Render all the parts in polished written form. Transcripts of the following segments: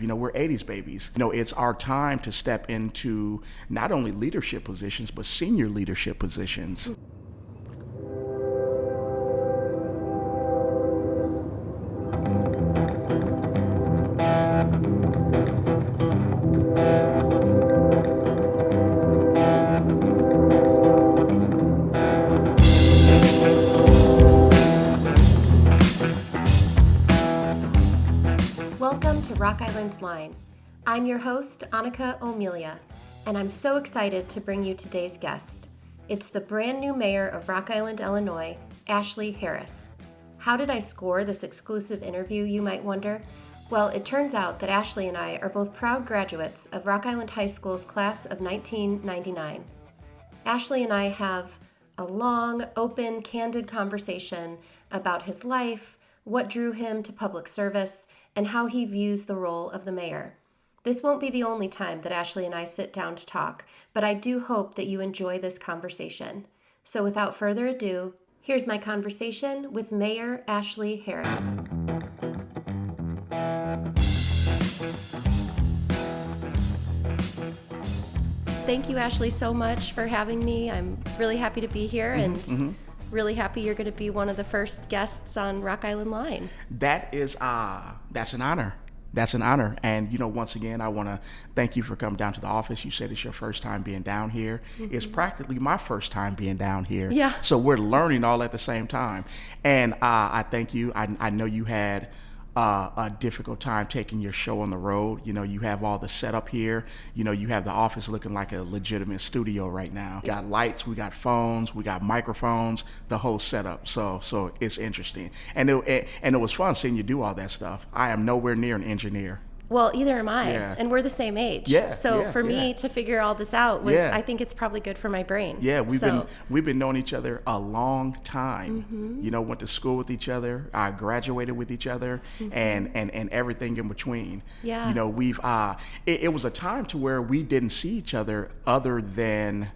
We're 80s babies. It's our time to step into not only leadership positions, but senior leadership positions. Welcome to Rock Island Line. I'm your host, Annika O'Melia, and I'm so excited to bring you today's guest. It's the brand new mayor of Rock Island, Illinois, Ashley Harris. How did I score this exclusive interview, you might wonder? Well, it turns out that Ashley and I are both proud graduates of Rock Island High School's class of 1999. Ashley and I have a long, open, candid conversation about his life, what drew him to public service, and how he views the role of the mayor. This won't be the only time that Ashley and I sit down to talk, but I do hope that you enjoy this conversation. So without further ado, here's my conversation with Mayor Ashley Harris. Thank you, Ashley, so much for having me. I'm really happy to be here and really happy you're going to be one of the first guests on Rock Island Line. That's an honor. That's an honor. And, once again, I want to thank you for coming down to the office. You said it's your first time being down here. It's practically my first time being down here. Yeah. So we're learning all at the same time. And I thank you. I know you had a difficult time taking your show on the road. You have all the setup here. You have the office looking like a legitimate studio right now. We got lights, we got phones, we got microphones, the whole setup. So it's interesting. And it was fun seeing you do all that stuff. I am nowhere near an engineer. Well, either am I, Yeah. and we're the same age. Yeah, So for me yeah. to figure all this out was, Yeah. I think it's probably good for my brain. Yeah, we've So- been knowing each other a long time. Went to school with each other, graduated with each other, and everything in between. Yeah. We've it was a time to where we didn't see each other other than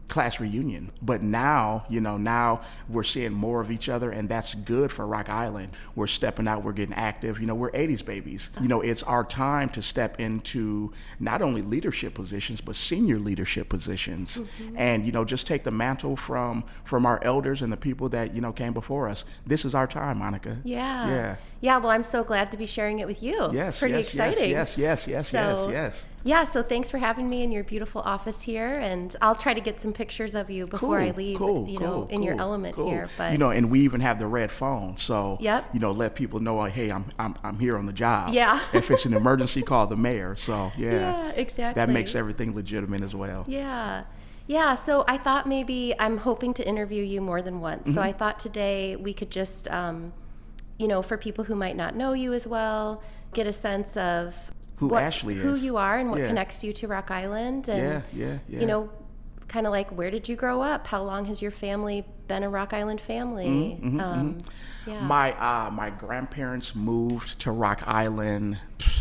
class reunion. But now, now we're seeing more of each other, and that's good for Rock Island. We're stepping out, we're getting active. We're 80s babies. It's our time to step into not only leadership positions, but senior leadership positions. And, just take the mantle from our elders and the people that, came before us. This is our time, Monica. Yeah. Well, I'm so glad to be sharing it with you. Yes, it's pretty yes, exciting. Yes. Yeah, so thanks for having me in your beautiful office here, and I'll try to get some pictures of you before I leave, in your element here. But and we even have the red phone, so Yep. Let people know, hey, I'm here on the job. Yeah. If it's an emergency, call the mayor. So Yeah, exactly. that makes everything legitimate as well. Yeah, so I thought maybe I'm hoping to interview you more than once. So I thought today we could just, for people who might not know you as well, get a sense of Who Ashley is. who you are and what Yeah. connects you to Rock Island. And, Yeah. kind of like, where did you grow up? How long has your family been a Rock Island family? Yeah. My grandparents moved to Rock Island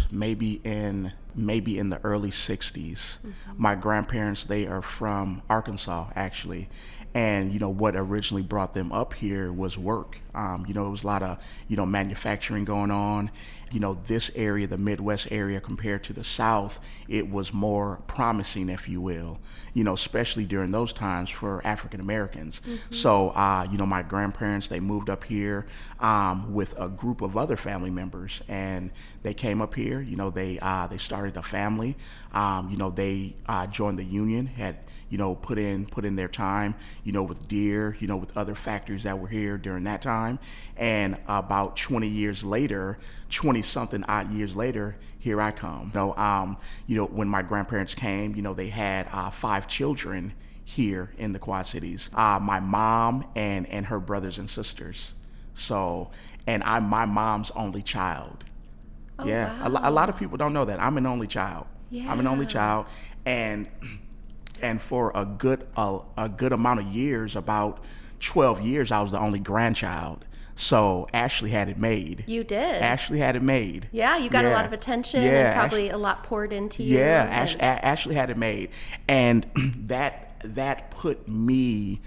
maybe in the early 60s. My grandparents, they are from Arkansas, actually. And, what originally brought them up here was work. It was a lot of, manufacturing going on. This area, the Midwest area compared to the South, it was more promising, if you will, especially during those times for African Americans. So, my grandparents, they moved up here with a group of other family members, and they came up here, they started a family, they joined the union, had, put in their time, with Deere, with other factories that were here during that time. And about 20-something odd years later, here I come. When my grandparents came, they had 5 children here in the Quad Cities. My mom and her brothers and sisters. So, and I'm my mom's only child. Oh, Yeah, wow. a lot of people don't know that. I'm an only child. Yeah. I'm an only child, and for a good amount of years, about 12 years, I was the only grandchild. So Ashley had it made. You did. Ashley had it made. Yeah, you got a Yeah. lot of attention Yeah, and probably a lot poured into you. Yeah, and- Ashley had it made, and that put me,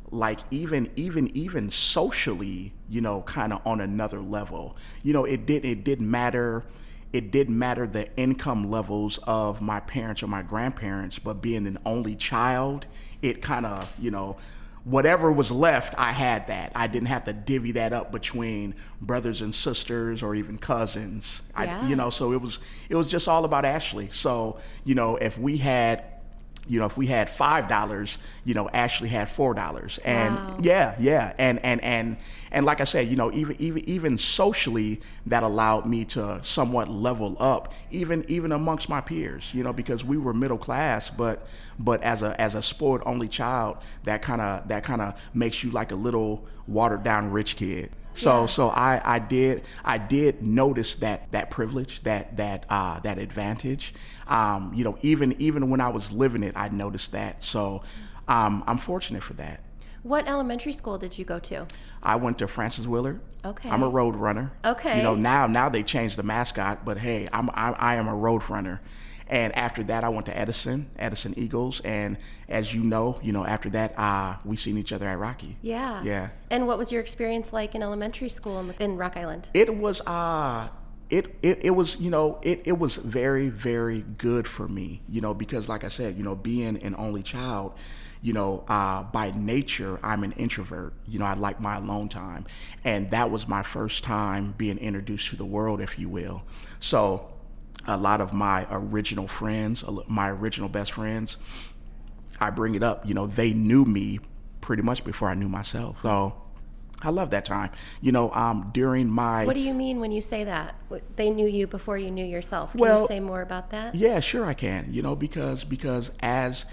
like, even socially, kind of on another level. It didn't matter it didn't matter the income levels of my parents or my grandparents, but being an only child, it kind of, whatever was left, I had that. I didn't have to divvy that up between brothers and sisters or even cousins. Yeah. So it was just all about Ashley. So, if we had $5, Ashley had $4, and Wow. yeah, and like I said, even socially, that allowed me to somewhat level up, even amongst my peers, because we were middle class, but as a spoiled only child, that kind of makes you like a little watered down rich kid. So Yeah. so I did notice that privilege, that advantage. Even when I was living it, I noticed that. So I'm fortunate for that. What elementary school did you go to? I went to Francis Willard. Okay. I'm a road runner. Okay. Now they changed the mascot, but hey, I am a road runner. And after that, I went to Edison Eagles, and as after that, we seen each other at Rocky. Yeah. Yeah. And what was your experience like in elementary school in Rock Island? It was it was very, very good for me, because like I said, being an only child, by nature, I'm an introvert. I like my alone time, and that was my first time being introduced to the world, if you will. So a lot of my original friends, my original best friends, I bring it up, they knew me pretty much before I knew myself. So I love that time. During my... What do you mean when you say that? They knew you before you knew yourself. Can Well, you say more about that? Yeah, sure I can. Because as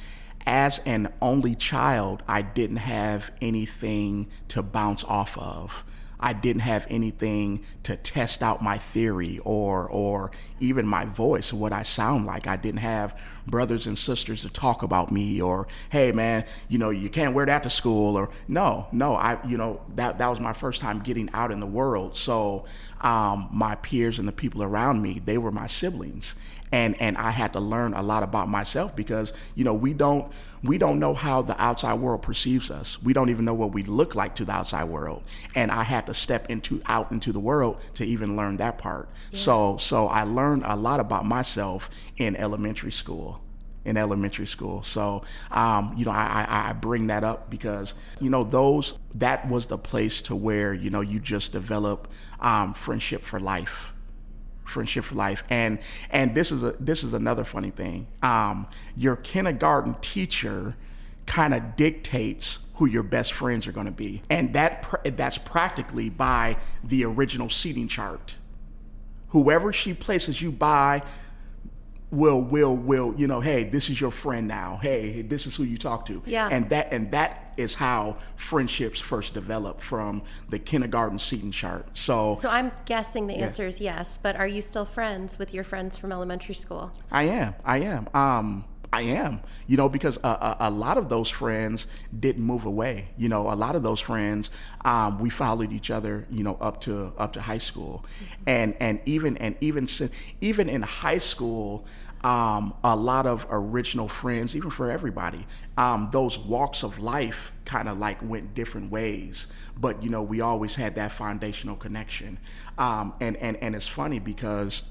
an only child, I didn't have anything to bounce off of. I didn't have anything to test out my theory or even my voice, what I sound like. I didn't have brothers and sisters to talk about me, or, hey man, you can't wear that to school, or no, that was my first time getting out in the world. So my peers and the people around me, they were my siblings. And I had to learn a lot about myself, because we don't know how the outside world perceives us. We don't even know what we look like to the outside world, and I had to step out into the world to even learn that part. Yeah. So I learned a lot about myself in elementary school. So I bring that up because that was the place to where you just develop friendship for life. And this is another funny thing. Your kindergarten teacher kind of dictates who your best friends are going to be, and that's practically by the original seating chart. Whoever she places you by will hey, this is your friend now, hey, this is who you talk to. Yeah. And that is how friendships first develop, from the kindergarten seating chart. So I'm guessing the answer is yes, but are you still friends with your friends from elementary school? I am, because a lot of those friends didn't move away. A lot of those friends, we followed each other, up to high school, and even in high school, a lot of original friends, even for everybody. Those walks of life kind of like went different ways, but we always had that foundational connection. And it's funny because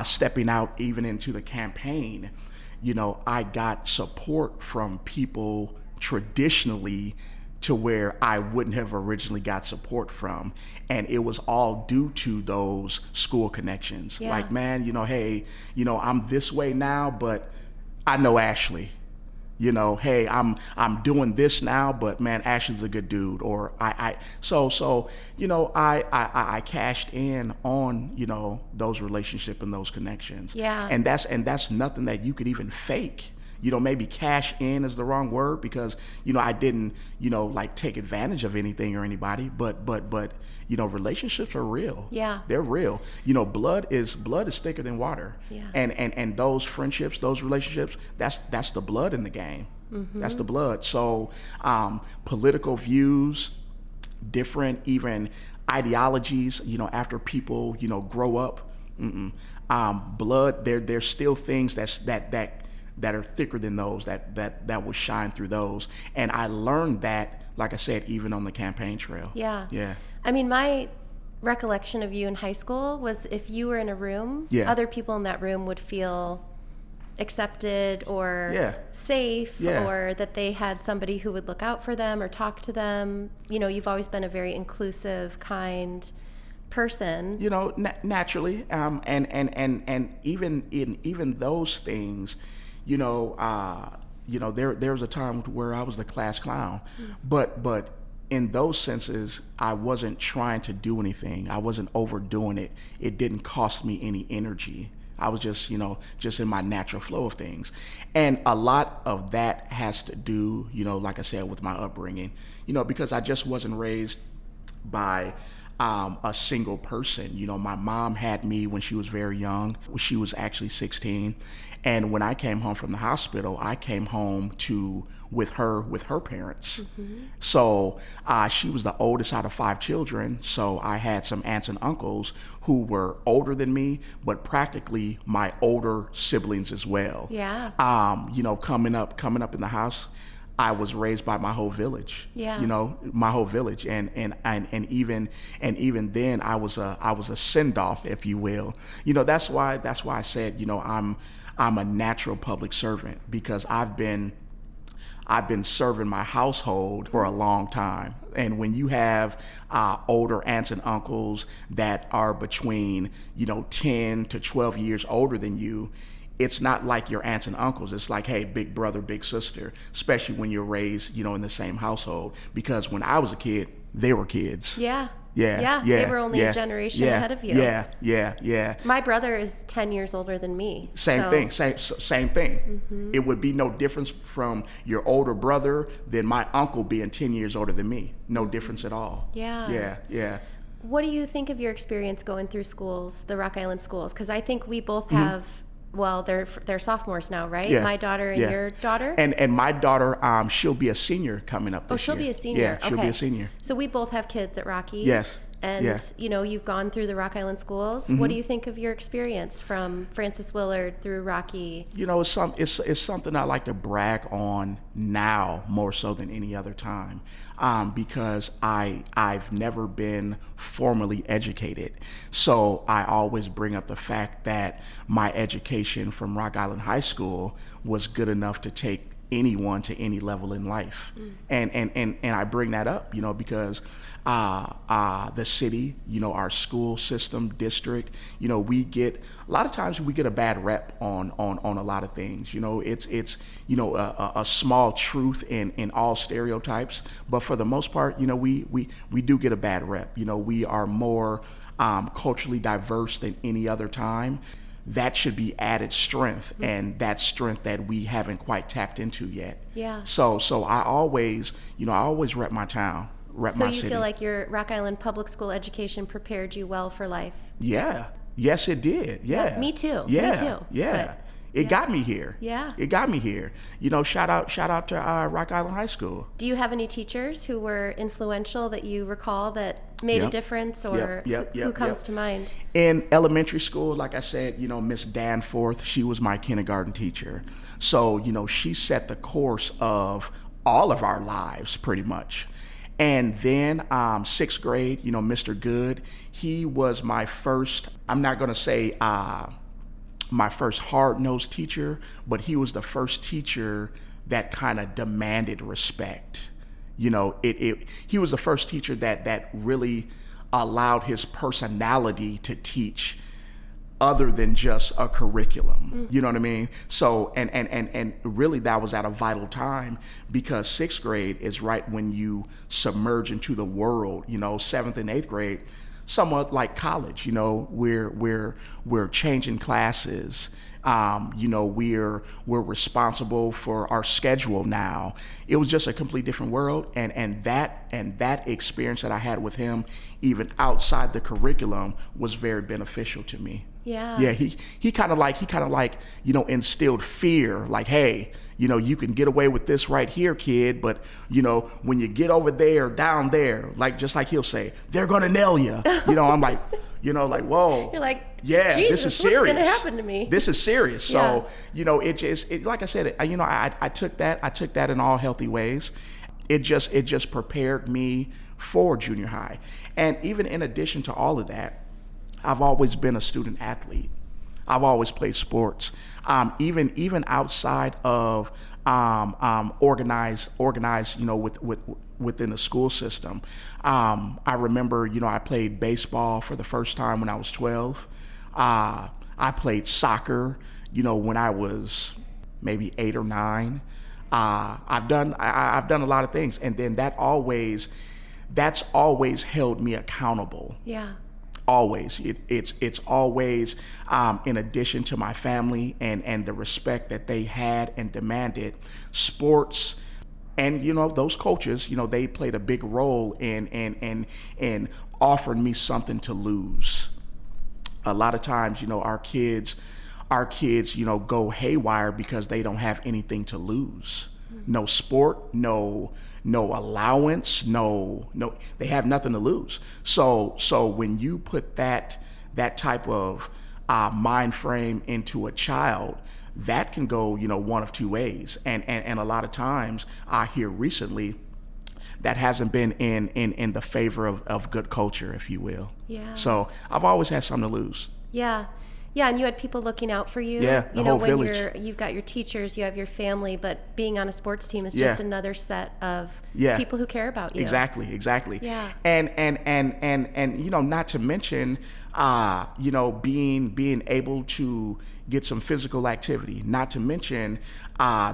stepping out even into the campaign, I got support from people traditionally to where I wouldn't have originally got support from. And it was all due to those school connections. Yeah. Like, man, hey, I'm this way now, but I know Ashley. Hey, I'm doing this now, but man, Ashley's a good dude. Or I cashed in on, those relationships and those connections. Yeah. And that's nothing that you could even fake. Maybe cash in is the wrong word, because, I didn't, like take advantage of anything or anybody, but relationships are real. Yeah. They're real. Blood is thicker than water. Yeah. And those friendships, those relationships, that's the blood in the game. Mm-hmm. That's the blood. So, political views, different even ideologies, after people, grow up, blood, there's still things that are thicker than those, that will shine through those. And I learned that, like I said, even on the campaign trail. Yeah. Yeah. I mean, my recollection of you in high school was if you were in a room, Yeah. other people in that room would feel accepted or Yeah. safe, Yeah. or that they had somebody who would look out for them or talk to them. You know, you've always been a very inclusive, kind person. You know, naturally, and even those things, there was a time where I was the class clown, but in those senses, I wasn't trying to do anything. I wasn't overdoing it. It didn't cost me any energy. I was just in my natural flow of things. And a lot of that has to do, like I said, with my upbringing, because I just wasn't raised by a single person. My mom had me when she was very young. She was actually 16. And when I came home from the hospital, I came home with her parents. Mm-hmm. So she was the oldest out of 5 children. So I had some aunts and uncles who were older than me, but practically my older siblings as well. Yeah. Coming up in the house, I was raised by my whole village. Yeah. My whole village, and even then, I was a send off, if you will. That's why I said, I'm a natural public servant, because I've been serving my household for a long time. And when you have older aunts and uncles that are between 10 to 12 years older than you, it's not like your aunts and uncles. It's like, hey, big brother, big sister, especially when you're raised, in the same household. Because when I was a kid, they were kids. Yeah. Yeah. They were only a generation ahead of you. Yeah. My brother is 10 years older than me. Same thing. Mm-hmm. It would be no difference from your older brother than my uncle being 10 years older than me. No difference at all. Yeah. What do you think of your experience going through schools, the Rock Island schools? Because I think we both have... Well, they're sophomores now, right? Yeah. My daughter and your daughter? And my daughter, she'll be a senior coming up this year. She'll be a senior. Yeah, she'll be a senior. So we both have kids at Rocky. Yes. And, you've gone through the Rock Island schools. Mm-hmm. What do you think of your experience from Francis Willard through Rocky? It's something I like to brag on now more so than any other time, because I've never been formally educated. So I always bring up the fact that my education from Rock Island High School was good enough to take anyone to any level in life. And I bring that up, because the city, our school system, district, we get a lot of times we get a bad rep on a lot of things. It's a small truth in all stereotypes, but for the most part, we do get a bad rep. We are more culturally diverse than any other time. That should be added strength, and that strength that we haven't quite tapped into yet. Yeah. So I always rep my town, rep my city. So you feel like your Rock Island public school education prepared you well for life? Yeah. Yes, it did. Yeah. Me too. Yeah. Me too. Yeah. It got me here. Yeah. It got me here. Shout out to Rock Island High School. Do you have any teachers who were influential that you recall that made a difference, or who comes to mind? In elementary school, like I said, Miss Danforth, she was my kindergarten teacher. So, she set the course of all of our lives pretty much. And then 6th grade, Mr. Good, he was my first, I'm not going to say my first hard-nosed teacher, but he was the first teacher that kind of demanded respect. He was the first teacher that really allowed his personality to teach other than just a curriculum. Mm-hmm. You know what I mean? So, and really that was at a vital time, because 6th grade is right when you submerge into the world. 7th and 8th grade, somewhat like college, we're changing classes. We're responsible for our schedule now. It was just a complete different world, and that experience that I had with him, even outside the curriculum, was very beneficial to me. Yeah. He kind of like instilled fear, like, hey, you can get away with this right here, kid, but when you get over there, down there, just like he'll say, they're gonna nail you. I'm like, whoa. You're like, yeah, Jesus, this is serious. What's gonna happen to me? This is serious. So, like I said, I took that in all healthy ways. It just prepared me for junior high. And even in addition to all of that, I've always been a student athlete. I've always played sports, even outside of organized, within the school system. I remember, I played baseball for the first time when I was 12. I played soccer, when I was maybe 8 or 9. I've done a lot of things, and then that's always held me accountable. Yeah. Always. It's always, in addition to my family and the respect that they had and demanded, sports and, those coaches, they played a big role in offering me something to lose. A lot of times, our kids, go haywire because they don't have anything to lose. No sport, no allowance, no, they have nothing to lose. So when you put that type of mind frame into a child, that can go, one of two ways. And a lot of times I hear recently that hasn't been in the favor of good culture, if you will. Yeah. So I've always had something to lose. Yeah. Yeah, and you had people looking out for you. Yeah, the whole when village. You've got your teachers, you have your family, but being on a sports team is just another set of people who care about you. Exactly. Yeah. And not to mention, being able to get some physical activity, not to mention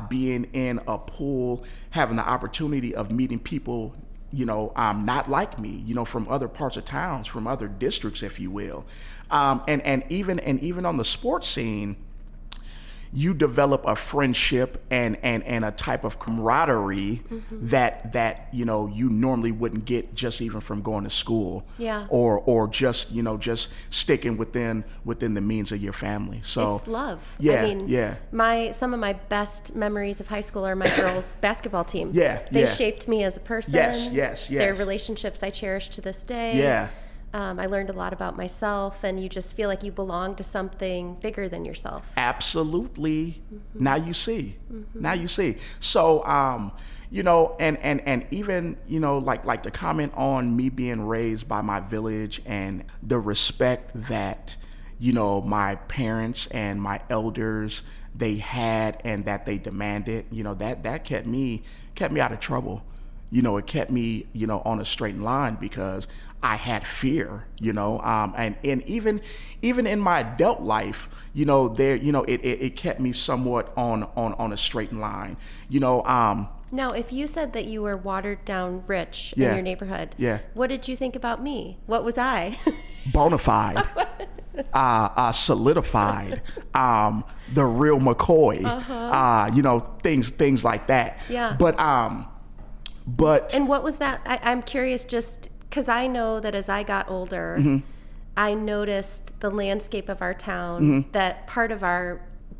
being in a pool, having the opportunity of meeting people not like me, from other parts of towns, from other districts, if you will. And even on the sports scene, you develop a friendship and a type of camaraderie that you normally wouldn't get just even from going to school, or just sticking within the means of your family. So it's love. Yeah, some of my best memories of high school are my girls' basketball team. They shaped me as a person. Yes. Their relationships I cherish to this day. Yeah. I learned a lot about myself, and you just feel like you belong to something bigger than yourself. Absolutely. Now you see. So, and even, like to comment on me being raised by my village and the respect that, my parents and my elders, they had and that they demanded, that kept me out of trouble. It kept me, on a straight line because I had fear, and even in my adult life, it kept me somewhat on a straight line, Now, if you said that you were watered down rich in your neighborhood, what did you think about me? What was I? Bona fide, solidified, the real McCoy, things like that. Yeah. But and what was that? I'm curious, just because I know that as I got older, I noticed the landscape of our town. That part of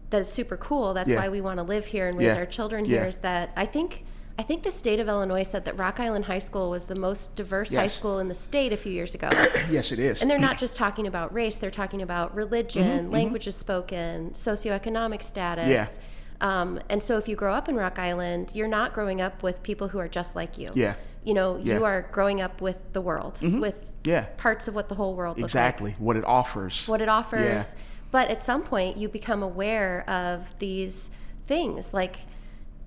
that's super cool. That's why we want to live here and raise our children here. Is that I think the state of Illinois said that Rock Island High School was the most diverse high school in the state a few years ago. Yes, it is. And they're not just talking about race; they're talking about religion, languages spoken, socioeconomic status. Yeah. And so if you grow up in Rock Island, you're not growing up with people who are just like you. Yeah. You are growing up with the world, with parts of what the whole world looks like. Exactly. What it offers. Yeah. But at some point, you become aware of these things. Like,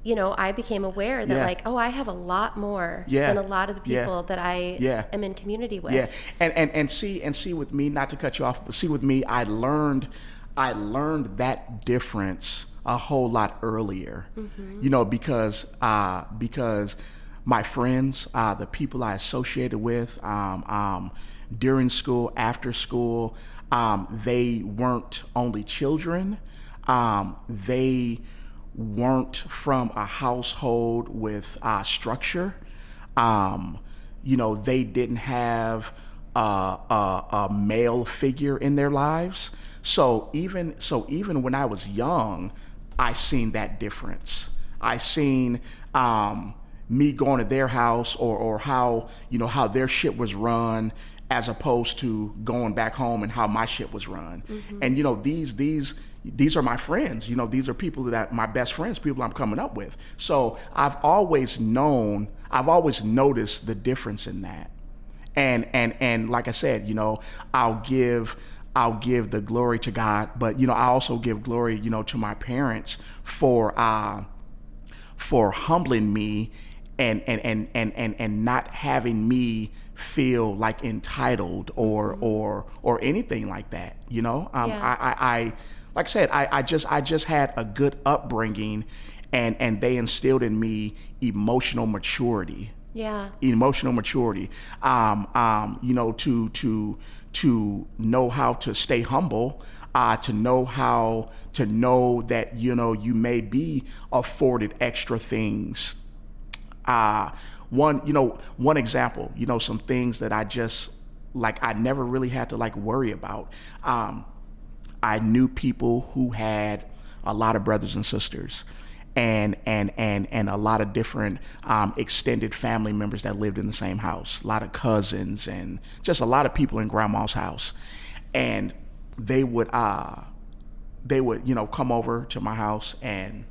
I became aware that I have a lot more than a lot of the people that I am in community with. Yeah. And see with me, not to cut you off, but see with me, I learned that difference a whole lot earlier, because my friends, the people I associated with during school, after school, they weren't only children. They weren't from a household with structure. They didn't have a male figure in their lives. So even when I was young, I seen that difference. I seen me going to their house or how their shit was run as opposed to going back home and how my shit was run. And these are my friends. These are people that my best friends, people I'm coming up with. So I've always known I've always noticed the difference in that. And like I said, I'll give the glory to God, but I also give glory, to my parents for humbling me and not having me feel like entitled or anything like that. I like I said, I just had a good upbringing, and they instilled in me emotional maturity. Yeah. Emotional maturity. To know how to stay humble, to know that you may be afforded extra things. One example, some things that I just I never really had to worry about. I knew people who had a lot of brothers and sisters, and a lot of different extended family members that lived in the same house, a lot of cousins, and just a lot of people in grandma's house. And they would come over to my house, and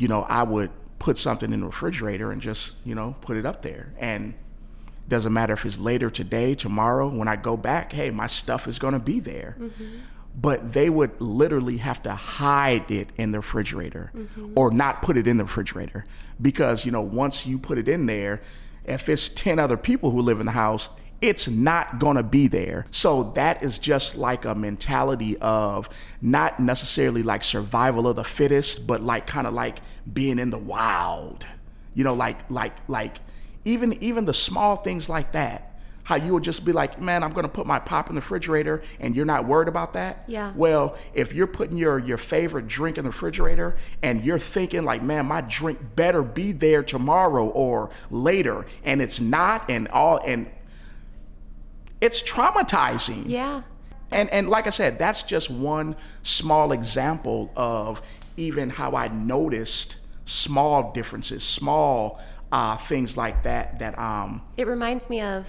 I would put something in the refrigerator and just put it up there, and doesn't matter if it's later today, tomorrow, when I go back, hey, my stuff is going to be there. But they would literally have to hide it in the refrigerator, or not put it in the refrigerator, because once you put it in there, if it's 10 other people who live in the house, it's not going to be there. So that is just a mentality of not necessarily survival of the fittest, but kind of being in the wild, even the small things like that. How you would just be like, man, I'm going to put my pop in the refrigerator, and you're not worried about that? Yeah. Well, if you're putting your favorite drink in the refrigerator, and you're thinking man, my drink better be there tomorrow or later, and it's not, and it's traumatizing. Yeah. And like I said, that's just one small example of even how I noticed small differences, small things like that. It reminds me of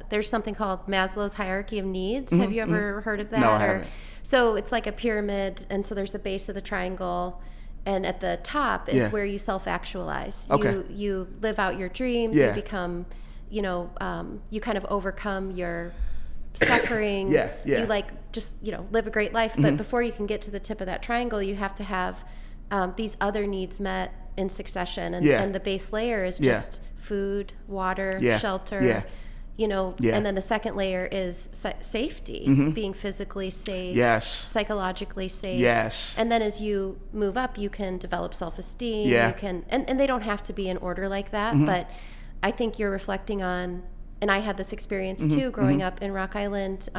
there's something called Maslow's hierarchy of needs. Have you ever heard of that? No, I haven't. So it's like a pyramid, and so there's the base of the triangle, and at the top is where you self-actualize. Okay. You live out your dreams. Yeah. You become, you kind of overcome your suffering. Yeah. You just live a great life. But before you can get to the tip of that triangle, you have to have these other needs met in succession, and the base layer is just food, water, shelter, and then the second layer is safety, being physically safe, psychologically safe, and then as you move up, you can develop self-esteem, you can, and they don't have to be in order like that, but I think you're reflecting on, and I had this experience too growing up in Rock Island,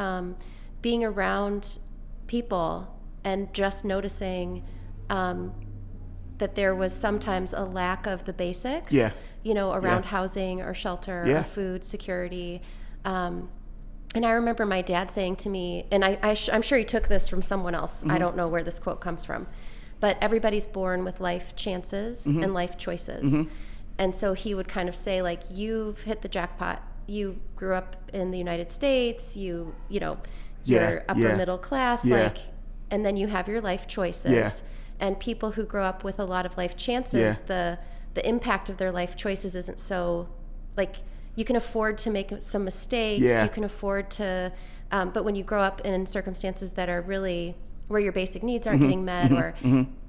being around people and just noticing that there was sometimes a lack of the basics, around housing or shelter or food security. And I remember my dad saying to me, and I'm sure he took this from someone else. I don't know where this quote comes from, but everybody's born with life chances and life choices. And so he would kind of say, you've hit the jackpot. You grew up in the United States, you're upper middle class, and then you have your life choices. And people who grow up with a lot of life chances, the impact of their life choices isn't so, you can afford to make some mistakes, you can afford to, but when you grow up in circumstances that are really where your basic needs aren't getting met, or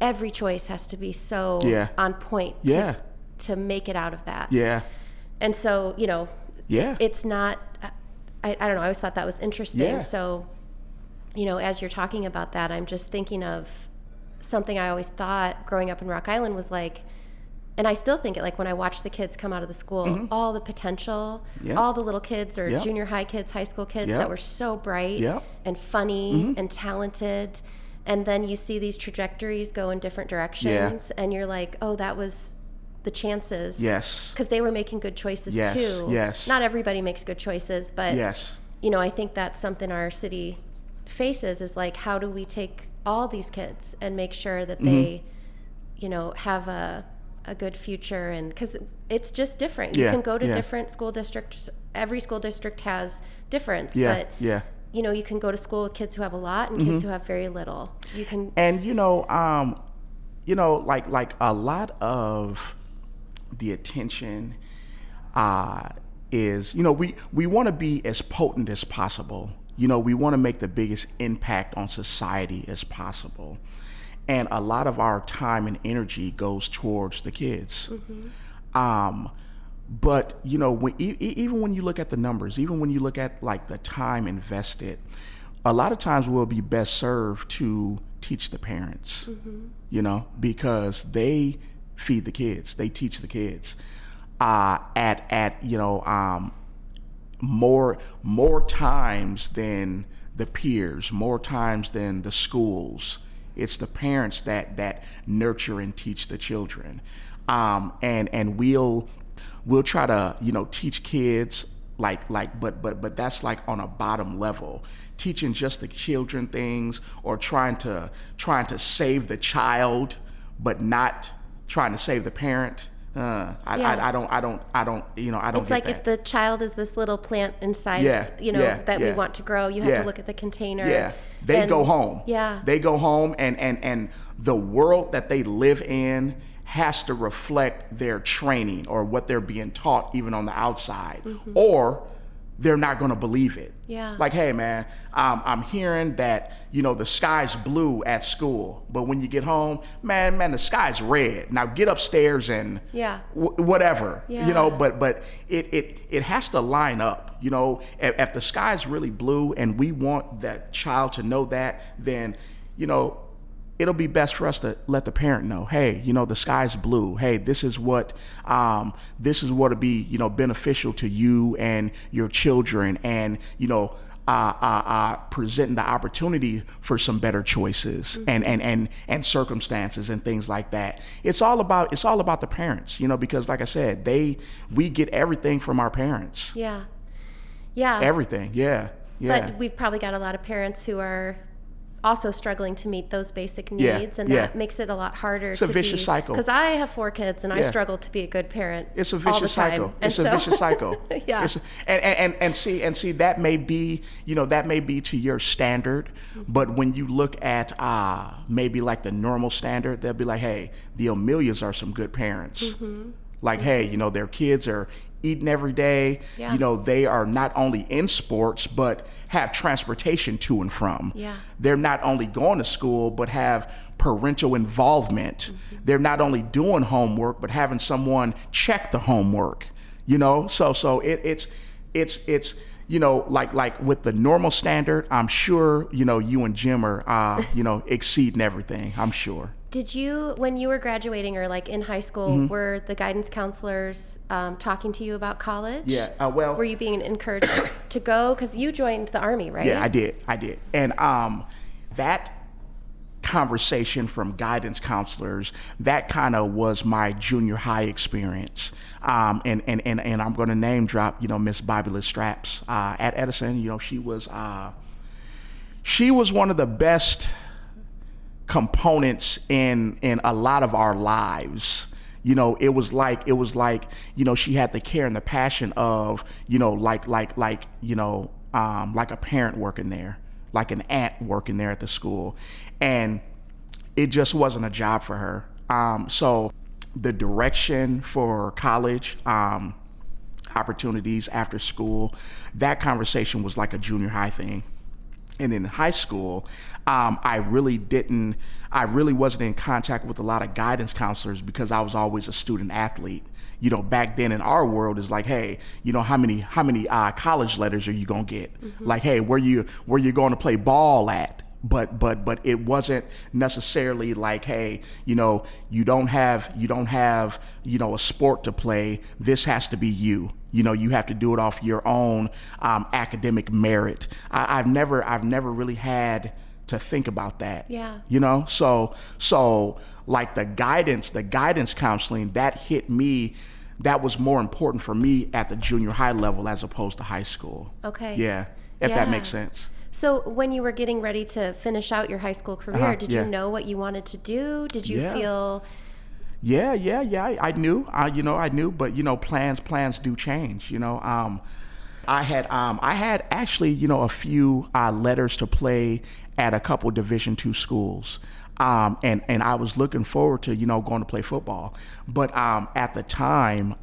every choice has to be so on point to make it out of that. And so, it's not, I don't know, I always thought that was interesting. So, as you're talking about that, I'm just thinking of something I always thought growing up in Rock Island was and I still think it when I watch the kids come out of the school, all the potential, all the little kids or junior high kids, high school kids that were so bright and funny and talented. And then you see these trajectories go in different directions and you're like, oh, that was the chances. Because they were making good choices too. Not everybody makes good choices, but I think that's something our city faces is how do we take all these kids and make sure that they, have a good future, and because it's just different. You can go to different school districts. Every school district has difference, but you can go to school with kids who have a lot and kids who have very little. You can, and a lot of the attention is, we want to be as potent as possible. We want to make the biggest impact on society as possible. And a lot of our time and energy goes towards the kids. But, even when you look at the numbers, even when you look at like the time invested, a lot of times we'll be best served to teach the parents, because they feed the kids, they teach the kids more times than the peers, more times than the schools. It's the parents that nurture and teach the children, and we'll try to teach kids but that's like on a bottom level, teaching just the children things, or trying to save the child but not trying to save the parent. I don't It's get like that. if the child is this little plant inside, we want to grow, you have to look at the container. Yeah, they go home. Yeah. They go home, and the world that they live in has to reflect their training or what they're being taught, even on the outside, or they're not going to believe it. Yeah. Like, hey, man, I'm hearing that, the sky's blue at school, but when you get home, man, the sky's red. Now get upstairs and whatever, but it has to line up. If the sky's really blue and we want that child to know that, then, it'll be best for us to let the parent know, hey, the sky's blue. Hey, this is what'll be, beneficial to you and your children, and, presenting the opportunity for some better choices and circumstances and things like that. It's all about the parents, because like I said, we get everything from our parents. Yeah. Everything. Yeah. But we've probably got a lot of parents who are also struggling to meet those basic needs, and that makes it a lot harder. It's a vicious cycle. Because I have 4 kids, and I struggle to be a good parent. It's a vicious cycle. It's a vicious cycle. Yeah. And see that may be to your standard, but when you look at maybe like the normal standard, they'll be like, hey, the Amelias are some good parents. Like, hey, their kids are eating every day. Yeah. They are not only in sports, but have transportation to and from. Yeah. They're not only going to school, but have parental involvement. They're not only doing homework, but having someone check the homework. So it's like with the normal standard, I'm sure, you and Jim are, exceeding everything, I'm sure. Did you, when you were graduating or like in high school, were the guidance counselors talking to you about college? Yeah, well. Were you being encouraged to go? Because you joined the Army, right? Yeah, I did. And that conversation from guidance counselors, that kind of was my junior high experience. And I'm going to name drop, Miss Bobby Straps at Edison. She was one of the best components in a lot of our lives. It was like she had the care and the passion of like a parent working there, like an aunt working there at the school, and it just wasn't a job for her. So the direction for college opportunities after school, that conversation was like a junior high thing. And in high school, I really wasn't in contact with a lot of guidance counselors because I was always a student athlete. Back then in our world, is like, hey, how many college letters are you gonna get? Like, hey, where you going to play ball at? But it wasn't necessarily like, hey, you don't have a sport to play. This has to be you. You have to do it off your own academic merit. I've never really had to think about that. Yeah. So like the guidance counseling, that hit me. That was more important for me at the junior high level as opposed to high school. Okay. Yeah. If that makes sense. So when you were getting ready to finish out your high school career, did you know what you wanted to do? Did you feel... Yeah. I knew, I knew, but plans do change. I had actually, a few letters to play at a couple Division II schools. And I was looking forward to, going to play football. But at the time,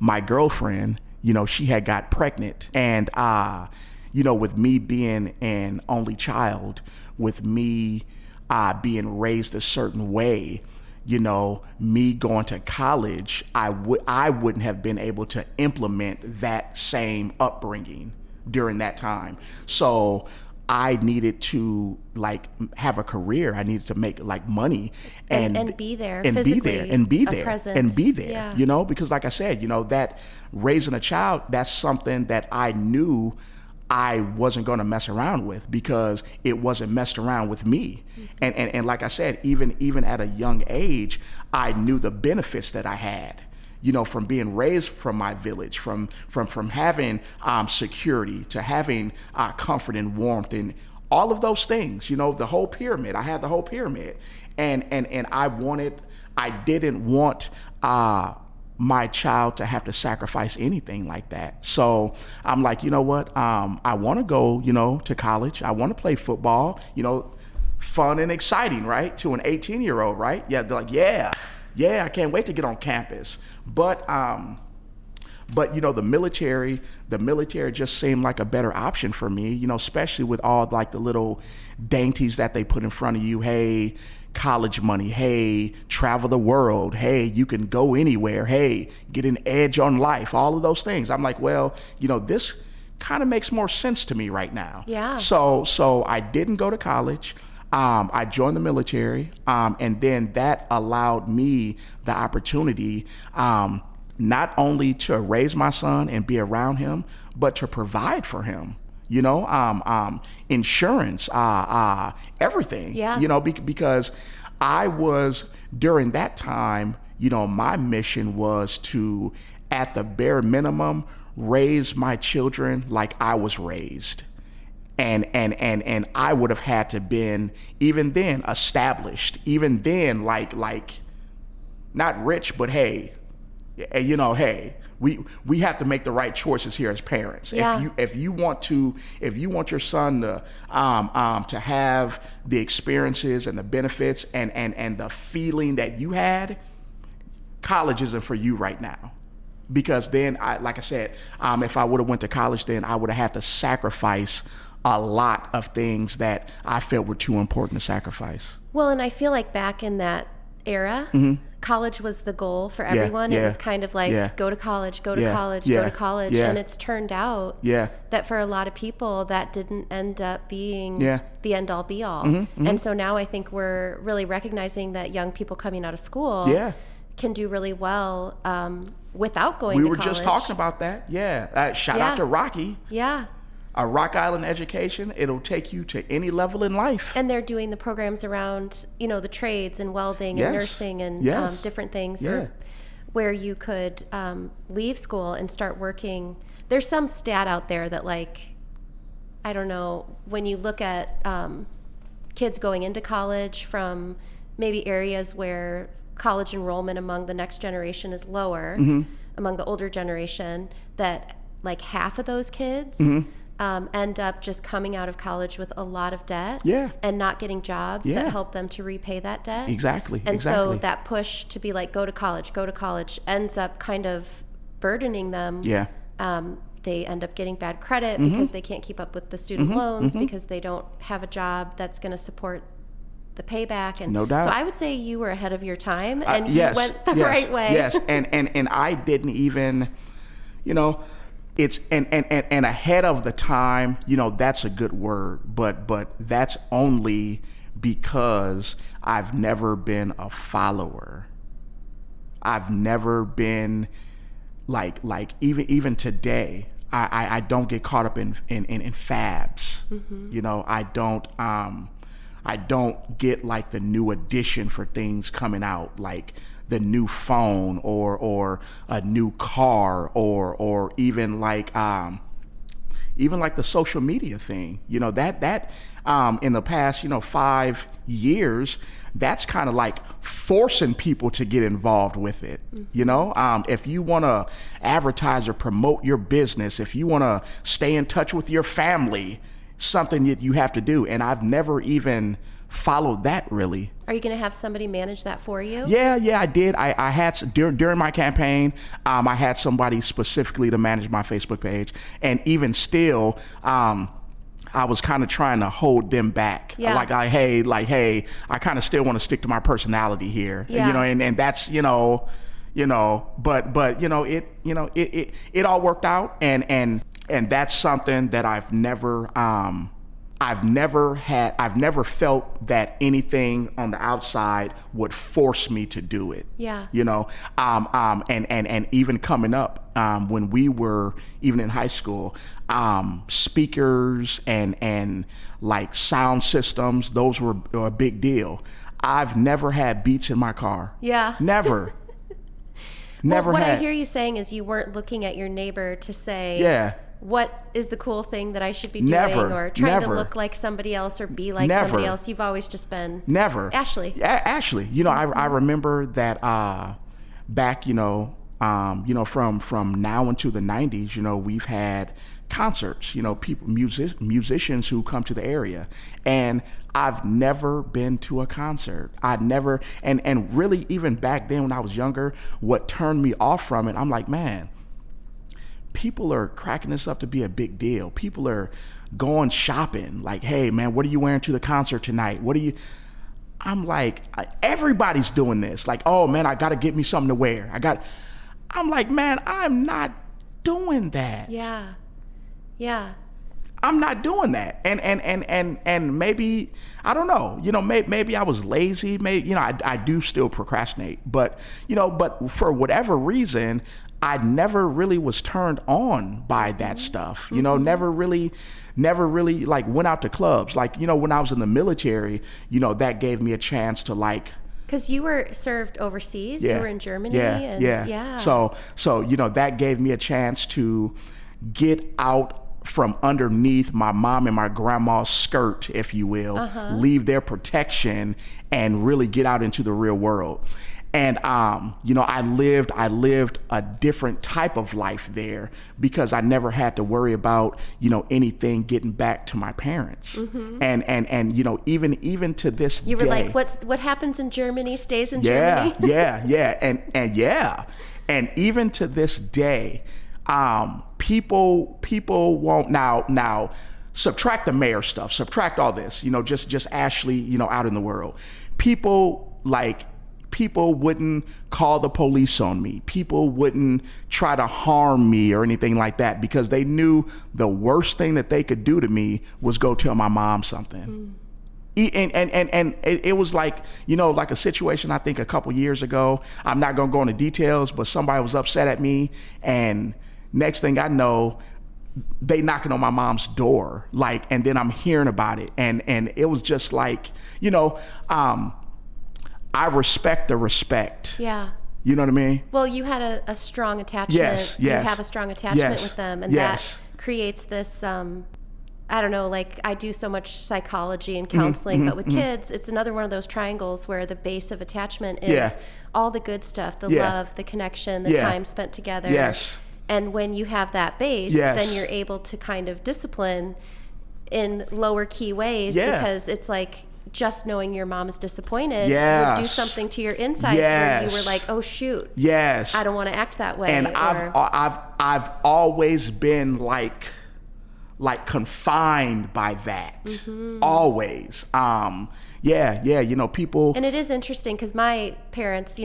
my girlfriend, she had got pregnant, and with me being an only child, with me being raised a certain way, me going to college, I wouldn't have been able to implement that same upbringing during that time. So I needed to have a career. I needed to make money and be there and physically, be there and be there presence. and be there. Yeah. Because like I said, that raising a child, that's something that I knew I wasn't going to mess around with, because it wasn't messed around with me. And like I said, even at a young age, I knew the benefits that I had, from being raised from my village, from having security, to having comfort and warmth, and all of those things, the whole pyramid. I had the whole pyramid, and I didn't want my child to have to sacrifice anything like that. So I'm like, you know what? I want to go, to college. I want to play football, fun and exciting, right? To an 18-year-old, right? Yeah, they're like, yeah, I can't wait to get on campus. But the military just seemed like a better option for me, especially with all the little dainties that they put in front of you. Hey, college money. Hey, travel the world. Hey, you can go anywhere. Hey, get an edge on life. All of those things. I'm like, well, this kind of makes more sense to me right now. Yeah. So I didn't go to college. I joined the military, and then that allowed me the opportunity not only to raise my son and be around him, but to provide for him. Insurance, everything. Yeah. Because I was, during that time, my mission was to, at the bare minimum, raise my children like I was raised. And I would have had to been, even then, established, even then, not rich, but hey, we have to make the right choices here as parents. Yeah. If you want your son to have the experiences and the benefits and the feeling that you had, college isn't for you right now. Because then, like I said, if I would have went to college, then I would have had to sacrifice a lot of things that I felt were too important to sacrifice. Well, and I feel like back in that era, college was the goal for everyone. It was kind of like, go to college, go to college, go to college. And it's turned out that for a lot of people, that didn't end up being the end all be all. And so now I think we're really recognizing that young people coming out of school can do really well without going to college. We were just talking about that. Shout out to Rocky. Yeah. A Rock Island education, it'll take you to any level in life. And they're doing the programs around, the trades and welding and nursing and different things, where you could leave school and start working. There's some stat out there that, I don't know, when you look at kids going into college from maybe areas where college enrollment among the next generation is lower, among the older generation, that half of those kids end up just coming out of college with a lot of debt and not getting jobs that help them to repay that debt. Exactly. And so that push to be go to college ends up kind of burdening them. They end up getting bad credit because they can't keep up with the student loans because they don't have a job that's going to support the payback. And no doubt. So I would say you were ahead of your time, and you went the right way. Yes, and I didn't even, it's and ahead of the time, that's a good word, but that's only because I've never been a follower. I've never been even today, I don't get caught up in fabs. I don't get the new edition for things coming out, like the new phone or a new car or even the social media thing. That in the past 5 years, that's kind of forcing people to get involved with it. If you want to advertise or promote your business, if you want to stay in touch with your family, something that you have to do. And I've never even followed that really. Are you going to have somebody manage that for you? Yeah, I did. I had during my campaign, I had somebody specifically to manage my Facebook page, and even still, I was kind of trying to hold them back. Yeah. Hey, I kind of still want to stick to my personality here. Yeah. And that's but it all worked out, and that's something that I've never felt that anything on the outside would force me to do it. Yeah. And even coming up, when we were even in high school, speakers and like sound systems, those were a big deal. I've never had Beats in my car. Yeah. Never. Never what had. I hear you saying is you weren't looking at your neighbor to say, yeah, what is the cool thing that I should be doing, Never. or trying Never. to look like somebody else or be like Never. somebody else. You've always just been never. Ashley. Ashley, I remember that back, from now into the 90s, we've had concerts, musicians who come to the area, and I've never been to a concert. I'd never, and really even back then when I was younger, what turned me off from it, I'm like, man, people are cracking this up to be a big deal. People are going shopping. Like, hey, man, what are you wearing to the concert tonight? I'm like, everybody's doing this. Like, oh, man, I got to get me something to wear. I'm like, man, I'm not doing that. Yeah. I'm not doing that. And maybe, I don't know, maybe I was lazy. Maybe, I do still procrastinate. But for whatever reason, I never really was turned on by that stuff, never really like went out to clubs. Like, when I was in the military, that gave me a chance to like. Because you were served overseas, you were in Germany. Yeah. So, that gave me a chance to get out from underneath my mom and my grandma's skirt, if you will, leave their protection and really get out into the real world. And, I lived a different type of life there because I never had to worry about, anything getting back to my parents. And even to this day. You were like, what happens in Germany stays in Germany? Yeah. And even to this day, people won't now subtract the mayor stuff, subtract all this, just Ashley, out in the world. People wouldn't call the police on me. People wouldn't try to harm me or anything like that because they knew the worst thing that they could do to me was go tell my mom something. And it was like, like a situation I think a couple years ago. I'm not gonna go into details, but somebody was upset at me, and next thing I know, they knocking on my mom's door, and then I'm hearing about it, and it was just like, I respect the respect. Yeah. You know what I mean? Well, you had a strong attachment. Yes. You have a strong attachment with them, and that creates this. I don't know. Like, I do so much psychology and counseling, but with kids, it's another one of those triangles where the base of attachment is all the good stuff, the love, the connection, the time spent together. Yes. And when you have that base, then you're able to kind of discipline in lower key ways because it's like just knowing your mom is disappointed will do something to your insides where you were like, oh shoot, I don't want to act that way. And I've always been like confined by that. Always. People. And it is interesting because my parents,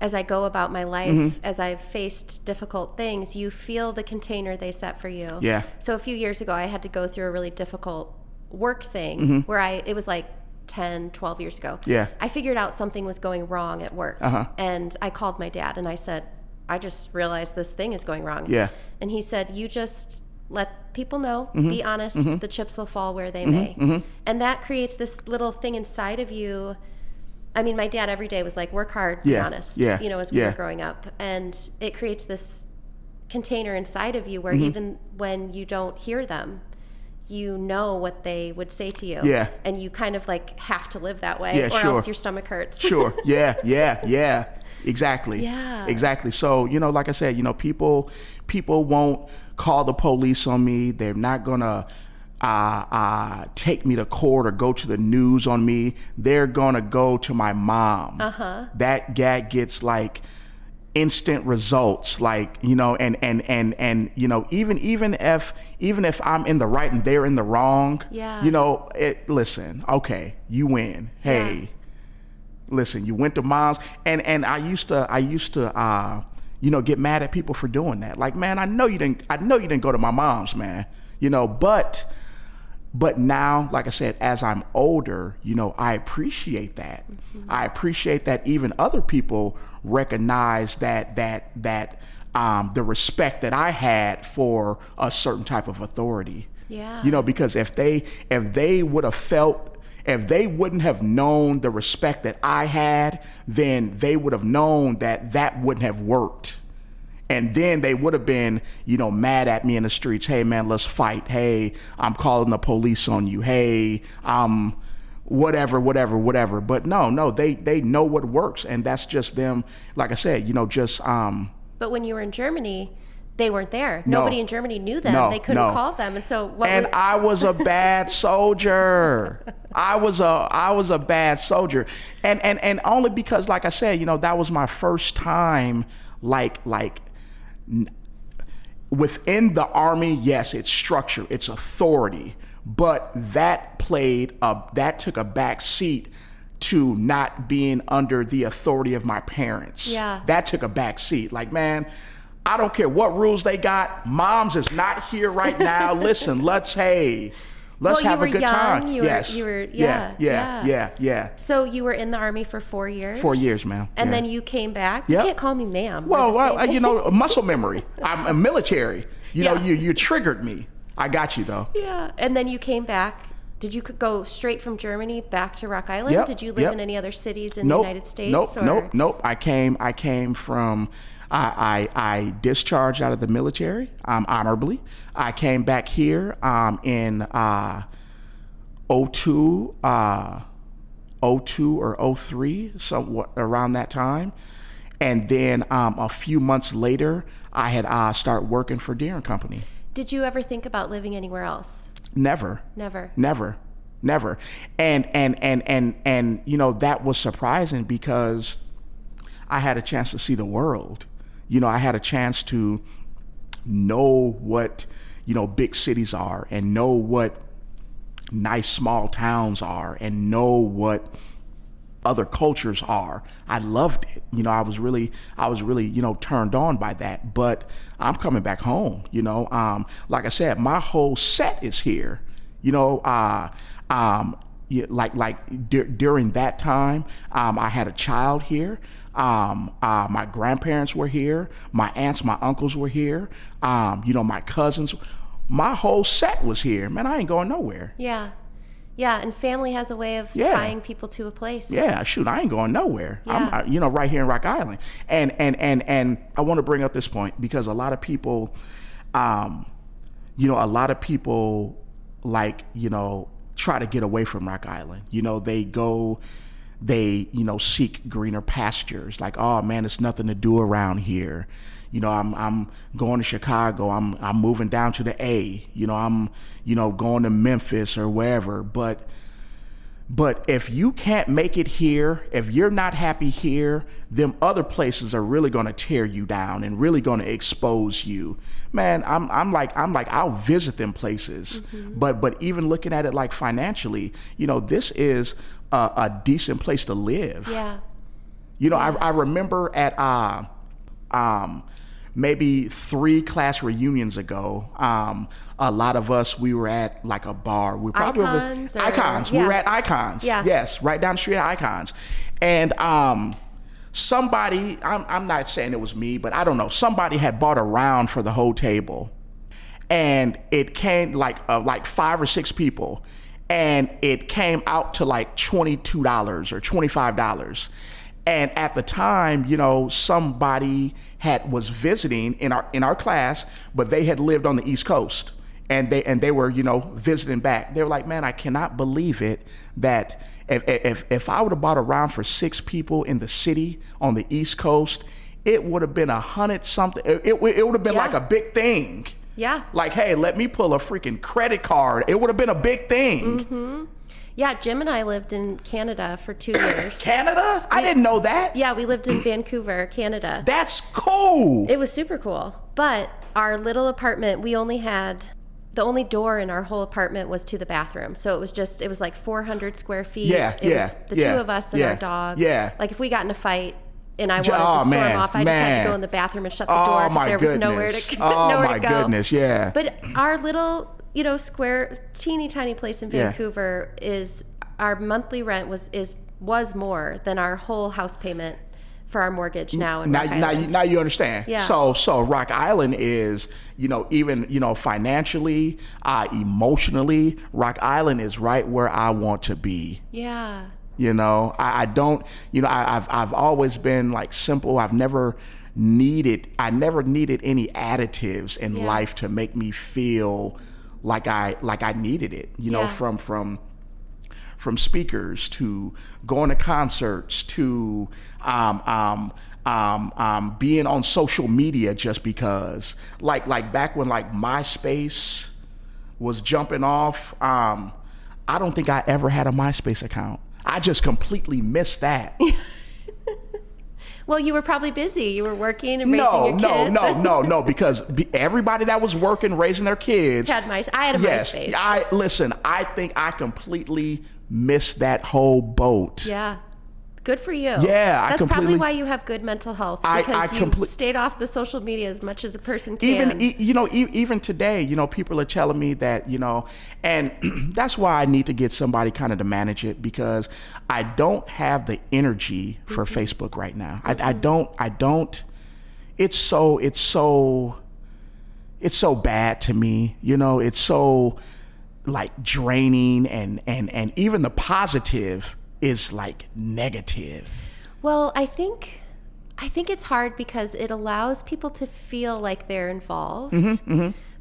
as I go about my life, as I've faced difficult things, you feel the container they set for you. Yeah. So a few years ago, I had to go through a really difficult work thing where it was like 10, 12 years ago. Yeah. I figured out something was going wrong at work. And I called my dad and I said, I just realized this thing is going wrong. Yeah. And he said, you just let people know, be honest, the chips will fall where they may. And that creates this little thing inside of you. I mean, my dad every day was like, work hard, be honest, as we were growing up. And it creates this container inside of you where even when you don't hear them, you know what they would say to you. Yeah. And you kind of like have to live that way or else your stomach hurts. Sure. Yeah. Exactly. Yeah. Exactly. So, like I said, people won't call the police on me. They're not gonna take me to court or go to the news on me, they're gonna go to my mom. That gag gets like instant results, like, you know, and you know, even if I'm in the right and they're in the wrong, you know, listen, okay, you win. Hey, listen, you went to mom's, and I used to you know, get mad at people for doing that. Like, man, I know you didn't go to my mom's, man. You know, but now, like I said, as I'm older, you know, I appreciate that. I appreciate that even other people recognize that the respect that I had for a certain type of authority. You know, because if they would have felt, if they wouldn't have known the respect that I had, then they would have known that wouldn't have worked. And then they would have been, you know, mad at me in the streets. Hey, man, let's fight. Hey, I'm calling the police on you. Hey, whatever. But no, they know what works. And that's just them, like I said, you know, just. But when you were in Germany, they weren't there. Nobody in Germany knew them. They couldn't call them. And so I was a bad soldier. I was a bad soldier. And only because, like I said, you know, that was my first time, like within the Army. Yes, it's structure, it's authority, but that took a back seat to not being under the authority of my parents. That took a back seat. Like, man, I don't care what rules they got. Mom's is not here right now. Listen, let's have a good time. Yeah. So you were in the Army for 4 years? 4 years, ma'am. And then you came back? You can't call me ma'am. Well, you know, muscle memory. I'm a military. You know, you triggered me. I got you, though. Yeah. And then you came back. Did you go straight from Germany back to Rock Island? Did you live in any other cities in the United States? Nope. I came from... I discharged out of the military honorably. I came back here in 02 or 03, somewhat around that time. And then a few months later, I had started working for Deere & Company. Did you ever think about living anywhere else? Never. And you know, that was surprising because I had a chance to see the world. You know, I had a chance to know what, you know, big cities are, and know what nice small towns are, and know what other cultures are. I loved it. You know, I was really, you know, turned on by that. But I'm coming back home, you know. Like I said, my whole set is here. You know, during that time, I had a child here. My grandparents were here. My aunts, my uncles were here. You know, my cousins. My whole set was here. Man, I ain't going nowhere. Yeah, and family has a way of tying people to a place. Yeah, shoot, I ain't going nowhere. I'm, you know, right here in Rock Island. And I want to bring up this point because a lot of people, you know, like, you know, try to get away from Rock Island. You know, they, you know, seek greener pastures. Like, oh man, it's nothing to do around here. You know, I'm going to Chicago. I'm moving down to the A. You know, I'm, you know, going to Memphis or wherever. But if you can't make it here, if you're not happy here, them other places are really going to tear you down and really going to expose you. Man, I'm like, I'll visit them places. But even looking at it like financially, you know, this is a decent place to live. You know, I remember at maybe 3 class reunions ago, a lot of us, we were at like a bar. We probably Icons. We were at Icons. Yes, right down the street at Icons. And somebody, I'm not saying it was me, but I don't know, somebody had bought a round for the whole table. And it came like 5 or 6 people. And it came out to like $22 or $25. And at the time, you know, somebody was visiting in our class, but they had lived on the East Coast, and they were, you know, visiting back. They were like, man, I cannot believe it that if I would have bought a round for 6 people in the city on the East Coast, it would have been $100 something. It would have been like a big thing. Yeah. Like, hey, let me pull a freaking credit card. It would have been a big thing. Mm-hmm. Yeah, Jim and I lived in Canada for 2 years. Canada? I didn't know that. Yeah, we lived in Vancouver, Canada. That's cool. It was super cool. But our little apartment, we only had, the only door in our whole apartment was to the bathroom. So it was like 400 square feet. Yeah, it was the two of us and our yeah, dog. yeah. Like if we got in a fight and I wanted to storm off, I just had to go in the bathroom and shut the door because there was nowhere to go. Oh my goodness, yeah. But our little, square, teeny tiny place in Vancouver our monthly rent was more than our whole house payment for our mortgage now in Rock Island. Now you understand. Yeah. So Rock Island is, even, financially, emotionally, Rock Island is right where I want to be. Yeah. I don't, I've always been like simple. I never needed any additives in life to make me feel like I needed it, from speakers to going to concerts to being on social media just because, like back when like MySpace was jumping off, I don't think I ever had a MySpace account. I just completely missed that. Well, you were probably busy. You were working and raising your kids. No, because everybody that was working, raising their kids. I had a MySpace. I think I completely missed that whole boat. Yeah. Good for you. Yeah, That's probably why you have good mental health, because you stayed off the social media as much as a person can. Even today, people are telling me that, and that's why I need to get somebody kind of to manage it, because I don't have the energy for Facebook right now. I don't. It's so bad to me. It's so like draining, and even the positive is like negative. Well, I think it's hard because it allows people to feel like they're involved.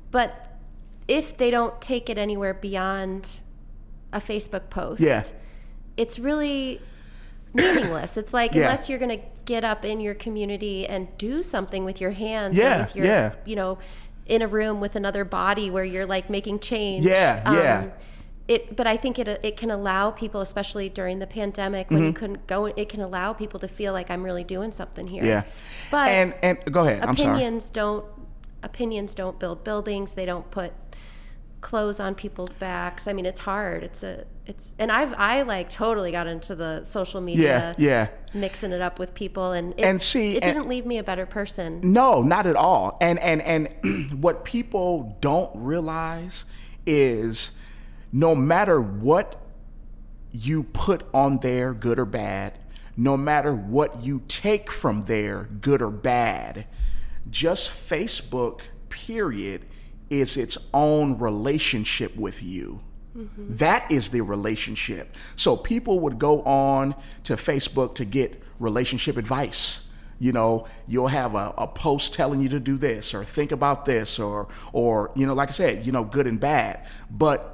But if they don't take it anywhere beyond a Facebook post, it's really meaningless. It's like, unless you're going to get up in your community and do something with your hands, or with your, in a room with another body where you're like making change. But I think it can allow people, especially during the pandemic when you couldn't go, it can allow people to feel like I'm really doing something here. Yeah. But and go ahead. Opinions don't build buildings. They don't put clothes on people's backs. I mean, it's hard. And I like totally got into the social media, mixing it up with people, and it didn't leave me a better person. No, not at all. And what people don't realize is, no matter what you put on there, good or bad, no matter what you take from there, good or bad, just Facebook, period, is its own relationship with you. That is the relationship. So people would go on to Facebook to get relationship advice. You'll have a post telling you to do this or think about this or like I said, good and bad. But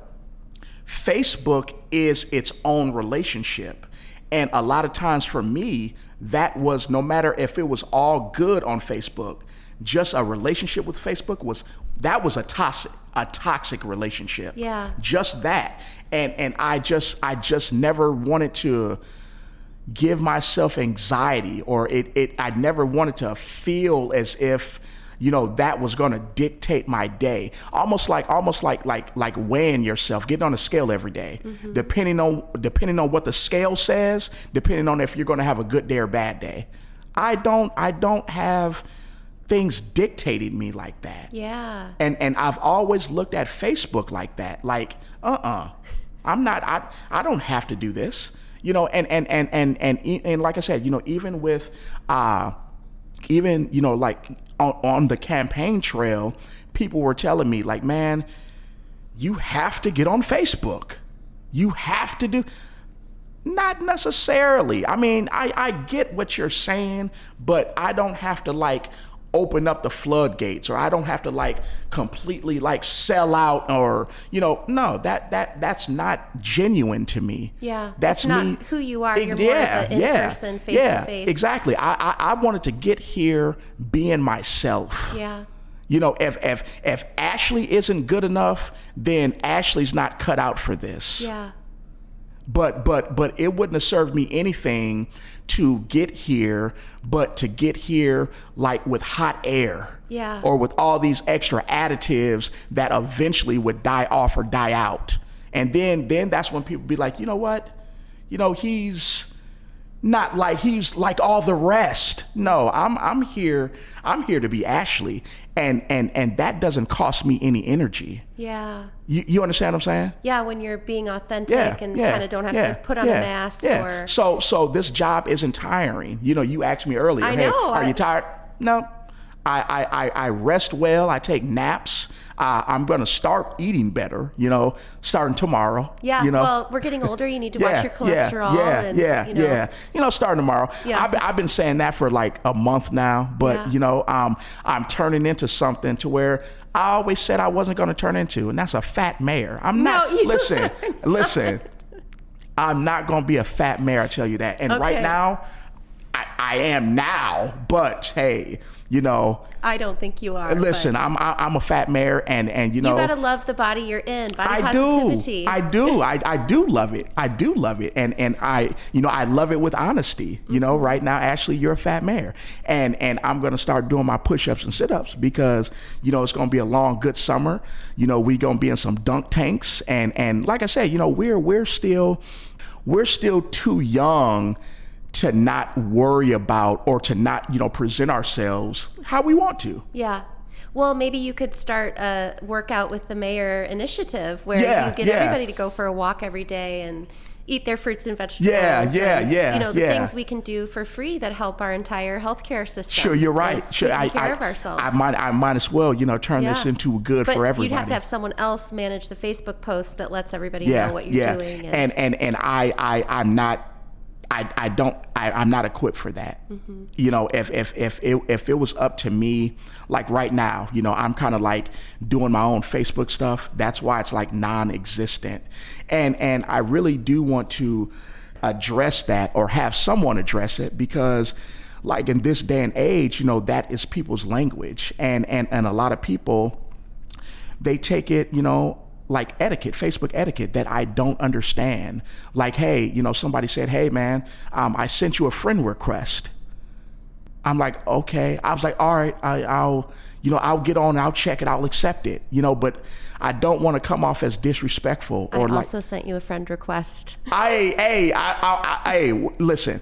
Facebook is its own relationship. And a lot of times for me, that was, no matter if it was all good on Facebook, just a relationship with Facebook was a toxic relationship. Yeah. Just that. And I just never wanted to give myself anxiety, or I never wanted to feel as if that was going to dictate my day. Almost like weighing yourself, getting on a scale every day, depending on what the scale says, depending on if you're going to have a good day or bad day. I don't have things dictating me like that. Yeah. And I've always looked at Facebook like that. Like, I'm not. I don't have to do this. And like I said, even with like on the campaign trail, people were telling me like, man, you have to get on Facebook. You have to do. Not necessarily. I mean, I get what you're saying, but I don't have to like open up the floodgates, or I don't have to like completely like sell out, or no, that's not genuine to me. Yeah, that's not me. Who you are. You're more of the in-person, face-to-face. Exactly. I wanted to get here being myself. Yeah. You know, if Ashley isn't good enough, then Ashley's not cut out for this. Yeah. But it wouldn't have served me anything to get here, but to get here like with hot air. Yeah. Or with all these extra additives that eventually would die off or die out. And then that's when people be like, you know what? You know, he's like all the rest. No, I'm here to be Ashley, and that doesn't cost me any energy. Yeah. You understand what I'm saying? Yeah, when you're being authentic and kind of don't have to put on a mask or. So this job isn't tiring. You know, you asked me earlier, I hey, know. are you tired? No. I rest well. I take naps. I'm going to start eating better, you know, starting tomorrow. Yeah. You know? Well, we're getting older. You need to watch your cholesterol. You know, starting tomorrow. Yeah. I've been saying that for like a month now, but you know, I'm turning into something to where I always said I wasn't going to turn into, and that's a fat mayor. I'm not. Listen. I'm not going to be a fat mayor. I tell you that. And right now, I am now, but hey, you know, I don't think you are. Listen, I'm a fat mayor, and you know, you gotta love the body you're in. Body positivity. I do. I do love it. I do love it, and I, you know, I love it with honesty. You know, right now, Ashley, you're a fat mayor, and I'm gonna start doing my push-ups and sit-ups because you know it's gonna be a long, good summer. You know, we gonna be in some dunk tanks, and like I said, you know, we're still too young to not worry about or to not, you know, present ourselves how we want to. Yeah. Well, maybe you could start a workout with the mayor initiative where you get everybody to go for a walk every day and eat their fruits and vegetables. You know, the things we can do for free that help our entire healthcare system. Sure, you're right. Sure, taking care of ourselves. I might as well, you know, turn this into good for everybody. You'd have to have someone else manage the Facebook post that lets everybody know what you're doing. And I'm not equipped for that. You know, if it was up to me, like right now, you know, I'm kind of like doing my own Facebook stuff. That's why it's like non-existent. And I really do want to address that or have someone address it because like in this day and age, you know, that is people's language. And a lot of people, they take it, you know, like etiquette, Facebook etiquette that I don't understand. Like, hey, you know, somebody said, hey man, I sent you a friend request. I'm like, okay. I was like, all right, I'll get on, I'll check it, I'll accept it, you know, but I don't want to come off as disrespectful or I also sent you a friend request. Hey, listen.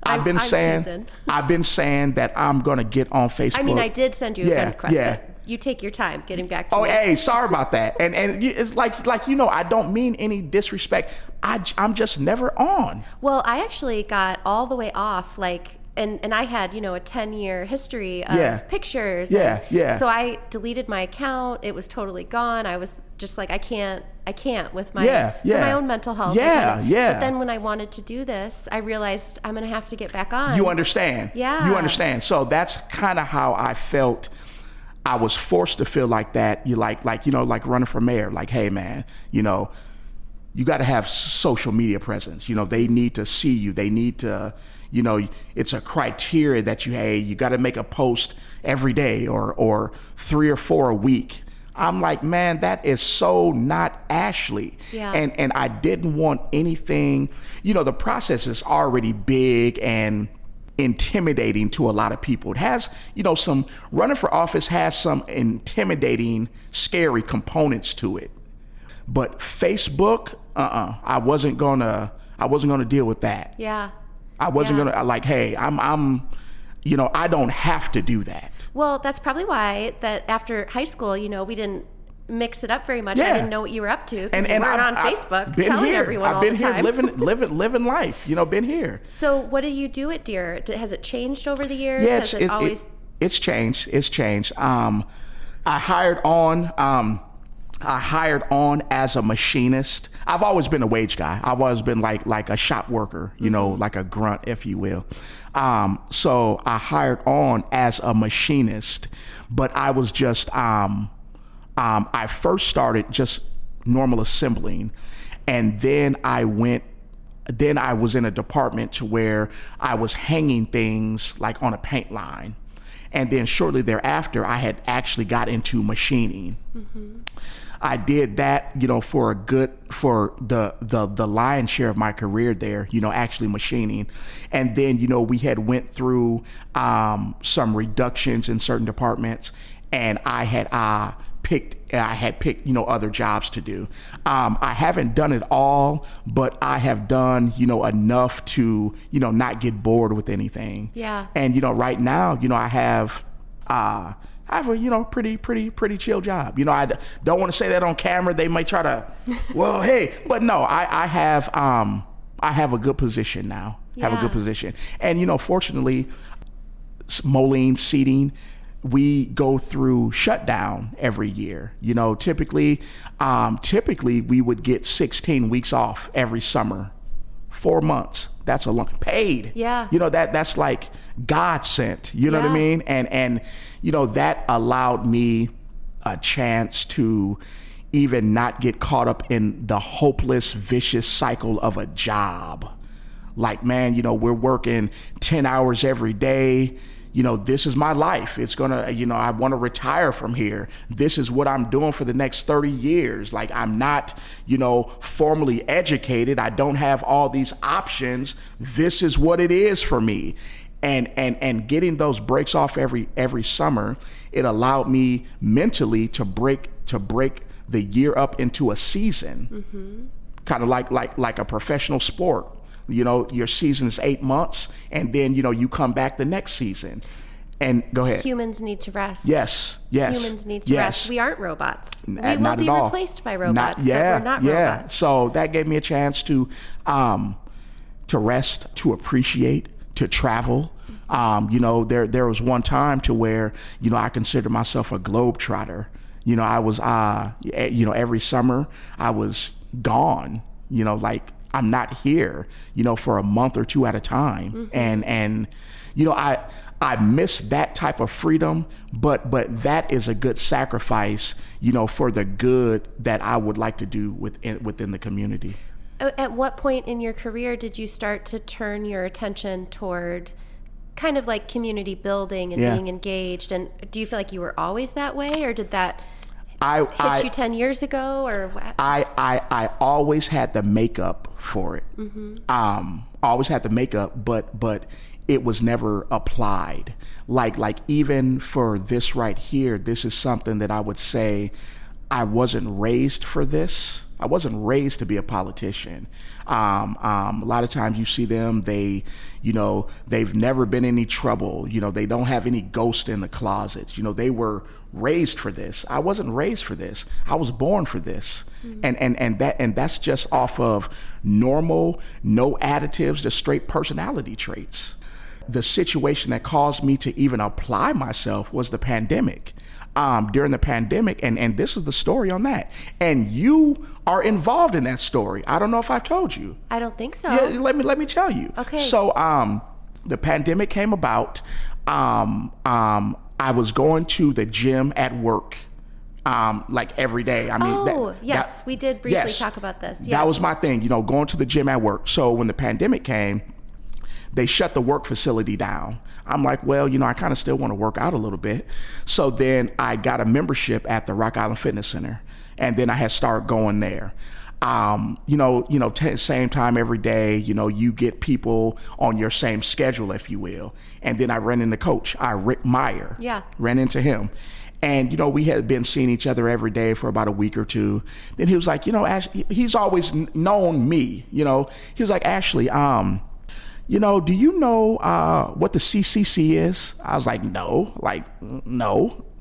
I've been saying that I'm going to get on Facebook. I mean, I did send you a friend request. But you take your time getting back to me. Hey, sorry about that. And it's like you know, I don't mean any disrespect. I'm just never on. Well, I actually got all the way off, like, and I had, you know, a 10-year history of pictures. So I deleted my account. It was totally gone. I was just like, I can't with my my own mental health. But then when I wanted to do this, I realized I'm gonna have to get back on. You understand? Yeah. You understand. So that's kind of how I felt. I was forced to feel like that. You like, you know, like running for mayor, like, hey man, you know, you got to have social media presence. You know, they need to see you. They need to, you know, it's a criteria that you got to make a post every day or 3 or 4 a week. I'm like, man, that is so not Ashley. Yeah. And I didn't want anything, you know, the process is already big and intimidating to a lot of people. It has, you know, some running for office has some intimidating, scary components to it. But Facebook, I wasn't gonna deal with that. Yeah. I wasn't gonna like, hey, I'm, you know, I don't have to do that. Well, that's probably why that after high school, you know, we didn't mix it up very much. I didn't know what you were up to because you weren't on Facebook telling everyone all the time. I've been here living life, you know, been here. So what do you do at Deere? Has it changed over the years? Yeah, it's changed. It's changed. I hired on as a machinist. I've always been a wage guy. I've always been like a shop worker, you know, like a grunt, if you will. So I hired on as a machinist, but I was just, I first started just normal assembling, and then I was in a department to where I was hanging things like on a paint line. And then shortly thereafter, I had actually got into machining. I did that, for the lion's share of my career there, actually machining. And then, we had went through some reductions in certain departments, and I had picked, other jobs to do. I haven't done it all, but I have done, enough to, not get bored with anything. Yeah. And, right now, I have a pretty chill job. I don't want to say that on camera. They might try to, well, hey, but no, I have a good position now. Yeah. Have a good position, and fortunately, Moline Seating, we go through shutdown every year. Typically we would get 16 weeks off every summer. 4 months. That's a long paid. Yeah. That's like God sent. You know what I mean? And that allowed me a chance to even not get caught up in the hopeless, vicious cycle of a job. Like, man, we're working 10 hours every day. This is my life. It's gonna, I want to retire from here. This is what I'm doing for the next 30 years. Like, I'm not, formally educated. I don't have all these options. This is what it is for me. And getting those breaks off every summer, it allowed me mentally to break the year up into a season, kind of like a professional sport. Your season is 8 months, and then, you come back the next season. And go ahead. Humans need to rest. Yes. Humans need to rest. We aren't robots. We will be replaced by robots, but we're not robots. So that gave me a chance to rest, to appreciate, to travel. There was one time to where, I considered myself a globetrotter. I was, every summer I was gone, like, I'm not here, for a month or two at a time. And I miss that type of freedom, but that is a good sacrifice, for the good that I would like to do within the community. At what point in your career did you start to turn your attention toward kind of like community building and being engaged? And do you feel like you were always that way, or did that hit you 10 years ago, or what? I always had the makeup for it. Always had the makeup, but it was never applied. Like even for this right here, this is something that I would say I wasn't raised for this. I wasn't raised to be a politician. A lot of times you see them, they've never been in any trouble. They don't have any ghost in the closets. They were raised for this. I wasn't raised for this. I was born for this. And that's just off of normal, no additives, just straight personality traits. The situation that caused me to even apply myself was the pandemic. During the pandemic, and this is the story on that. And you are involved in that story. I don't know if I've told you. I don't think so. Yeah, let me tell you. Okay. So the pandemic came about. I was going to the gym at work, like every day. I mean, we did briefly talk about this. Yes. That was my thing, going to the gym at work. So when the pandemic came, they shut the work facility down. I'm like, well, I kind of still want to work out a little bit. So then I got a membership at the Rock Island Fitness Center, and then I had started going there. Same time every day, you get people on your same schedule, if you will. And then I ran into Coach, Rick Meyer. Yeah. Ran into him. And, we had been seeing each other every day for about a week or two. Then he was like, Ashley, he's always known me, he was like, Ashley, do you know what the CCC is? I was like, no.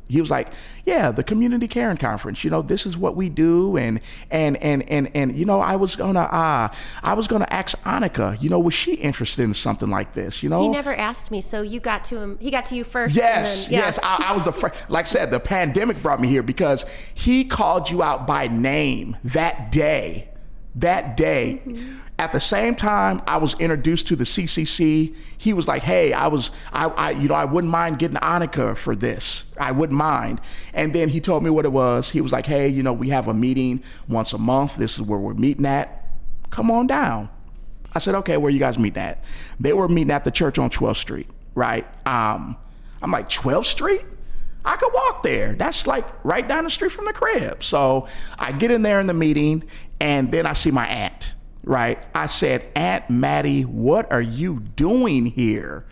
He was like, yeah, the Community Caring Conference. This is what we do, and I was gonna ask Annika, was she interested in something like this? He never asked me, so you got to him. He got to you first. Yes, and then, yes. I was the first. Like I said, the pandemic brought me here because he called you out by name that day. Mm-hmm. At the same time I was introduced to the CCC, he was like, hey, I wouldn't mind getting Annika for this. I wouldn't mind. And then he told me what it was. He was like, hey, we have a meeting once a month. This is where we're meeting at. Come on down. I said, okay, where you guys meeting at? They were meeting at the church on 12th Street, right? I I'm like, 12th Street? I could walk there. That's like right down the street from the crib. So I get in there in the meeting, and then I see my aunt, right? I said, Aunt Maddie, what are you doing here?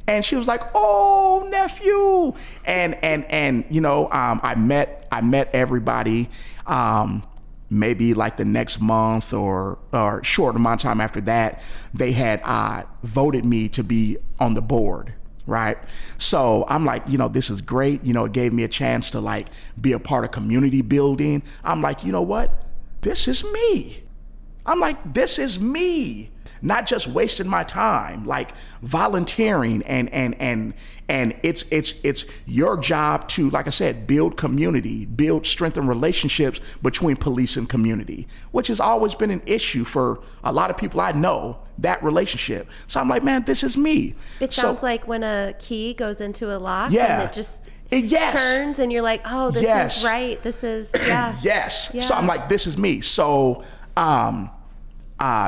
And she was like, oh, nephew. And you know, I met everybody, maybe like the next month or short amount of time after that. They had voted me to be on the board, right? So I'm like, you know, this is great. You know, it gave me a chance to like be a part of community building. I'm like, you know what? This is me. I'm like, this is me. Not just wasting my time, like volunteering, and it's your job to, like I said, build community, build strengthen relationships between police and community, which has always been an issue for a lot of people I know, that relationship. So I'm like, man, this is me. It sounds like when a key goes into a lock, yeah, and it just yes, turns, and you're like, oh, this yes, is right. This is, yeah. Yes. Yeah. So I'm like, this is me. So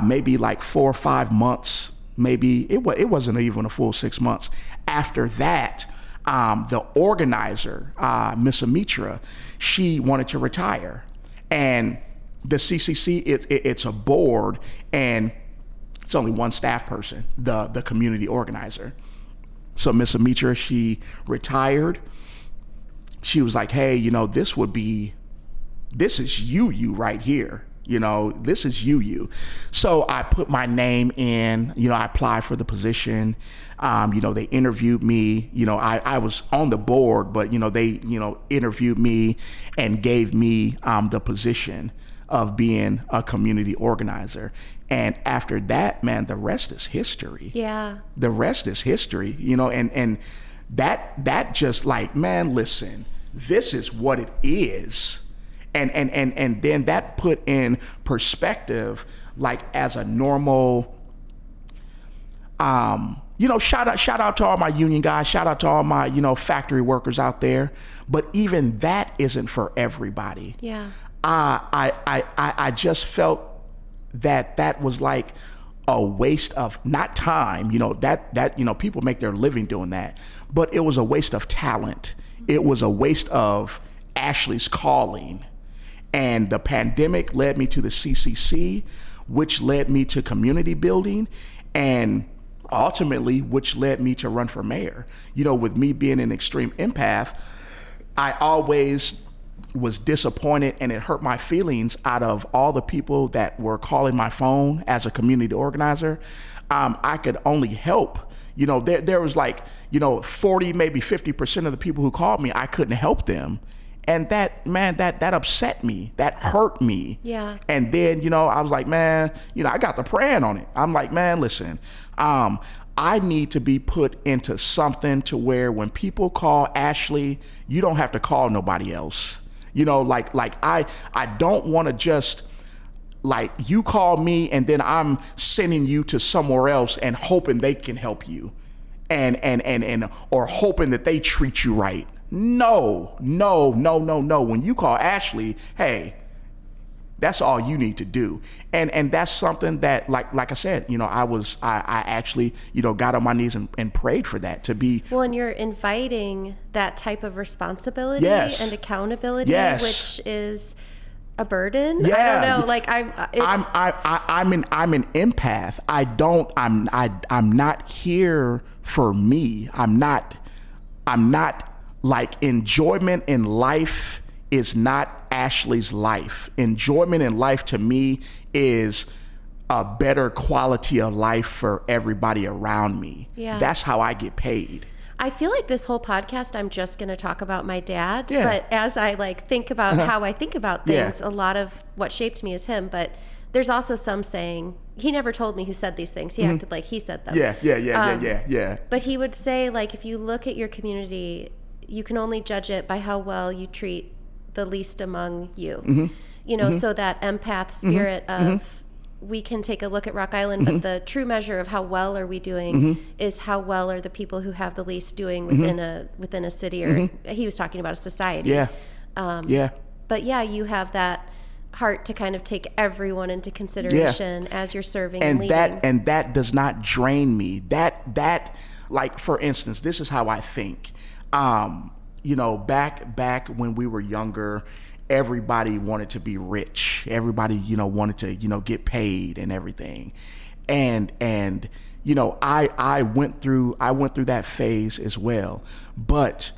maybe like 4 or 5 months, maybe it wasn't even a full 6 months. After that, the organizer, Miss Amitra, she wanted to retire, and the CCC, it's a board, and it's only one staff person, the community organizer. So Miss Amitra, she retired. She was like, hey, you know, this is you right here. You know, this is you. So I put my name in, you know, I applied for the position. You know, they interviewed me. You know, I was on the board, but, you know, they, you know, interviewed me and gave me the position of being a community organizer. And after that, man, the rest is history. Yeah. The rest is history, you know, and that just like, man, listen, this is what it is. And then that put in perspective, like as a normal, you know, shout out to all my union guys, shout out to all my, you know, factory workers out there. But even that isn't for everybody. Yeah. I just felt that was like a waste of not time, you know, that, you know, people make their living doing that, but it was a waste of talent. It was a waste of Ashley's calling. And the pandemic led me to the CCC, which led me to community building, and ultimately, which led me to run for mayor. You know, with me being an extreme empath, I always was disappointed, and it hurt my feelings out of all the people that were calling my phone as a community organizer. I could only help. You know, there was like, you know, 40, maybe 50% of the people who called me, I couldn't help them. And that, man, that upset me. That hurt me. Yeah. And then, you know, I was like, man, you know, I got the praying on it. I'm like, man, listen, I need to be put into something to where when people call Ashley, you don't have to call nobody else. You know, like I don't want to just like you call me and then I'm sending you to somewhere else and hoping they can help you and or hoping that they treat you right. No. When you call Ashley, hey, that's all you need to do. And that's something that, like I said, you know, I actually, you know, got on my knees and prayed for that to be. Well, and you're inviting that type of responsibility yes. and accountability, yes. which is a burden. Yeah. I don't know. Like I'm an empath. I'm not here for me. I'm not like enjoyment in life is not Ashley's life. Enjoyment in life to me is a better quality of life for everybody around me. Yeah. That's how I get paid. I feel like this whole podcast, I'm just going to talk about my dad. Yeah. But as I like think about how I think about things, Yeah. a lot of what shaped me is him. But there's also some saying, he never told me who said these things. He acted like he said them. Yeah. But he would say, like, if you look at your community, you can only judge it by how well you treat the least among you. Mm-hmm. You know, so that empath spirit of we can take a look at Rock Island, but the true measure of how well are we doing is how well are the people who have the least doing within a city, or he was talking about a society. Yeah. But yeah, you have that heart to kind of take everyone into consideration as you're serving and leading. And that does not drain me. That like, for instance, this is how I think. Back when we were younger, everybody wanted to be rich. Everybody, wanted to, get paid and everything. And I went through that phase as well. But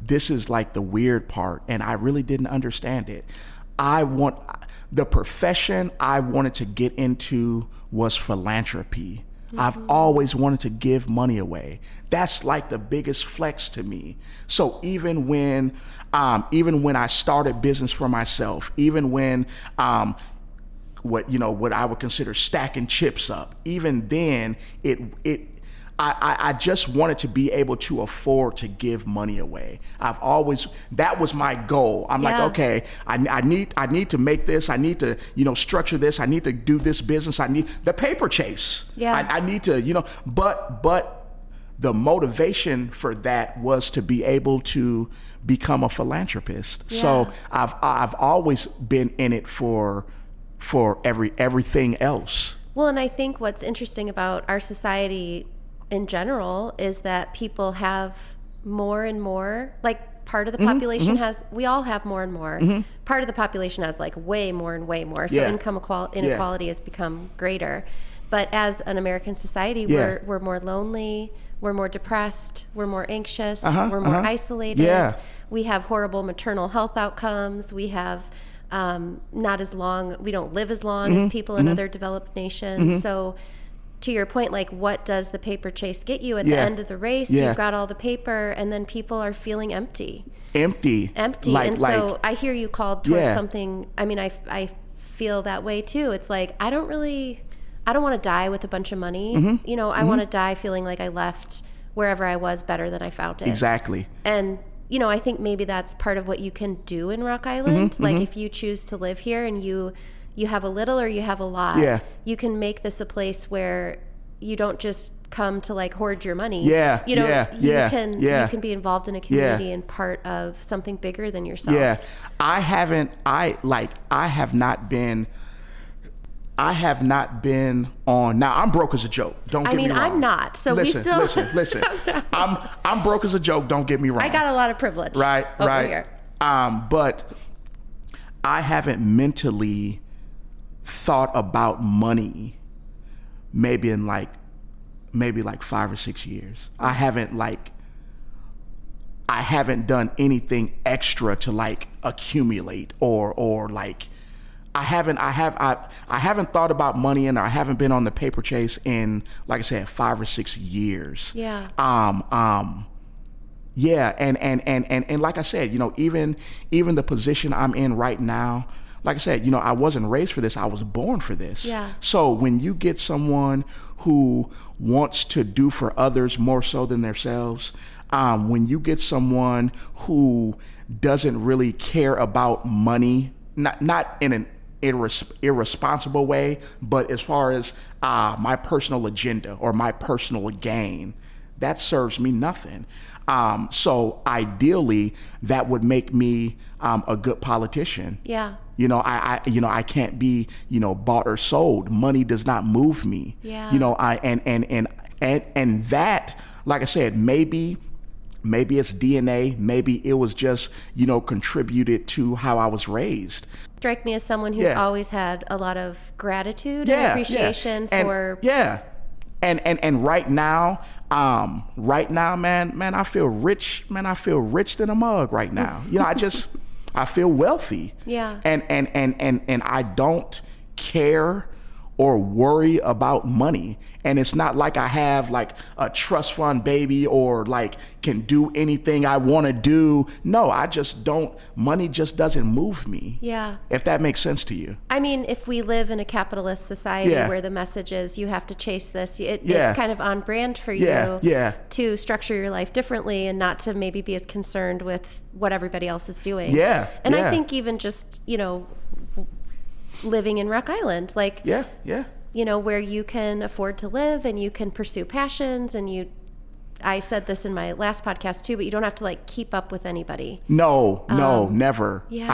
this is like the weird part, and I really didn't understand it. The profession I wanted to get into was philanthropy. I've always wanted to give money away. That's like the biggest flex to me. So even when I started business for myself, even when what I would consider stacking chips up, even then I just wanted to be able to afford to give money away. That was my goal. I'm like, okay, I need to make this. I need to, structure this. I need to do this business. I need the paper chase. Yeah. I need to, but the motivation for that was to be able to become a philanthropist. Yeah. So I've always been in it for everything else. Well, and I think what's interesting about our society in general is that people have more and more, like part of the population we all have more and more. Part of the population has like way more and way more. So income inequality has become greater. But as an American society, we're more lonely, we're more depressed, we're more anxious, we're more isolated. Yeah. We have horrible maternal health outcomes. We have we don't live as long as people in other developed nations. So to your point, like, what does the paper chase get you at the end of the race? You've got all the paper, and then people are feeling empty. So I hear you called towards something. I mean, I feel that way too. It's like, I don't want to die with a bunch of money. I want to die feeling like I left wherever I was better than I found it. Exactly. And I think maybe that's part of what you can do in Rock Island. If you choose to live here and you have a little or you have a lot, you can make this a place where you don't just come to like hoard your money. You can be involved in a community and part of something bigger than yourself. Yeah. I have not been on. Now I'm broke as a joke. Don't get me wrong. I'm not. So listen. I'm broke as a joke. Don't get me wrong. I got a lot of privilege. Right. Here. But I haven't mentally thought about money maybe in like 5 or 6 years. I haven't done anything extra to like accumulate or like I haven't thought about money, and I haven't been on the paper chase in, like I said, 5 or 6 years. Yeah. Yeah, and like I said, even the position I'm in right now, like I said, I wasn't raised for this. I was born for this. Yeah. So when you get someone who wants to do for others more so than themselves, when you get someone who doesn't really care about money, not in an irresponsible way, but as far as my personal agenda or my personal gain, that serves me nothing. So ideally, that would make me a good politician. Yeah. I can't be, bought or sold. Money does not move me. Yeah. And that, like I said, maybe it's DNA, maybe it was just, contributed to how I was raised. Strike me as someone who's always had a lot of gratitude and appreciation for. And right now, man, I feel rich. Man, I feel rich than a mug right now. I feel wealthy. Yeah. And I don't care or worry about money. And it's not like I have like a trust fund baby or like can do anything I want to do. No, I just don't. Money just doesn't move me. Yeah. If that makes sense to you. I mean, if we live in a capitalist society where the message is you have to chase this, it's kind of on brand for you to structure your life differently and not to maybe be as concerned with what everybody else is doing. Yeah. And I think even just, living in Rock Island, like, where you can afford to live and you can pursue passions, and I said this in my last podcast too, but you don't have to like keep up with anybody. No, never. Yeah.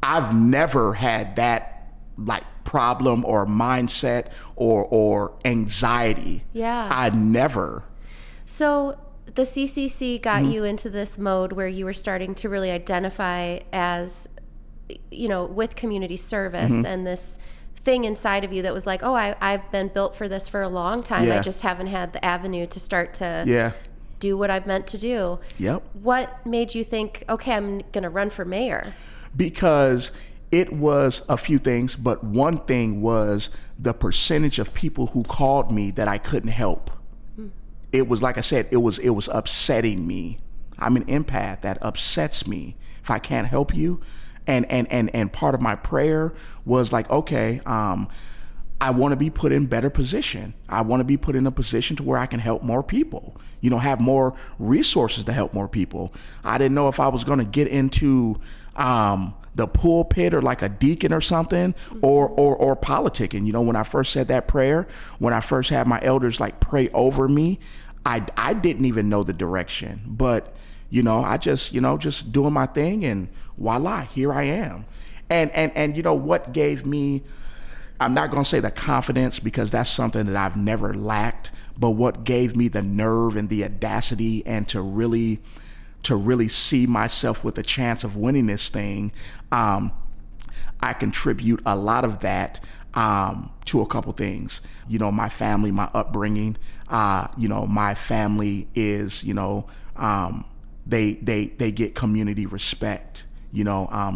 I've never had that like problem or mindset or anxiety. Yeah. I never. So the CCC got you into this mode where you were starting to really identify as, with community service and this thing inside of you that was like, oh, I've been built for this for a long time. Yeah. I just haven't had the avenue to start to do what I've meant to do. Yep. What made you think, okay, I'm going to run for mayor? Because it was a few things, but one thing was the percentage of people who called me that I couldn't help. It was, like I said, it was upsetting me. I'm an empath. That upsets me if I can't help you. And part of my prayer was like, okay, I want to be put in better position. I want to be put in a position to where I can help more people, have more resources to help more people. I didn't know if I was going to get into the pulpit or like a deacon or something, or politicking. When I first said that prayer, when I first had my elders like pray over me, I didn't even know the direction, but I just doing my thing, and voila, here I am. And what gave me, I'm not going to say the confidence, because that's something that I've never lacked, but what gave me the nerve and the audacity and to really see myself with a chance of winning this thing, I contribute a lot of that to a couple things. My family, my upbringing, my family is, they get community respect.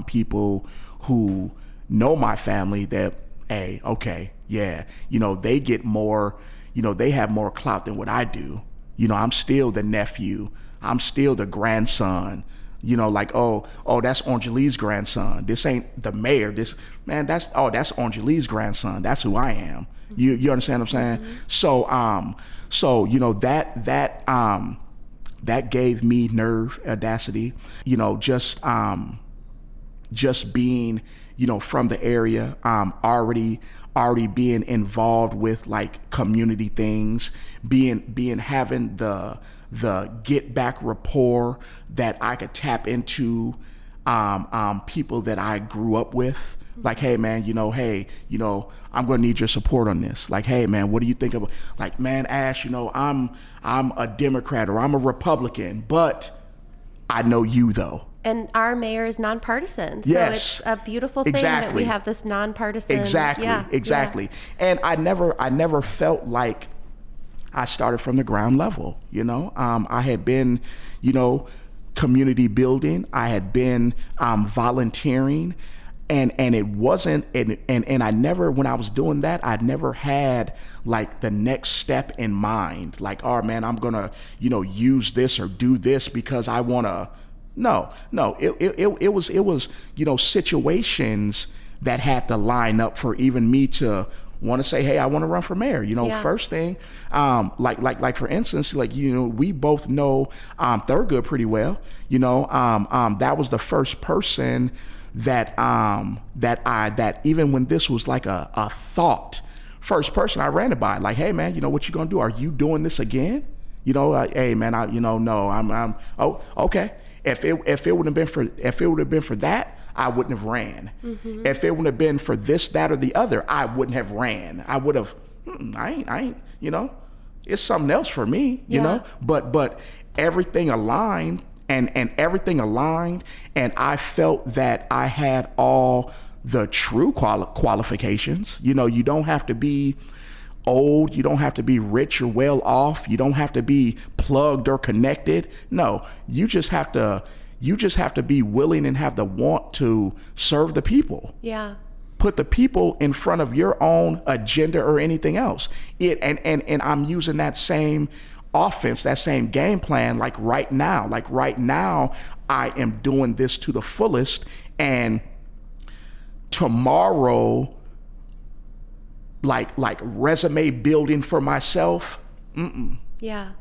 People who know my family, that, hey, okay, yeah, they get more, they have more clout than what I do. I'm still the nephew. I'm still the grandson. Like, oh, that's Angelique's grandson. This ain't the mayor. That's Angelique's grandson. That's who I am. You understand what I'm saying? So that gave me nerve, audacity. Just being, from the area, already being involved with like community things, having the get back rapport that I could tap into, people that I grew up with. Like, hey man, I'm gonna need your support on this. Like, hey man, what do you think about, like, man, Ash, I'm a Democrat or I'm a Republican, but I know you though. And our mayor is nonpartisan. So Yes. it's a beautiful thing that we have this nonpartisan. Exactly. Yeah. And I never felt like I started from the ground level. I had been, community building. I had been volunteering, and it wasn't, and I never, when I was doing that, I never had like the next step in mind. Like, oh man, I'm gonna, use this or do this because I wanna. No, it was, situations that had to line up for even me to want to say, hey, I want to run for mayor. First thing, like for instance, like, we both know Thurgood pretty well. That was the first person that even when this was like a thought, first person I ran it by, like, hey man, what you gonna do? Are you doing this again? Hey man, no, I'm oh, okay. If it would have been for that, I wouldn't have ran. Mm-hmm. If it would have been for this, that, or the other, I wouldn't have ran. I would have. I ain't. It's something else for me. But everything aligned, and everything aligned, and I felt that I had all the true qualifications. You don't have to be old, you don't have to be rich or well off, you don't have to be plugged or connected. No, you just have to be willing and have the want to serve the people. Yeah. Put the people in front of your own agenda or anything else. And I'm using that same offense, that same game plan, like right now. Like right now, I am doing this to the fullest, and tomorrow, like resume building for myself. Yeah.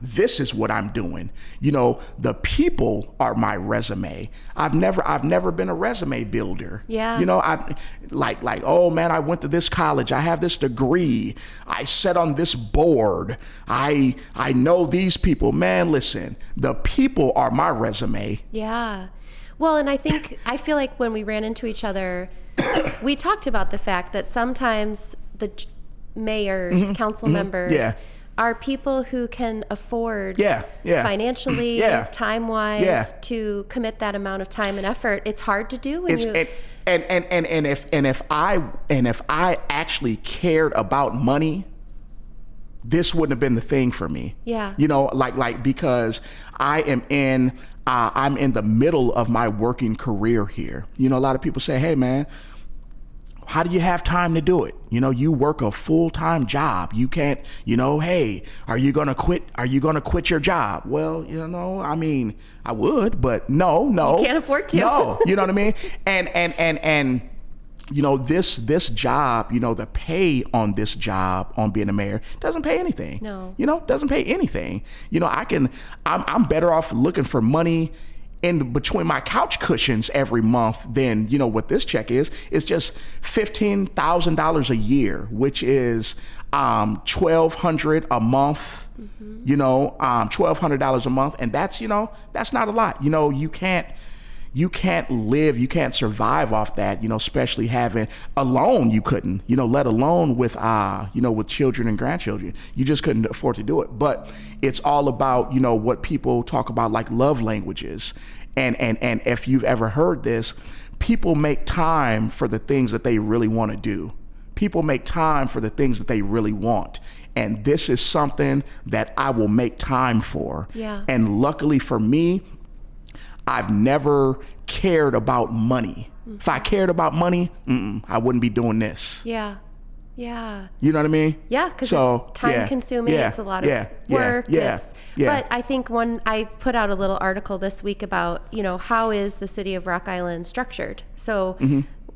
This is what I'm doing. The people are my resume. I've never been a resume builder. Yeah. I like, oh man, I went to this college. I have this degree. I sat on this board. I know these people. Man, listen, the people are my resume. Yeah. Well, and I feel like when we ran into each other, we talked about the fact that sometimes the mayors, council members, are people who can afford financially, time-wise, to commit that amount of time and effort. It's hard to do when if I actually cared about money, this wouldn't have been the thing for me. Yeah. Because I'm in the middle of my working career here. A lot of people say, hey man, how do you have time to do it? You work a full-time job. You can't, hey, are you going to quit? Are you going to quit your job? Well, I would, but no. You can't afford to. No, you know what I mean? And this job, the pay on this job, on being a mayor, doesn't pay anything. No. Doesn't pay anything. I'm better off looking for money in between my couch cushions every month than, what this check is. It's just $15,000 a year, which is $1,200 a month, $1,200 a month. And that's not a lot. You can't live, you can't survive off that, especially having a loan. You couldn't, let alone with, with children and grandchildren. You just couldn't afford to do it. But it's all about, what people talk about, like love languages. And if you've ever heard this, people make time for the things that they really want to do. People make time for the things that they really want. And this is something that I will make time for. Yeah. And luckily for me, I've never cared about money. Mm-hmm. If I cared about money, I wouldn't be doing this. Yeah. Yeah. You know what I mean? Yeah, because it's time consuming. It's a lot of work. But I think I put out a little article this week about, how is the city of Rock Island structured? So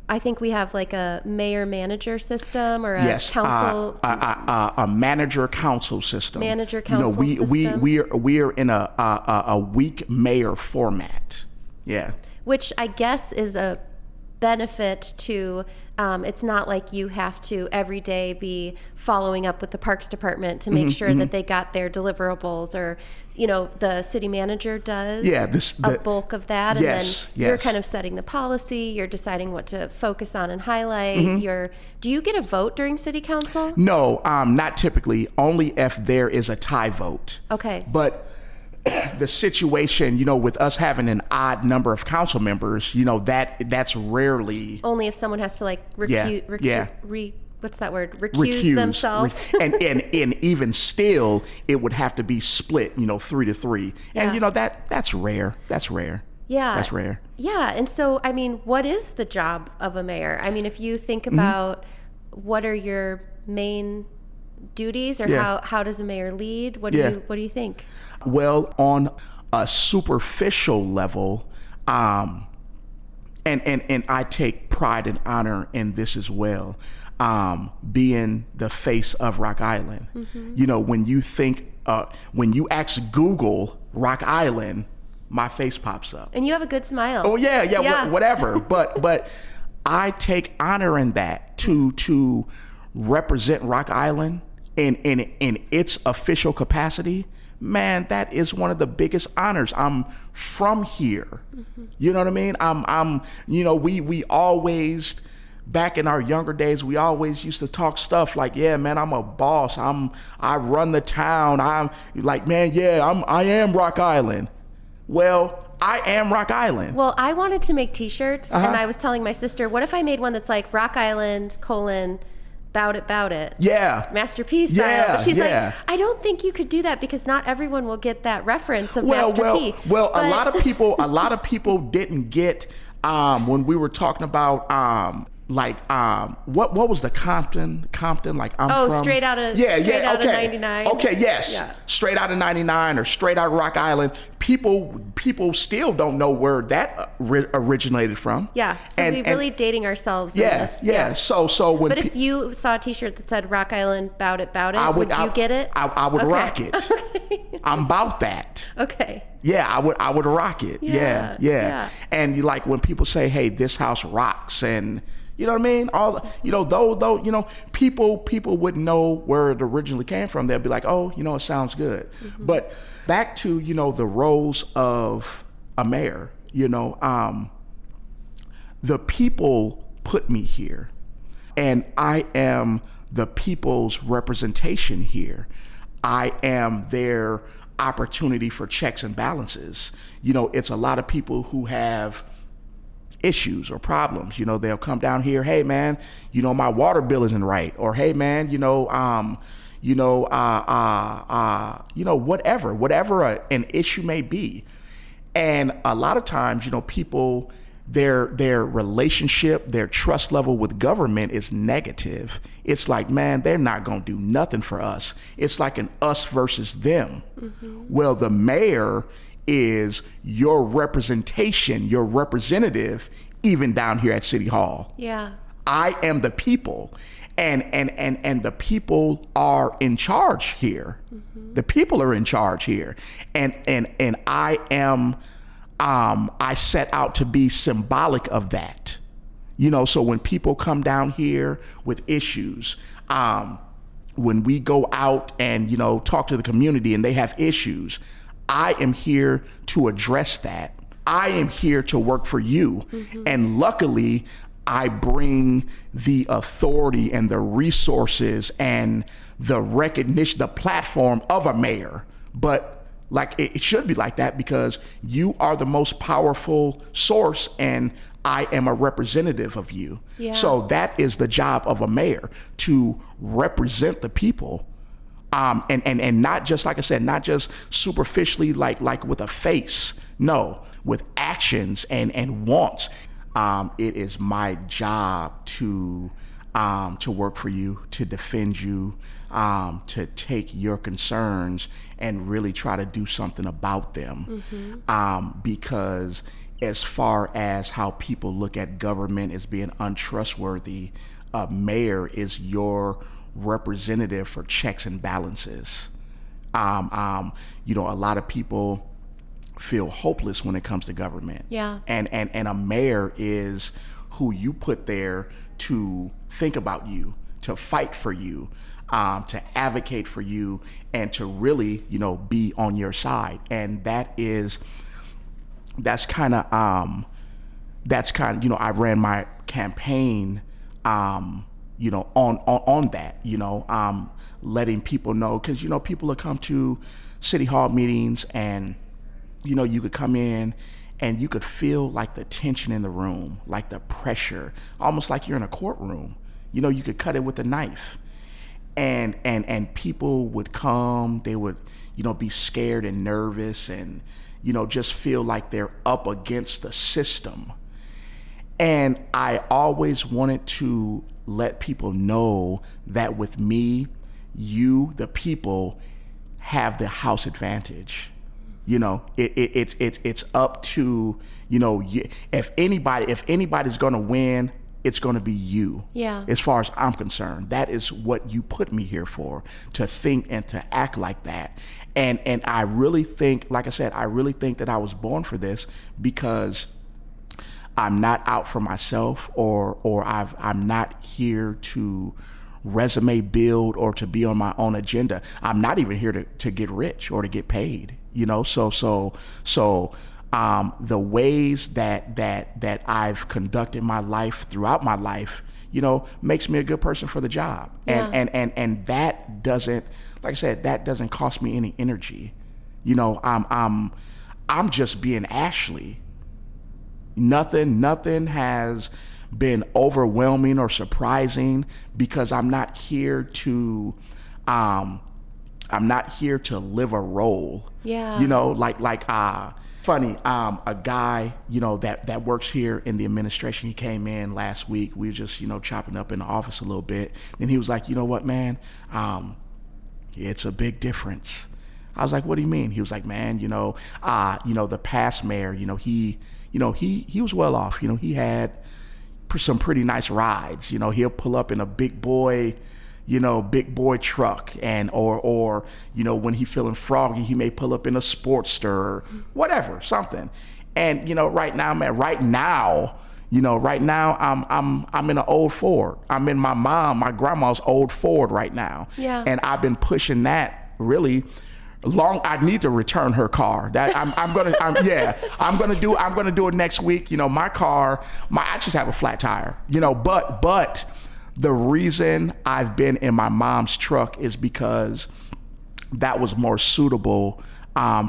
I think we have like a mayor-manager system or a council. A manager-council system. Manager-council system. We are in a weak mayor format. Yeah. Which I guess is a benefit to, it's not like you have to every day be following up with the Parks Department to make sure that they got their deliverables, or, the city manager does a bulk of that. And then you're kind of setting the policy, you're deciding what to focus on and highlight. Do you get a vote during city council? No, not typically, only if there is a tie vote. Okay. But the situation, with us having an odd number of council members, that's rarely. Only if someone has to recuse themselves. and even still, it would have to be split, 3-3. And that's rare. Yeah. That's rare. Yeah. And so, what is the job of a mayor? If you think about what are your main duties, or how does a mayor lead? What do you think? Well, on a superficial level, and I take pride and honor in this as well, being the face of Rock Island. When you think, when you ask Google Rock Island, my face pops up. And you have a good smile. Oh yeah. Whatever. But I take honor in that to represent Rock Island in its official capacity. Man, that is one of the biggest honors. I'm from here. You know what I mean? We always, back in our younger days, we always used to talk stuff like, yeah, man, I'm a boss. I run the town. I'm like, man, I am Rock Island. Well, I am Rock Island. Well, I wanted to make t-shirts, and I was telling my sister, what if I made one that's like Rock Island, bout it. Yeah. Master P style. But she's like, I don't think you could do that because not everyone will get that reference of Master P. Well, a lot of people didn't get when we were talking about what was the Compton, like I'm from straight out of 99. Okay, yes. Yeah. Straight out of 99 or straight out of Rock Island. People still don't know where that originated from. Yeah. So we're really dating ourselves in this. Yeah. So when if you saw a t-shirt that said Rock Island bout it, would you get it? I would rock it. Okay. I'm about that. Okay. Yeah, I would rock it. Yeah. And when people say, "Hey, this house rocks," and you know what I mean? Though people wouldn't know where it originally came from. They'll be like, oh, it sounds good. But back to, the roles of a mayor, the people put me here, and I am the people's representation here. I am their opportunity for checks and balances. It's a lot of people who have issues or problems. They'll come down here, hey man, my water bill isn't right, or hey man, whatever an issue may be. And a lot of times, people, their relationship, their trust level with government is negative. It's like, man, they're not going to do nothing for us. It's like an us versus them. Mm-hmm. Well, the mayor is your representation, your representative, even down here at City Hall. Yeah. I am the people, and the people are in charge here. Mm-hmm. The people are in charge here, and I am. I set out to be symbolic of that. So when people come down here with issues, when we go out and talk to the community and they have issues, I am here to address that. I am here to work for you. Mm-hmm. And luckily, I bring the authority and the resources and the recognition, the platform of a mayor. But like it should be like that, because you are the most powerful source and I am a representative of you. Yeah. So that is the job of a mayor, to represent the people. And not just, like I said, not just superficially like with a face, no, with actions and wants. It is my job to work for you, to defend you, to take your concerns and really try to do something about them. Mm-hmm. Because as far as how people look at government as being untrustworthy, a mayor is your representative for checks and balances. A lot of people feel hopeless when it comes to government. Yeah. And a mayor is who you put there to think about you, to fight for you, to advocate for you, and to really, be on your side. And that's kind of, I ran my campaign, on that, letting people know, because, people will come to City Hall meetings and, you could come in and you could feel like the tension in the room, like the pressure, almost like you're in a courtroom. You could cut it with a knife. And people would come, they would, be scared and nervous and, just feel like they're up against the system. And I always wanted to let people know that with me, you, the people, have the house advantage. It's up to, if anybody's going to win, it's going to be you. Yeah. As far as I'm concerned, that is what you put me here for, to think and to act like that. And I really think, like I said, I really think that I was born for this, because I'm not out for myself, or I'm not here to resume build or to be on my own agenda. I'm not even here to get rich or to get paid. So the ways that I've conducted my life throughout my life, makes me a good person for the job. Yeah. And that doesn't, like I said, that doesn't cost me any energy. I'm just being Ashley. Nothing has been overwhelming or surprising, because I'm not here to live a role. Yeah. Funny, a guy, that works here in the administration, he came in last week. We were just, chopping up in the office a little bit. Then he was like, you know what, man, it's a big difference. I was like, what do you mean? He was like, man, the past mayor, he was well off. He had some pretty nice rides. He'll pull up in a big boy truck, and or when he feeling froggy, he may pull up in a Sportster or whatever, something. And right now, man, right now I'm in an old Ford. I'm in my grandma's old Ford right now. Yeah. And I've been pushing that really long. I need to return her car. That I'm gonna do it next week. My car, I just have a flat tire. But the reason I've been in my mom's truck is because that was more suitable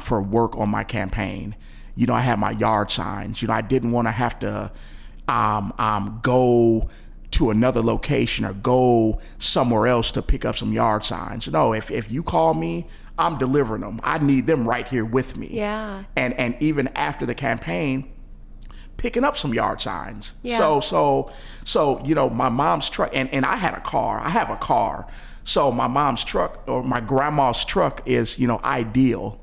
for work on my campaign. You know, I had my yard signs. You know, I didn't want to have to go to another location or go somewhere else to pick up some yard signs. No, if you call me, I'm delivering them. I need them right here with me. Yeah. And even after the campaign, picking up some yard signs. Yeah. So you know, my mom's truck, and I had a car. I have a car. So my mom's truck or my grandma's truck is, you know, ideal.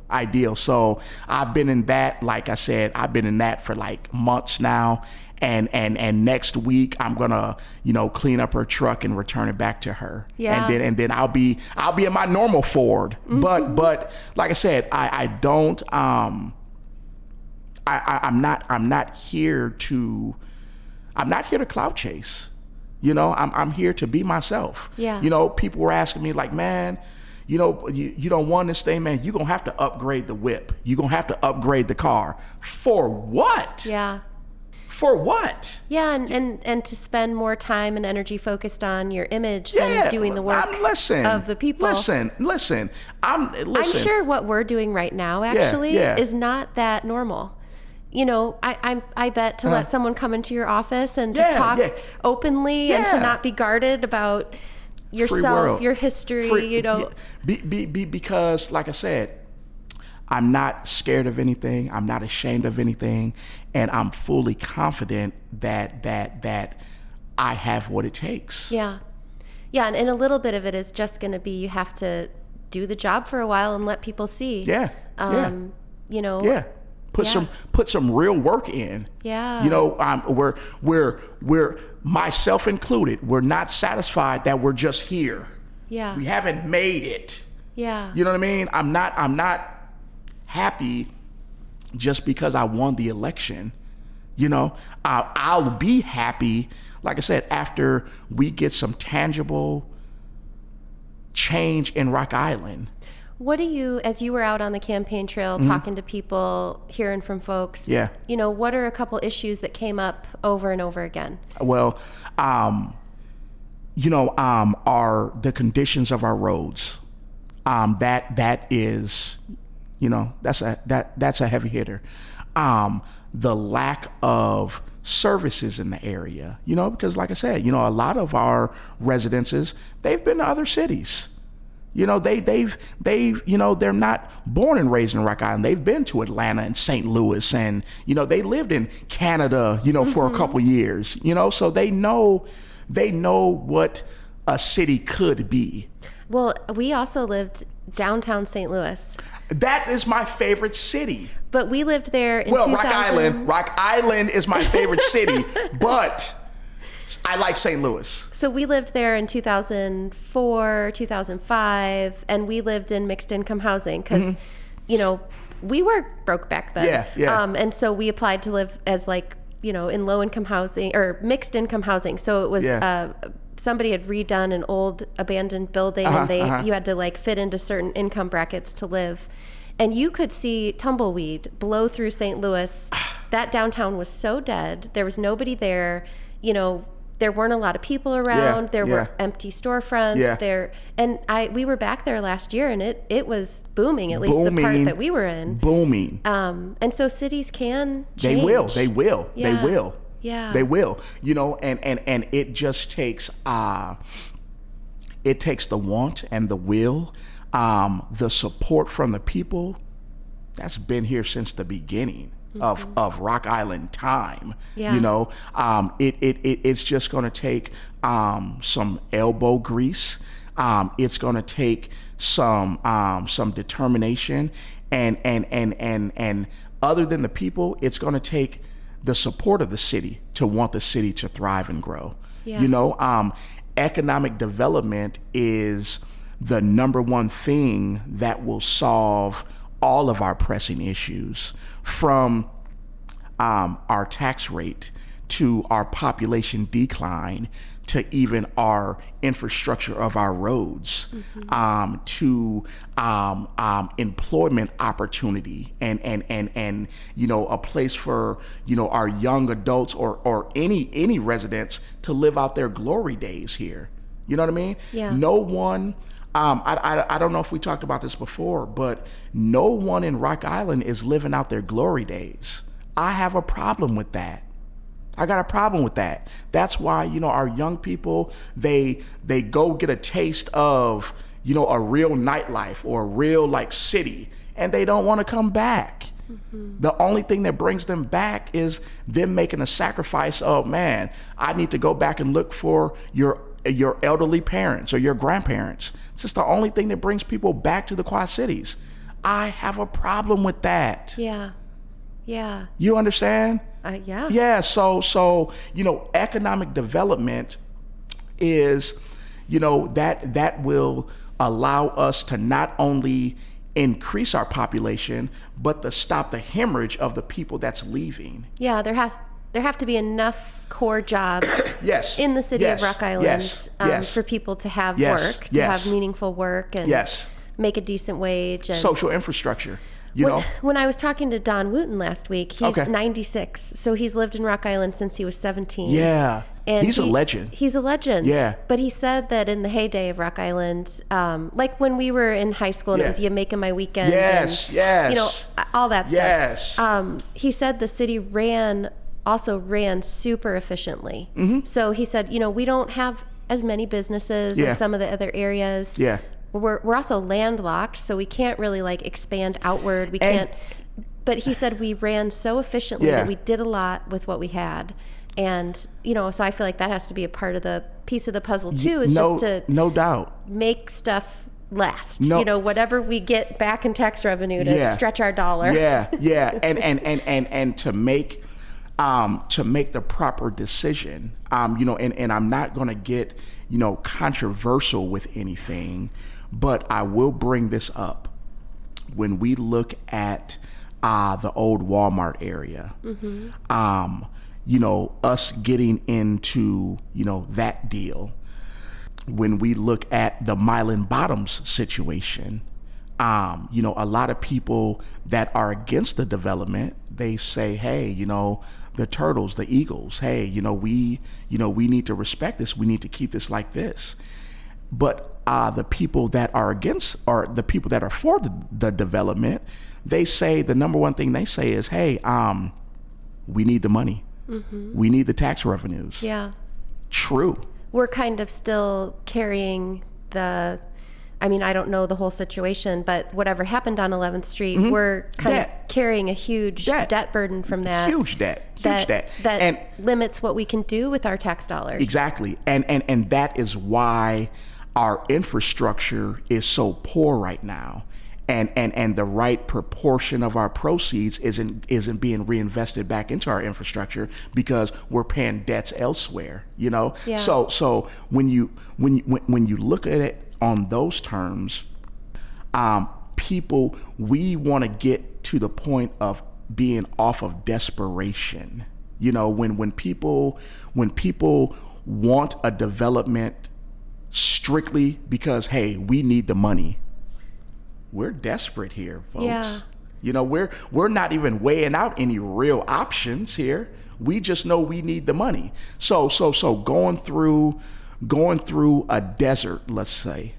So I've been in that, like I said, I've been in that for like months now. And next week I'm gonna, you know, clean up her truck and return it back to her. Yeah. And then I'll be in my normal Ford. Mm-hmm. But like I said, I'm not here to clout chase. You know, I'm here to be myself. Yeah. You know, people were asking me like, man, you know, you don't want this thing, man. You're gonna have to upgrade the whip. You're gonna have to upgrade the car. For what? Yeah. For what? Yeah, and to spend more time and energy focused on your image than doing the work of the people. Listen. I'm sure what we're doing right now actually is not that normal. You know, I bet to let someone come into your office and to talk openly and to not be guarded about yourself, your history, you know. Because, like I said, I'm not scared of anything. I'm not ashamed of anything, and I'm fully confident that I have what it takes. Yeah, and a little bit of it is just going to be you have to do the job for a while and let people see. You know. Yeah. Put some real work in. Yeah. You know, we're myself included. We're not satisfied that we're just here. Yeah. We haven't made it. Yeah. You know what I mean? I'm not happy just because I won the election. You know, I'll be happy, like I said, after we get some tangible change in Rock Island. What do you, as you were out on the campaign trail talking to people, hearing from folks, you know, what are a couple issues that came up over and over again? Well, you know, are the conditions of our roads. That is, you know, that's a heavy hitter. The lack of services in the area, you know, because like I said, you know, a lot of our residences, they've been to other cities. You know, they've you know, they're not born and raised in Rock Island. They've been to Atlanta and St. Louis, and you know, they lived in Canada, you know, for a couple years. You know, so they know what a city could be. Well, we also lived downtown St. Louis. That is my favorite city. But we lived there in 2000. Rock Island is my favorite city, but I like St. Louis. So we lived there in 2004, 2005, and we lived in mixed income housing because, you know, we were broke back then. And so we applied to live as like, you know, in low income housing or mixed income housing. So it was somebody had redone an old abandoned building and you had to like fit into certain income brackets to live. And you could see tumbleweed blow through St. Louis. That downtown was so dead. There was nobody there. You know, there weren't a lot of people around. There were empty storefronts there. And we were back there last year and it was booming, at least the part that we were in. Booming. And so cities can change. They will. Yeah. They will. You know, and it just takes it takes the want and the will, the support from the people that's been here since the beginning of Rock Island time. You know, it's just going to take some elbow grease. It's going to take some determination, and other than the people, it's going to take the support of the city to want the city to thrive and grow. You know, economic development is the number one thing that will solve all of our pressing issues, from our tax rate to our population decline to even our infrastructure of our roads, to employment opportunity and you know, a place for, you know, our young adults or any residents to live out their glory days here. You know what I mean? Yeah. No one I don't know if we talked about this before, but no one in Rock Island is living out their glory days. I have a problem with that. I got a problem with that. That's why, our young people, they go get a taste of, a real nightlife or a real city, and they don't want to come back. The only thing that brings them back is them making a sacrifice of, man, I need to go back and look for your elderly parents or your grandparents. It's just the only thing that brings people back to the Quad Cities. I have a problem with that. Yeah. You understand? Yeah. Yeah. So economic development is, that will allow us to not only increase our population, but to stop the hemorrhage of the people that's leaving. Yeah, there have to be enough core jobs yes. in the city of Rock Island yes. for people to have Yes. work, to Yes. have meaningful work, and Yes. make a decent wage. And Social infrastructure. When I was talking to Don Wooten last week, he's Okay. 96, so he's lived in Rock Island since he was 17. Yeah. And He's a legend. He's a legend. Yeah. But he said that in the heyday of Rock Island, like when we were in high school, and Yeah. it was You Making My Weekend. Yes, and, yes. all that stuff. Yes. He said the city also ran super efficiently. So he said, we don't have as many businesses Yeah. as some of the other areas. Yeah. We're also landlocked, so we can't really expand outward. We can't. But he said we ran so efficiently Yeah. that we did a lot with what we had. And, so I feel like that has to be a part of the piece of the puzzle too, is just to no doubt make stuff last. No. Whatever we get back in tax revenue to Yeah. stretch our dollar. Yeah. And to make the proper decision, and I'm not going to get, controversial with anything, but I will bring this up. When we look at the old Walmart area, us getting into, that deal. When we look at the Mylan Bottoms situation, a lot of people that are against the development, they say, hey, the Turtles, the Eagles, hey, we need to respect this. We need to keep this like this. But the people that are against, or the people that are for the development, they say the number one thing they say is, hey, we need the money. We need the tax revenues. Yeah. True. We're kind of still carrying I don't know the whole situation, but whatever happened on 11th Street, we're kind of carrying a huge debt burden from that. Huge debt. That limits what we can do with our tax dollars. Exactly. And that is why our infrastructure is so poor right now. And the right proportion of our proceeds isn't being reinvested back into our infrastructure because we're paying debts elsewhere, Yeah. So when you look at it on those terms, we want to get to the point of being off of desperation. When people want a development strictly because, hey, we need the money. We're desperate here, folks. Yeah. We're not even weighing out any real options here. We just know we need the money. So going through a desert, let's say,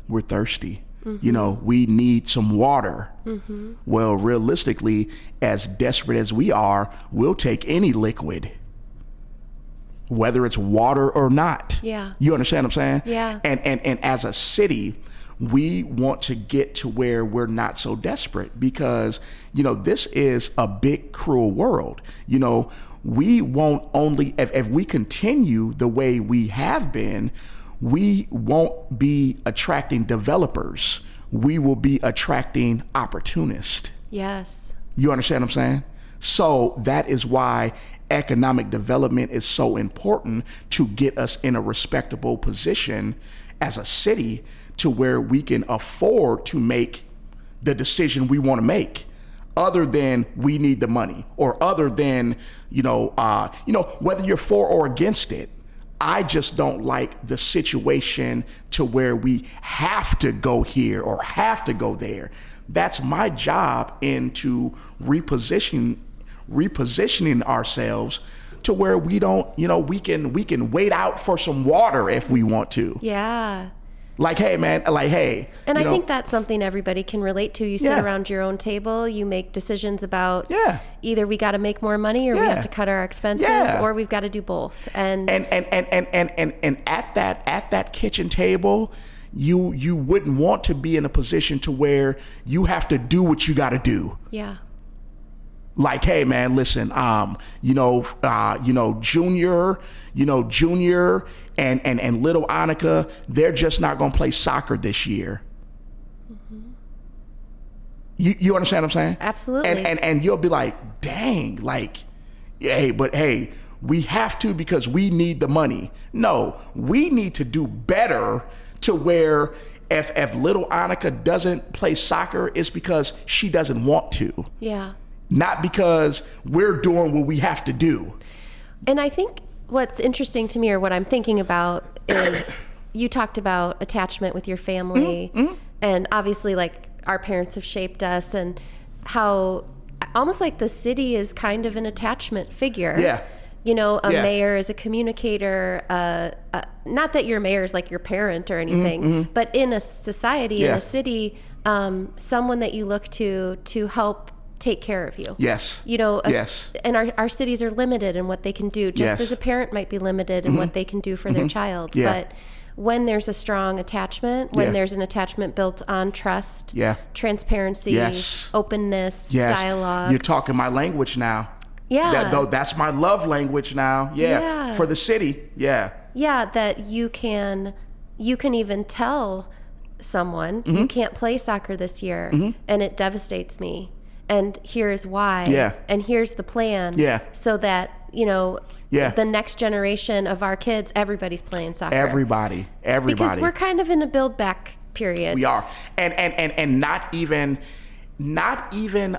we're thirsty. We need some water. Well, realistically, as desperate as we are, we'll take any liquid, whether it's water or not. Yeah. You understand what I'm saying? Yeah. And as a city, we want to get to where we're not so desperate because, this is a big, cruel world. We won't only, if we continue the way we have been, we won't be attracting developers. We will be attracting opportunists. Yes. You understand what I'm saying? So that is why economic development is so important to get us in a respectable position as a city to where we can afford to make the decision we want to make, other than we need the money, or other than, whether you're for or against it. I just don't like the situation to where we have to go here or have to go there. That's my job into repositioning ourselves to where we don't, we can wait out for some water if we want to. Yeah. Like, hey, man, like, hey. And I think that's something everybody can relate to. You sit around your own table, you make decisions about either we got to make more money or we have to cut our expenses or we've got to do both. And at that kitchen table, you wouldn't want to be in a position to where you have to do what you got to do. Yeah. Like, hey, man, listen, Junior and little Annika, they're just not going to play soccer this year. Mm-hmm. You understand what I'm saying? Absolutely. And you'll be like, dang, like, hey, we have to because we need the money. No, we need to do better to where if little Annika doesn't play soccer, it's because she doesn't want to. Yeah. Not because we're doing what we have to do. And I think what's interesting to me, or what I'm thinking about, is you talked about attachment with your family. Mm-hmm. And obviously, like, our parents have shaped us, and how almost like the city is kind of an attachment figure. Yeah. You know, a mayor is a communicator. Not that your mayor is like your parent or anything, but in a society, in a city, someone that you look to help take care of you. Yes. You know, and our cities are limited in what they can do, just as a parent might be limited in what they can do for their child. Yeah. But when there's a strong attachment, when there's an attachment built on trust, transparency, openness, dialogue. You're talking my language now. Yeah. That's my love language now. Yeah. For the city. Yeah. Yeah, that you can even tell someone, you can't play soccer this year, and it devastates me. And here's why. Yeah. And here's the plan. Yeah. So that, you know, the next generation of our kids, everybody's playing soccer. Everybody. Because we're kind of in a build back period. We are. And not even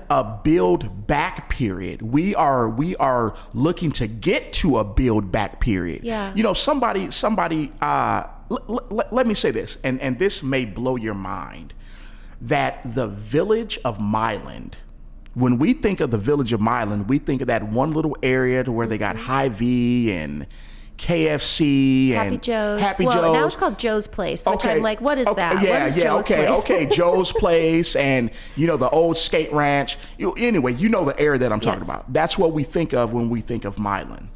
a build back period. We are looking to get to a build back period. Yeah. You know, somebody let me say this, and this may blow your mind, that the village of Milan, when we think of the village of Milan, we think of that one little area to where they got Hy-Vee and KFC and Happy Joe's. Now it's called Joe's Place, which I'm like, what is that? Joe's Place? Joe's Place, and you know, the old skate ranch. Anyway, you know the area that I'm talking about. That's what we think of when we think of Milan.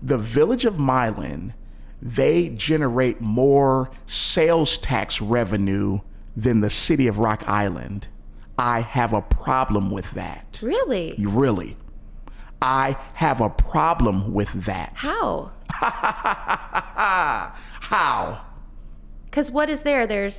The village of Milan, they generate more sales tax revenue than the city of Rock Island. I have a problem with that. Really? Really. I have a problem with that. How? How? Because what is there? There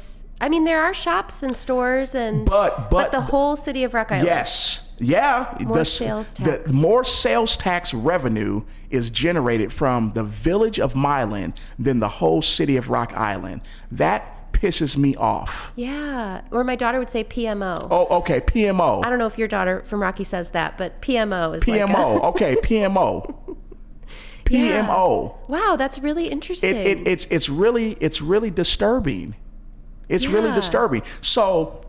are shops and stores and but the whole city of Rock Island. Yes. Yeah. More sales tax. The more sales tax revenue is generated from the village of Milan than the whole city of Rock Island. That pisses me off. Yeah. Or my daughter would say PMO. Oh, okay. PMO. I don't know if your daughter from Rocky says that, but PMO is PMO. Okay. PMO. PMO. Wow, that's really interesting. It's really disturbing. It's really disturbing. So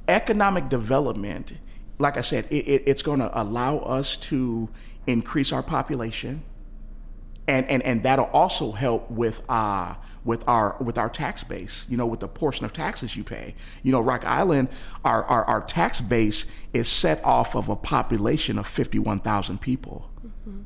economic development, like I said, it's going to allow us to increase our population, and that'll also help with our tax base. You know, with the portion of taxes you pay. You know, Rock Island, our tax base is set off of a population of 51,000 people. Mm-hmm.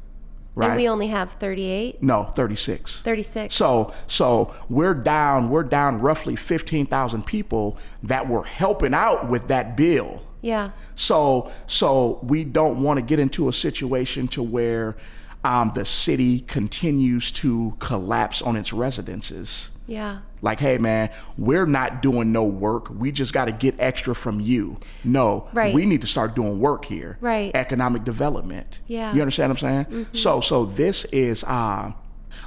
Right. And we only have 38? No, 36. 36. So we're down roughly 15,000 people that were helping out with that bill. Yeah. So we don't want to get into a situation to where the city continues to collapse on its residences. Yeah. Like, hey, man, we're not doing no work. We just got to get extra from you. No, we need to start doing work here. Right. Economic development. Yeah. You understand what I'm saying? Mm-hmm. So this is, like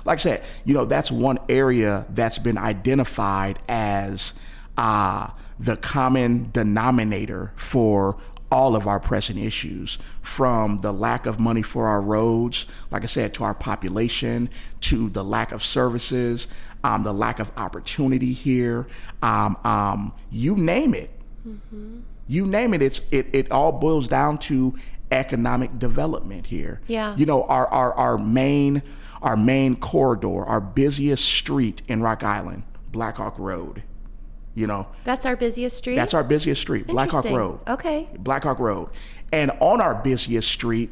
I said, you know, that's one area that's been identified as the common denominator for all of our pressing issues, from the lack of money for our roads, like I said, to our population, to the lack of services, the lack of opportunity here, you name it. Mm-hmm. You name it. It all boils down to economic development here. Yeah. You know, our main corridor, our busiest street in Rock Island, Black Hawk Road. You know, That's our busiest street? that's our busiest street, Black Hawk Interesting. Road. Okay. Black Hawk Road. And on our busiest street,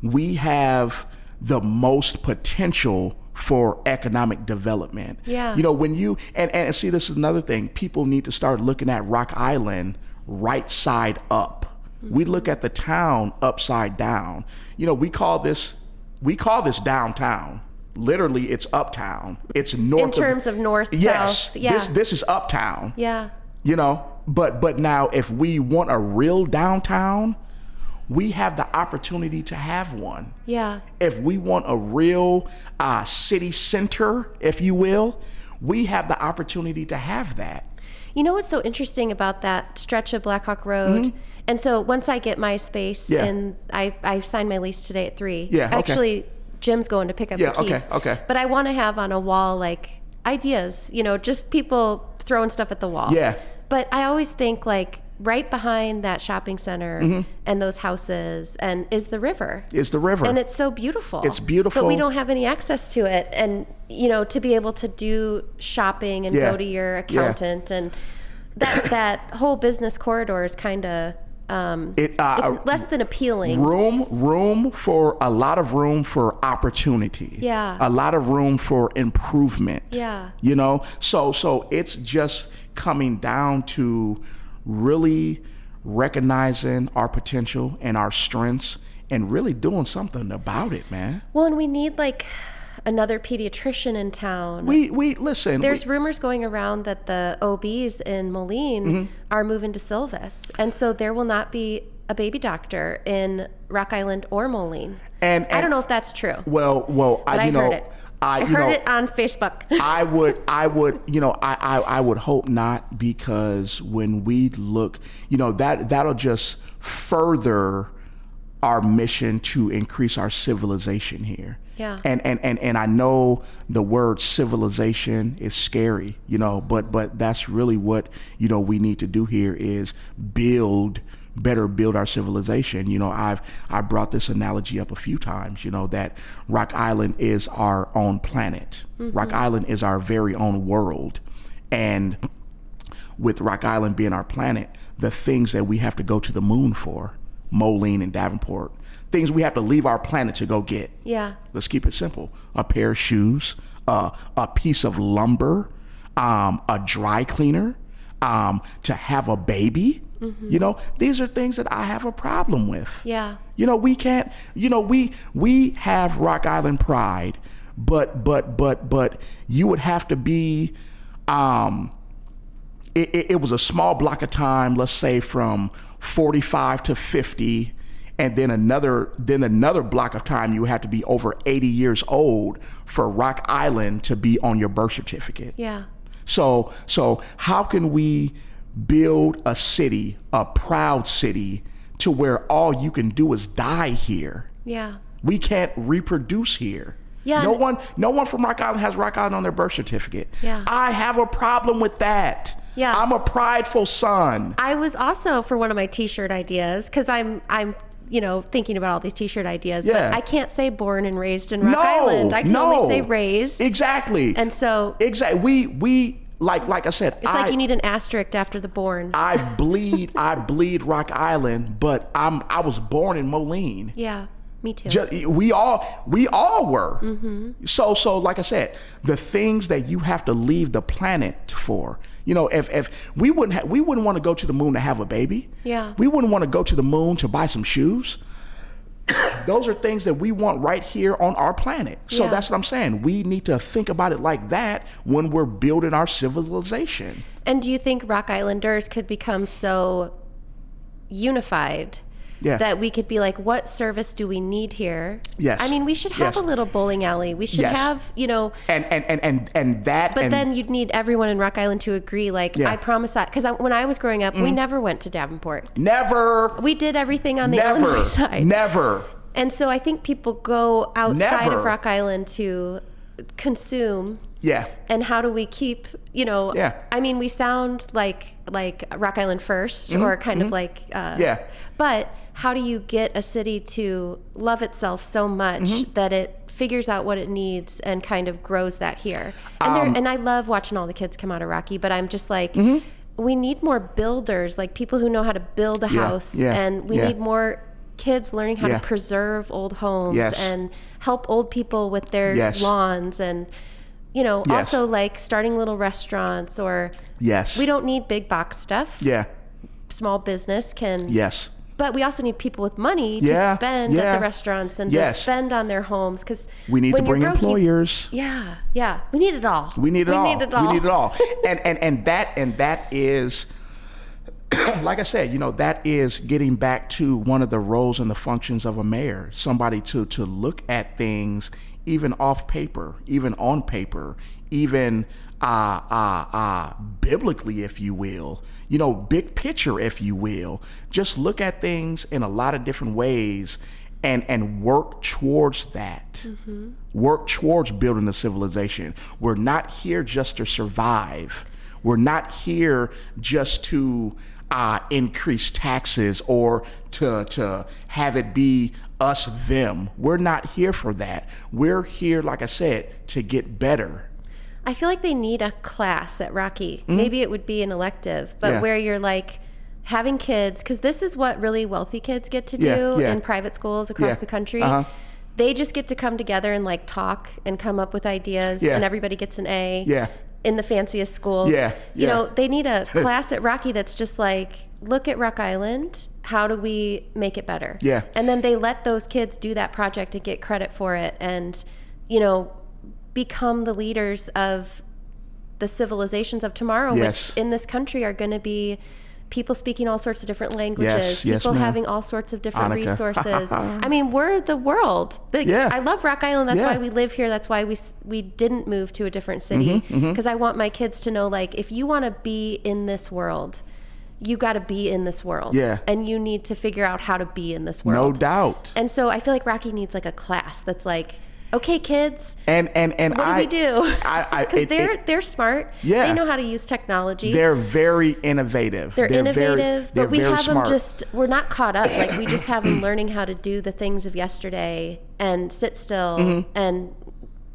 we have the most potential for economic development. Yeah. You know, when you, and see, this is another thing, people need to start looking at Rock Island right side up. We look at the town upside down. You know, we call this downtown. Literally, it's uptown. It's north. In terms of north, yes, south. Yeah. This is uptown. Yeah. You know, but now if we want a real downtown, we have the opportunity to have one. Yeah. If we want a real city center, if you will, we have the opportunity to have that. You know what's so interesting about that stretch of Black Hawk Road? And so once I get my space, and I signed my lease today at 3. Yeah, okay. Actually, Jim's going to pick up the keys. Okay. But I want to have on a wall like ideas, you know, just people throwing stuff at the wall. Yeah. But I always think like right behind that shopping center and those houses and is the river. Is the river. And it's so beautiful. It's beautiful. But we don't have any access to it. And, you know, to be able to do shopping and go to your accountant and that whole business corridor is kind of, it's less than appealing. Room for a lot of room for opportunity. Yeah. A lot of room for improvement. Yeah. You know, so it's just coming down to really recognizing our potential and our strengths and really doing something about it, man. Well, and we need like another pediatrician in town. We listen. There's rumors going around that the OBs in Moline are moving to Silvis, and so there will not be a baby doctor in Rock Island or Moline. And I don't know if that's true. Well, I heard it. I heard it on Facebook. I would hope not, because when we look, you know, that'll just further our mission to increase our civilization here. Yeah. And I know the word civilization is scary, you know, but that's really what, you know, we need to do here is better build our civilization. You know, I brought this analogy up a few times, you know, that Rock Island is our own planet. Rock Island is our very own world. And with Rock Island being our planet, the things that we have to go to the moon for, Moline and Davenport, things we have to leave our planet to go get. Yeah. Let's keep it simple. A pair of shoes, a piece of lumber, a dry cleaner, to have a baby. You know, these are things that I have a problem with. Yeah. You know, we can't, you know, we have Rock Island pride, but you would have to be, it was a small block of time, let's say from 45 to 50, and then another block of time you have to be over 80 years old for Rock Island to be on your birth certificate. Yeah. So how can we build a city, a proud city, to where all you can do is die here? Yeah. We can't reproduce here. Yeah. No one from Rock Island has Rock Island on their birth certificate. Yeah. I have a problem with that. Yeah. I'm a prideful son. I was also for one of my t-shirt ideas, because I'm you know, thinking about all these t-shirt ideas, but I can't say born and raised in Rock Island. I can only say raised. Exactly. And so we like I said, it's like you need an asterisk after the born. I bleed Rock Island, but I was born in Moline. Yeah. Me too. We all were. So like I said, the things that you have to leave the planet for. You know, if we wouldn't want to go to the moon to have a baby. Yeah. We wouldn't want to go to the moon to buy some shoes. Those are things that we want right here on our planet. So that's what I'm saying. We need to think about it like that when we're building our civilization. And do you think Rock Islanders could become so unified that we could be like, what service do we need here? Yes. I mean, we should have a little bowling alley. We should have, you know. And that. But then you'd need everyone in Rock Island to agree. Like, I promise that. Because when I was growing up, we never went to Davenport. Never. We did everything on the Illinois side. Never. And so I think people go outside of Rock Island to consume. Yeah. And how do we keep, you know, I mean, we sound like Rock Island first or kind of like, but how do you get a city to love itself so much that it figures out what it needs and kind of grows that here. And I love watching all the kids come out of Rocky, but I'm just like, we need more builders, like people who know how to build a house, and we need more kids learning how to preserve old homes and help old people with their lawns, and also like starting little restaurants, or we don't need big box stuff. Small business can. But we also need people with money to spend at the restaurants and to spend on their homes, because we need to bring employers. We need it all. We need it all. And that is, like I said, that is getting back to one of the roles and the functions of a mayor, somebody to look at things even off paper, even on paper, even biblically, if you will, big picture, if you will. Just look at things in a lot of different ways and work towards that. Work towards building a civilization. We're not here just to survive. We're not here just to increase taxes or to have it be us, them. We're not here for that. We're here, like I said, to get better. I feel like they need a class at Rocky. Maybe it would be an elective, but where you're like having kids, because this is what really wealthy kids get to do in private schools across the country. They just get to come together and like talk and come up with ideas, and everybody gets an A. In the fanciest schools. They need a class at Rocky that's just like, look at Rock Island, how do we make it better? And then they let those kids do that project and get credit for it, and become the leaders of the civilizations of tomorrow, which in this country are going to be people speaking all sorts of different languages, people having all sorts of different resources. I mean, we're the world. I love Rock Island. That's why we live here. That's why we didn't move to a different city, because I want my kids to know, like, if you want to be in this world, you got to be in this world. And you need to figure out how to be in this world. No doubt. And so I feel like Rocky needs like a class that's like, okay, kids. And what do we do? Because they're smart. They know how to use technology. They're very innovative. They're innovative, but we have smart. them we're not caught up. Like, we just have them learning how to do the things of yesterday and sit still and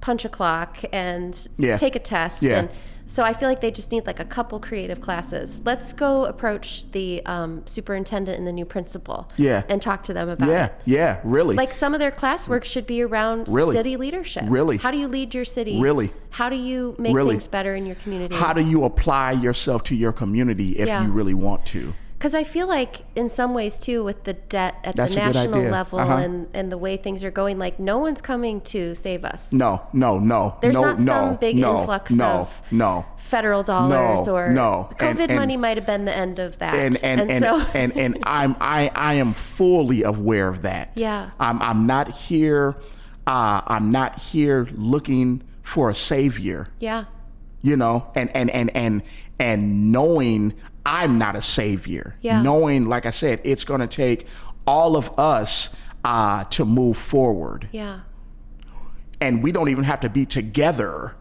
punch a clock and take a test. And so I feel like they just need like a couple creative classes. Let's go approach the superintendent and the new principal and talk to them about it. Really. Like, some of their classwork should be around city leadership. How do you lead your city? How do you make things better in your community? How do you apply yourself to your community if you really want to? Because I feel like in some ways too, with the debt at the national level and the way things are going, like, no one's coming to save us. No. There's not some big influx of federal dollars or COVID money might have been the end of that. And I am fully aware of that. I'm not here. I'm not here looking for a savior. And knowing I'm not a savior. Knowing, like I said, it's going to take all of us to move forward. And we don't even have to be together,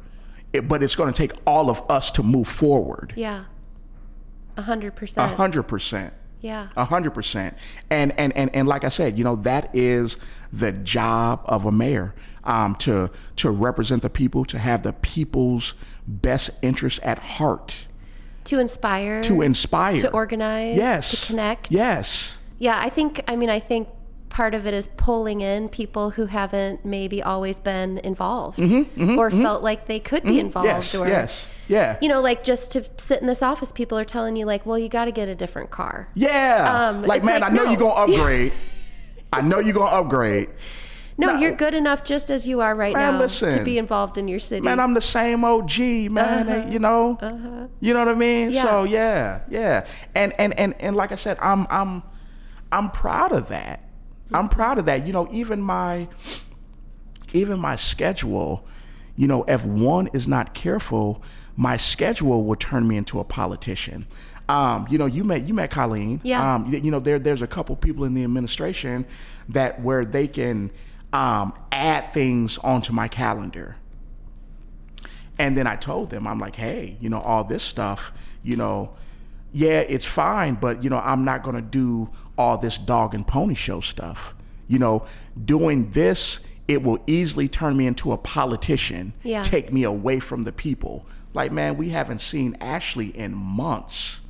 but it's going to take all of us to move forward. 100%. 100%. 100%. And like I said, that is the job of a mayor, to represent the people, to have the people's best interests at heart. To inspire. To organize. To connect. I think part of it is pulling in people who haven't maybe always been involved or felt like they could be involved. Like, just to sit in this office, people are telling you, like, well, you got to get a different car. Like, man, I know you're going to upgrade. I know you're going to upgrade. No, you're good enough just as you are right now to be involved in your city. Man, I'm the same OG, man. You know what I mean? So and like I said, I'm proud of that. I'm proud of that. Even my schedule, if one is not careful, my schedule will turn me into a politician. You met Colleen. There's a couple people in the administration where they can add things onto my calendar. And then I told them, I'm like, hey, all this stuff, it's fine, but I'm not going to do all this dog and pony show stuff. Doing this it will easily turn me into a politician, Yeah. take me away from the people. Like, man, we haven't seen Ashley in months.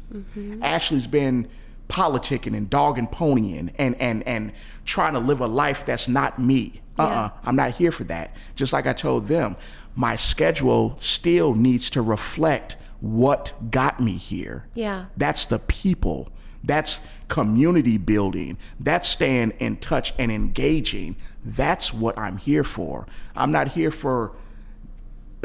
Ashley's been politicking and dog and ponying and trying to live a life that's not me. I'm not here for that. Just like I told them, my schedule still needs to reflect what got me here. Yeah. That's the people. That's community building. That's staying in touch and engaging. That's what I'm here for. I'm not here for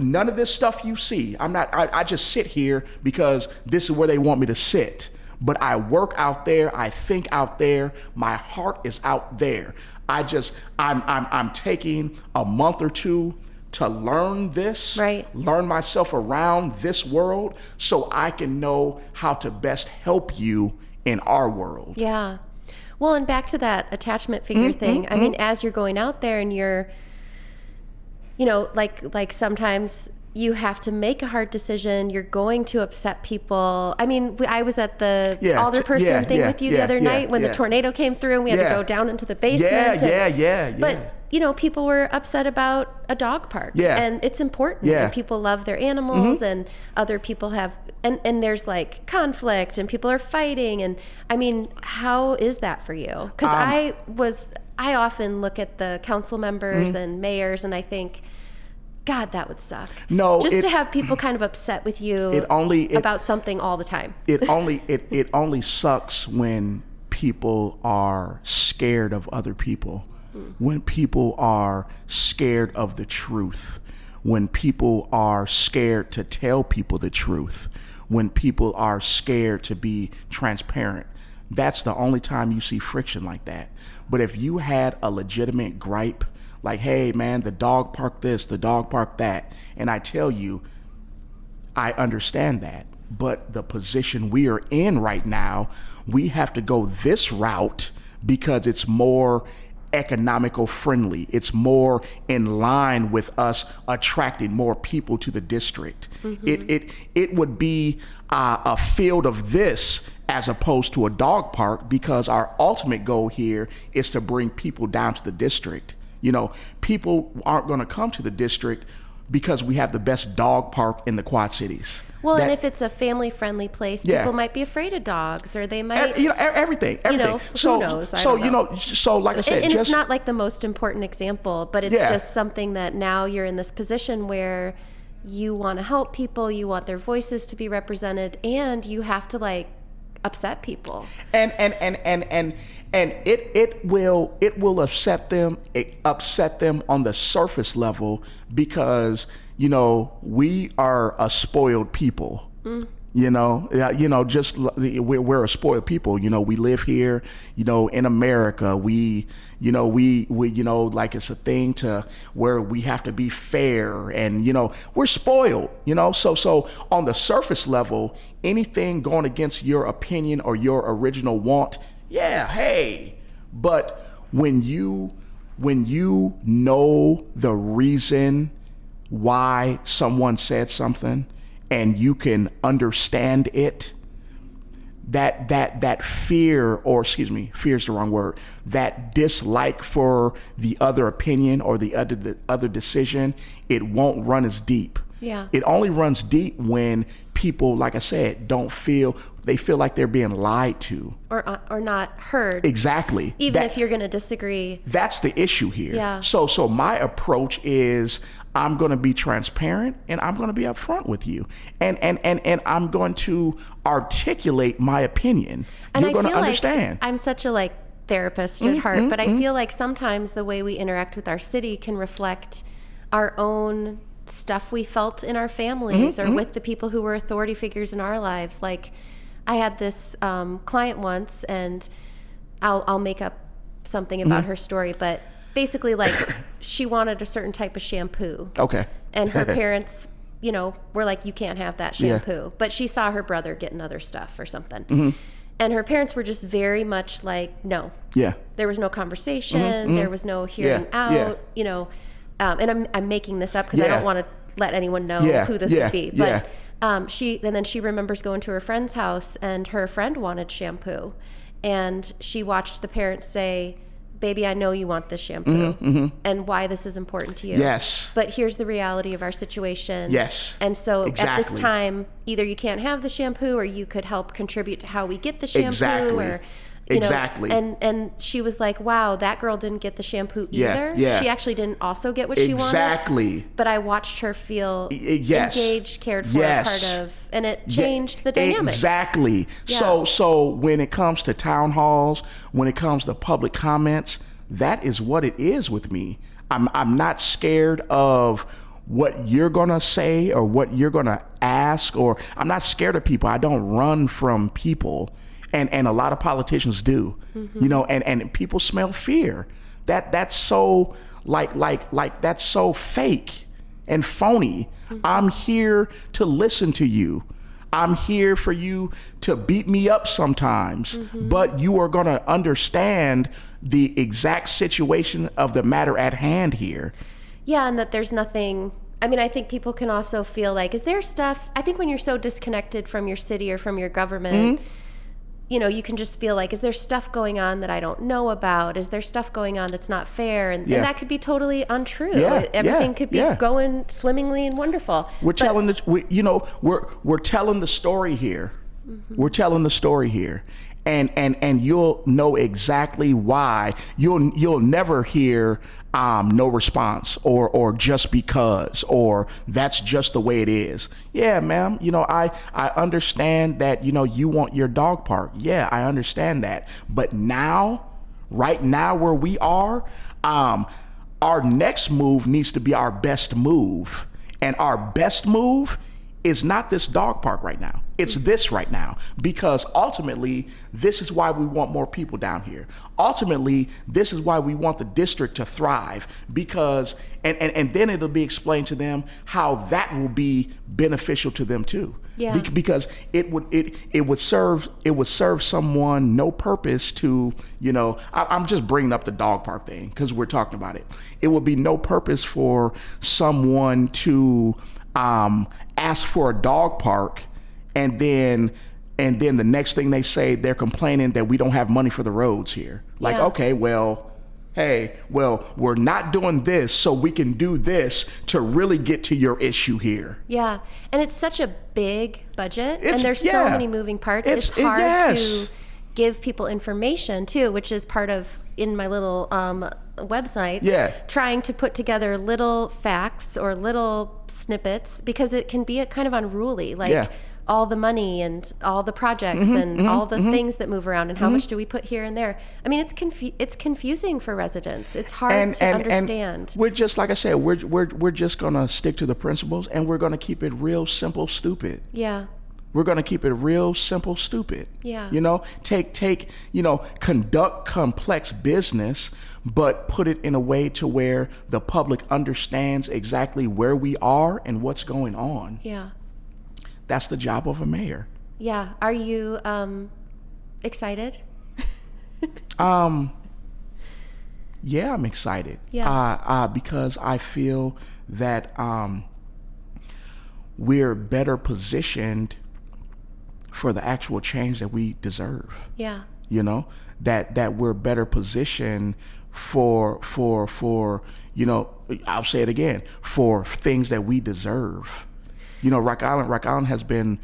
none of this stuff you see. I just sit here because this is where they want me to sit. But I work out there, I think out there, my heart is out there. I'm taking a month or two to learn this, learn myself around this world so I can know how to best help you in our world. Yeah. Well, and back to that attachment figure thing. I mean, as you're going out there and you're, you know, like sometimes you have to make a hard decision. You're going to upset people. I mean, I was at the alderperson thing with you the other night when the tornado came through and we had to go down into the basement. But, you know, people were upset about a dog park. Yeah. And it's important. And people love their animals and other people have, and there's like conflict and people are fighting. And I mean, how is that for you? Because I often look at the council members and mayors and I think, God, that would suck. No, to have people kind of upset with you about something all the time. It only sucks when people are scared of other people, when people are scared of the truth, when people are scared to tell people the truth, when people are scared to be transparent. That's the only time you see friction like that. But if you had a legitimate gripe, like, hey, man, the dog park this, the dog park that. And I tell you, I understand that. But the position we are in right now, we have to go this route because it's more economical friendly. It's more in line with us attracting more people to the district. It would be a field of this as opposed to a dog park because our ultimate goal here is to bring people down to the district. You know, people aren't going to come to the district because we have the best dog park in the Quad Cities. Well, and if it's a family-friendly place, people might be afraid of dogs, or they might, everything. You know, who knows? I don't know. So like I said, and it's not like the most important example, but it's just something that now you're in this position where you want to help people, you want their voices to be represented, and you have to like upset people. And it will upset them on the surface level because, you know, we are a spoiled people. Just we're a spoiled people. You know, we live here, you know, in America. We like it's a thing to where we have to be fair and, you know, we're spoiled, you know. So on the surface level, anything going against your opinion or your original want, hey. But when you know the reason why someone said something, and you can understand it, that fear, or excuse me, fear is the wrong word, that dislike for the other opinion or the other decision, it won't run as deep. Yeah. It only runs deep when people, like I said, they feel like they're being lied to. Or not heard. Exactly. Even if you're going to disagree. That's the issue here. Yeah. So my approach is I'm going to be transparent and I'm going to be upfront with you. And I'm going to articulate my opinion. And you're going to understand. Like I'm such a therapist at heart, but I feel like sometimes the way we interact with our city can reflect our own stuff we felt in our families or with the people who were authority figures in our lives. Like I had this client once, and I'll make up something about her story, but basically she wanted a certain type of shampoo. Okay. And her parents, you know, were like, you can't have that shampoo. But she saw her brother getting other stuff or something. And her parents were just very much like, no. Yeah. There was no conversation. There was no hearing out, you know. And I'm making this up because I don't want to let anyone know who this would be. But and then she remembers going to her friend's house, and her friend wanted shampoo. And she watched the parents say, baby, I know you want this shampoo and why this is important to you. Yes. But here's the reality of our situation. Yes. And so Exactly. at this time, either you can't have the shampoo or you could help contribute to how we get the shampoo. Exactly. Or, Exactly. And she was like, wow, that girl didn't get the shampoo Yeah, either. yeah. She actually didn't also get what she wanted. Exactly. But I watched her feel Yes. engaged, cared for, Yes. part of, and it changed the dynamic. Exactly. Yeah. So when it comes to town halls, when it comes to public comments, that is what it is with me. I'm not scared of what you're gonna say or what you're gonna ask, or I'm not scared of people. I don't run from people. And a lot of politicians do, and people smell fear. That's so like that's so fake and phony. I'm here to listen to you. I'm here for you to beat me up sometimes, but you are gonna understand the exact situation of the matter at hand here. Yeah, and that there's nothing. I mean, I think people can also feel like, is there stuff? I think when you're so disconnected from your city or from your government. You can just feel like, is there stuff going on that I don't know about? Is there stuff going on that's not fair? And that could be totally untrue. Everything could be going swimmingly and wonderful. We're telling the story here. We're telling the story here. And you'll know exactly why. You'll never hear no response or just because, or that's just the way it is. Yeah, ma'am, I understand that, you want your dog park. Yeah, I understand that. But right now where we are, our next move needs to be our best move. And our best move is not this dog park right now. It's this right now, because ultimately, this is why we want more people down here. Ultimately, this is why we want the district to thrive, because, and then it'll be explained to them how that will be beneficial to them too. Yeah. Because it would serve someone no purpose to, I'm just bringing up the dog park thing because we're talking about it. It would be no purpose for someone to ask for a dog park, and then the next thing they say, they're complaining that we don't have money for the roads here. Like, okay, well, hey, we're not doing this, so we can do this to really get to your issue here. Yeah, and it's such a big budget, and there's so many moving parts. It's hard to give people information too, which is part of in my little website, trying to put together little facts or little snippets, because it can be kind of unruly, like all the money and all the projects and all the things that move around and how much do we put here and there. I mean, it's confusing for residents. It's hard to understand. And we're just, like I said, we're just gonna stick to the principles, and we're gonna keep it real simple, stupid. Yeah. We're going to keep it real simple, stupid. Yeah. Conduct complex business, but put it in a way to where the public understands exactly where we are and what's going on. Yeah. That's the job of a mayor. Yeah. Are you excited? Yeah, I'm excited. Yeah. Because I feel that we're better positioned for the actual change that we deserve. Yeah. That we're better positioned for I'll say it again, for things that we deserve. Rock Island has been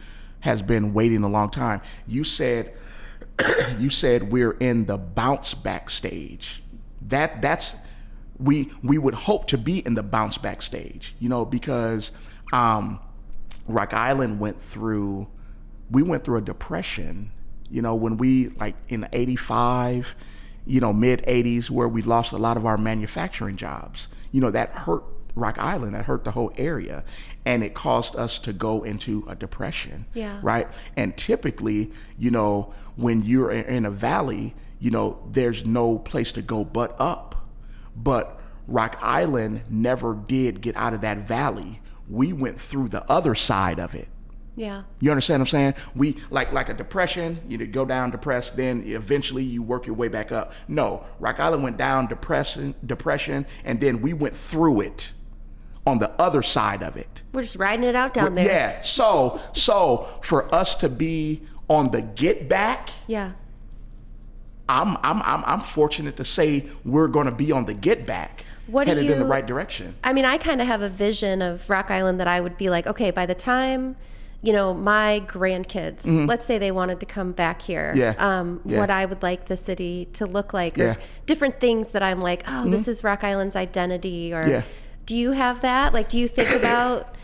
waiting a long time. You said we're in the bounce back stage. That's we would hope to be in the bounce back stage, because Rock Island went through a depression, when we, like in '85, mid '80s, where we lost a lot of our manufacturing jobs. That hurt Rock Island, that hurt the whole area, and it caused us to go into a depression. Yeah. Right. And typically, when you're in a valley, there's no place to go but up. But Rock Island never did get out of that valley. We went through the other side of it. Yeah. You understand what I'm saying? We like a depression, you go down depressed, then eventually you work your way back up. No, Rock Island went down depression, and then we went through it on the other side of it. We're just riding it out down there. Yeah. So for us to be on the get back, yeah, I'm fortunate to say we're going to be on the get back, headed in the right direction. I mean, I kind of have a vision of Rock Island that I would be like, okay, by the time, my grandkids, let's say they wanted to come back here, what I would like the city to look like, or different things that I'm like, oh, this is Rock Island's identity, or do you have that? Like, do you think about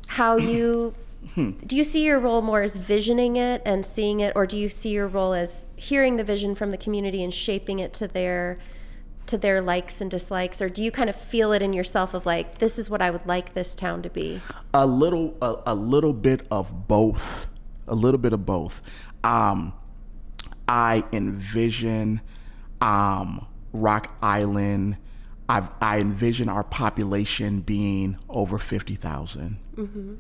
how you... Do you see your role more as visioning it and seeing it, or do you see your role as hearing the vision from the community and shaping it to their likes and dislikes, or do you kind of feel it in yourself of like, this is what I would like this town to be? A little bit of both. I envision Rock Island. I envision our population being over 50,000,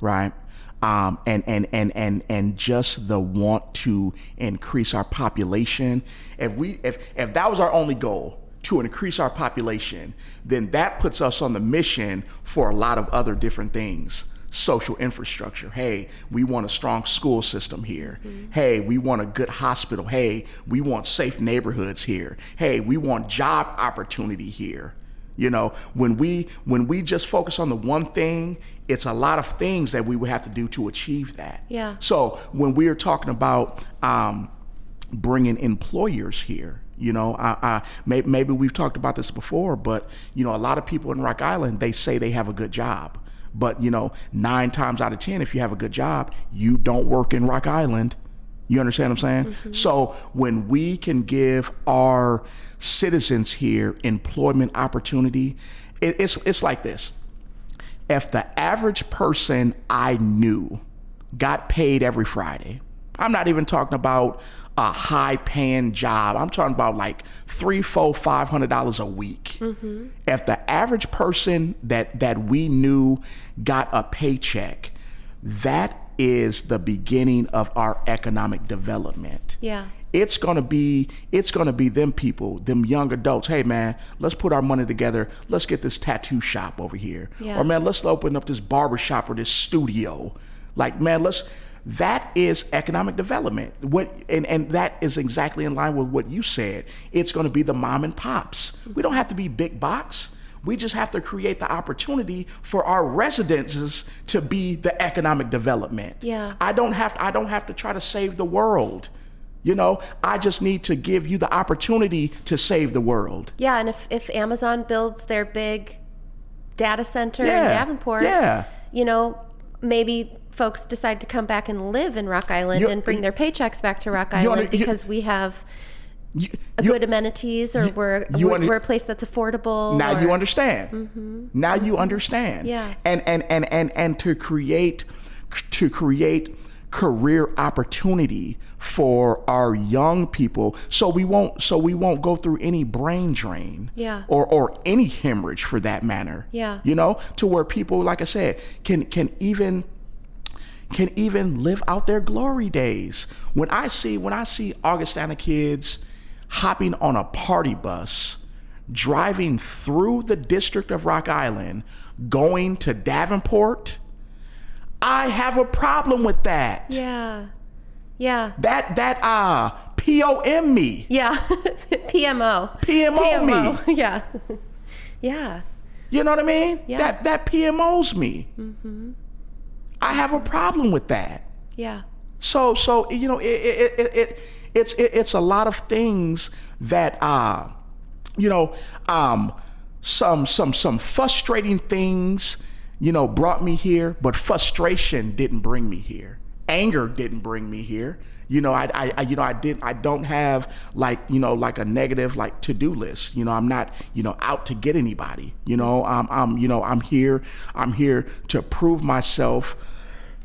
right? And just the want to increase our population. If that was our only goal, to increase our population, then that puts us on the mission for a lot of other different things. Social infrastructure. Hey, we want a strong school system here. Hey, we want a good hospital. Hey, we want safe neighborhoods here. Hey, we want job opportunity here. When we just focus on the one thing, it's a lot of things that we would have to do to achieve that. Yeah. So when we are talking about bringing employers here, maybe we've talked about this before, but a lot of people in Rock Island, they say they have a good job, but 9 times out of 10, if you have a good job, you don't work in Rock Island. You understand what I'm saying? So when we can give our citizens here employment opportunity, it's like this. If the average person I knew got paid every Friday, I'm not even talking about a high paying job. I'm talking about like $300, $400, $500 a week. If the average person that we knew got a paycheck, that is the beginning of our economic development. Yeah. It's gonna be them people, them young adults. Hey man, let's put our money together. Let's get this tattoo shop over here. Yeah. Or man, let's open up this barber shop or this studio. Like man, that is economic development. And that is exactly in line with what you said. It's gonna be the mom and pops. We don't have to be big box. We just have to create the opportunity for our residences to be the economic development. Yeah. I don't have to try to save the world. I just need to give you the opportunity to save the world. Yeah, and if Amazon builds their big data center in Davenport, maybe folks decide to come back and live in Rock Island and bring their paychecks back to Rock Island because we have good amenities, or we're a place that's affordable. Now you understand. Now you understand. Yeah. And to create career opportunity for our young people, so we won't go through any brain drain. Yeah. Or any hemorrhage for that matter. Yeah. To where people, like I said, can even live out their glory days. When I see Augustana kids hopping on a party bus, driving through the district of Rock Island, going to Davenport, I have a problem with that. Yeah. Yeah. That POM me. Yeah. PMO. PMO me. Yeah. Yeah. You know what I mean? Yeah. That PMOs me. I have a problem with that. Yeah. So it's a lot of things that some frustrating things brought me here, but frustration didn't bring me here. Anger didn't bring me here. I don't have like a negative like to-do list. I'm not out to get anybody. I'm here to prove myself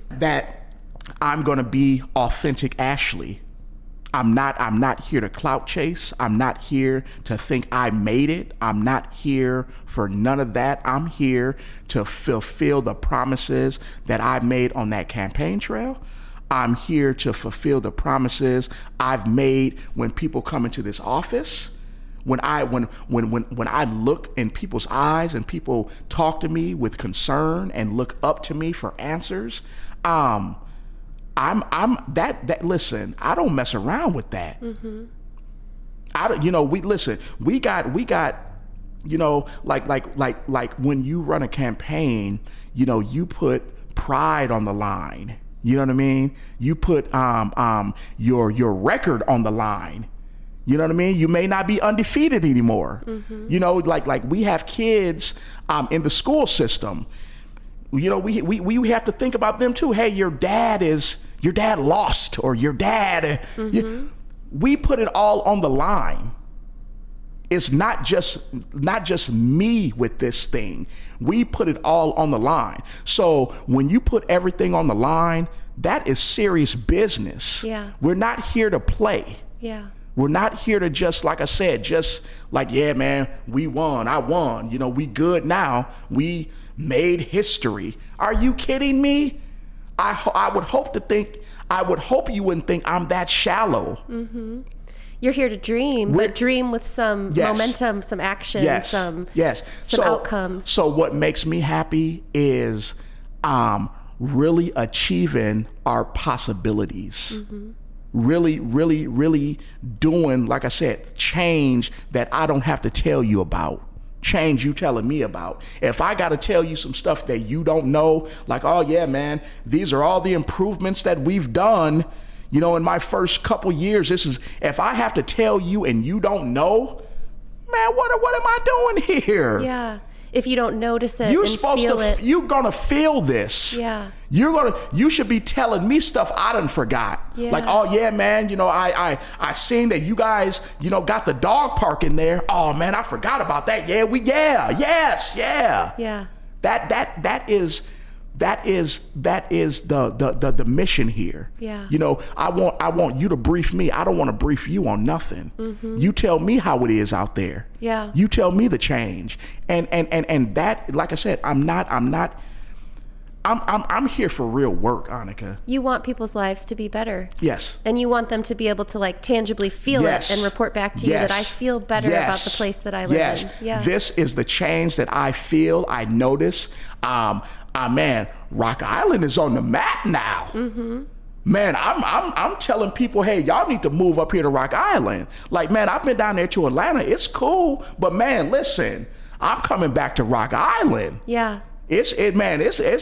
that I'm going to be authentic Ashley. I'm not here to clout chase. I'm not here to think I made it. I'm not here for none of that. I'm here to fulfill the promises that I made on that campaign trail. I'm here to fulfill the promises I've made when people come into this office. When I look in people's eyes and people talk to me with concern and look up to me for answers, listen, I don't mess around with that. I don't, we got, like when you run a campaign, you put pride on the line. You know what I mean? You put your record on the line. You know what I mean? You may not be undefeated anymore. Like we have kids in the school system. We have to think about them too. Hey, your dad lost, or your dad. We put it all on the line. It's not just me with this thing. We put it all on the line. So when you put everything on the line, that is serious business. Yeah. We're not here to play. Yeah. We're not here to just, like I said, yeah, man, we won. I won. We good now. We made history. Are you kidding me? I would hope you wouldn't think I'm that shallow. You're here to dream, but dream with some momentum, some action, some outcomes. So what makes me happy is really achieving our possibilities. Really, really, really doing, like I said, change that I don't have to tell you about. Change you telling me about. If I got to tell you some stuff that you don't know, like, oh yeah, man, these are all the improvements that we've done, in my first couple years. If I have to tell you and you don't know, man, what am I doing here? Yeah. If you don't notice it, you're gonna feel this. Yeah. You should be telling me stuff I done forgot. Yeah. Like, oh yeah, man, I seen that you guys, got the dog park in there. Oh man, I forgot about that. Yeah, Yeah. That is the mission here. Yeah. I want you to brief me. I don't want to brief you on nothing. You tell me how it is out there. Yeah. You tell me the change. And that, like I said, I'm here for real work, Annika. You want people's lives to be better. Yes. And you want them to be able to tangibly feel it and report back to you that I feel better about the place that I live in. Yeah. This is the change that I feel, I notice. Man, Rock Island is on the map now. Man, I'm telling people, hey, y'all need to move up here to Rock Island. Like, man, I've been down there to Atlanta. It's cool, but man, listen, I'm coming back to Rock Island. Yeah. It's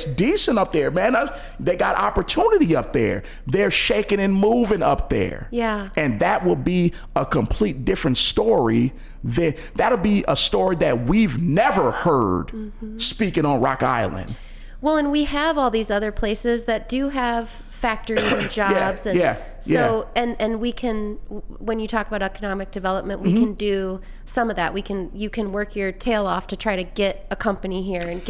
decent up there, man. They got opportunity up there. They're shaking and moving up there. Yeah. And that will be a complete different story. That'll be a story that we've never heard speaking on Rock Island. Well, and we have all these other places that do have factories and jobs. And we can, when you talk about economic development, we can do some of that. You can work your tail off to try to get a company here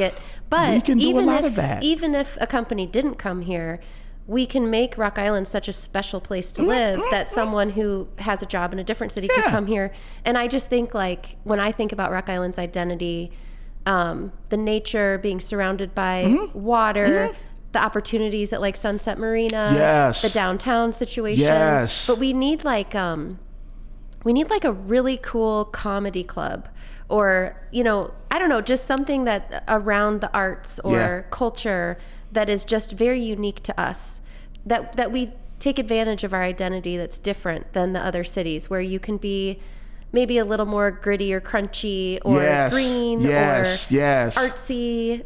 but we can do a lot of that. Even if a company didn't come here, we can make Rock Island such a special place to live that someone who has a job in a different city could come here. And I just think, when I think about Rock Island's identity, the nature, being surrounded by water, the opportunities at Sunset Marina, the downtown situation. Yes. But we need a really cool comedy club, or, I don't know, just something that around the arts or culture that is just very unique to us, that we take advantage of our identity that's different than the other cities, where you can be maybe a little more gritty or crunchy or green or artsy,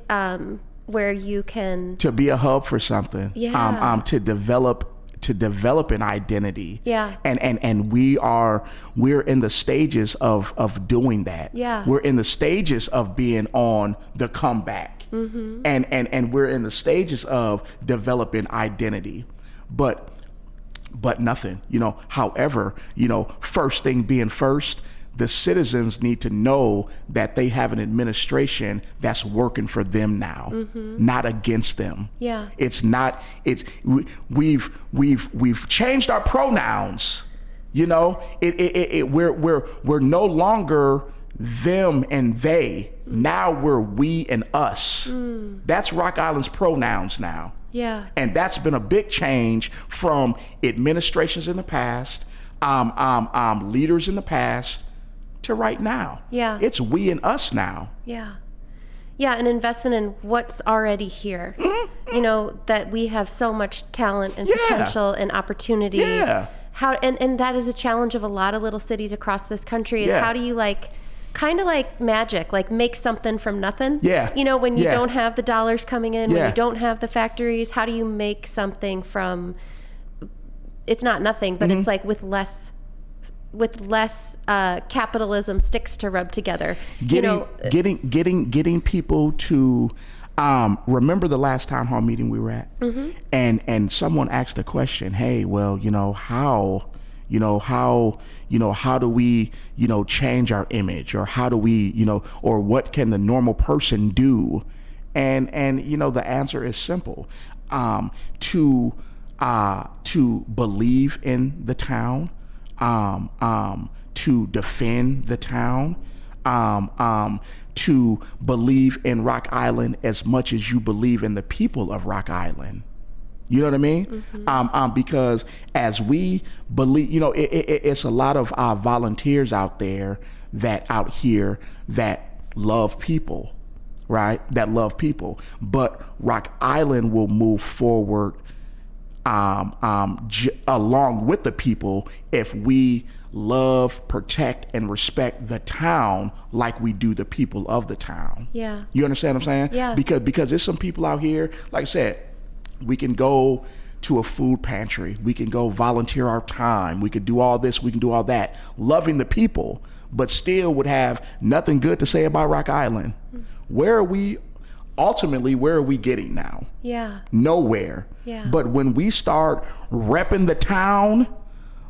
where you can to be a hub for something. To develop an identity. Yeah. And we're in the stages of doing that. Yeah. We're in the stages of being on the comeback. And we're in the stages of developing identity. But nothing, however, first thing being first, the citizens need to know that they have an administration that's working for them now, not against them. Yeah. We've changed our pronouns, we're no longer them and they. Now we're we and us. That's Rock Island's pronouns now. Yeah. And that's been a big change from administrations in the past, leaders in the past, to right now. Yeah. It's we and us now. Yeah. Yeah, an investment in what's already here. That we have so much talent and potential and opportunity. Yeah. how, and that is a challenge of a lot of little cities across this country, is Yeah. how do you kind of like magic, like make something from nothing. Yeah. You know, when you Yeah. don't have the dollars coming in, when Yeah. you don't have the factories, how do you make something from, it's not nothing, but it's like with less capitalism sticks to rub together. Getting people to remember the last town hall meeting we were at, and someone asked the question, hey, well, how do we, change our image, or how do we, or what can the normal person do? And the answer is simple. To believe in the town, to defend the town, to believe in Rock Island as much as you believe in the people of Rock Island. You know what I mean? Because as we believe, it's a lot of volunteers out here that love people, right? That love people. But Rock Island will move forward along with the people if we love, protect, and respect the town like we do the people of the town. Yeah. You understand what I'm saying? Yeah. Because there's some people out here, like I said, we can go to a food pantry, we can go volunteer our time, we could do all this, we can do all that, loving the people, but still would have nothing good to say about Rock Island. Where are we getting now? Yeah. Nowhere. Yeah. But when we start repping the town,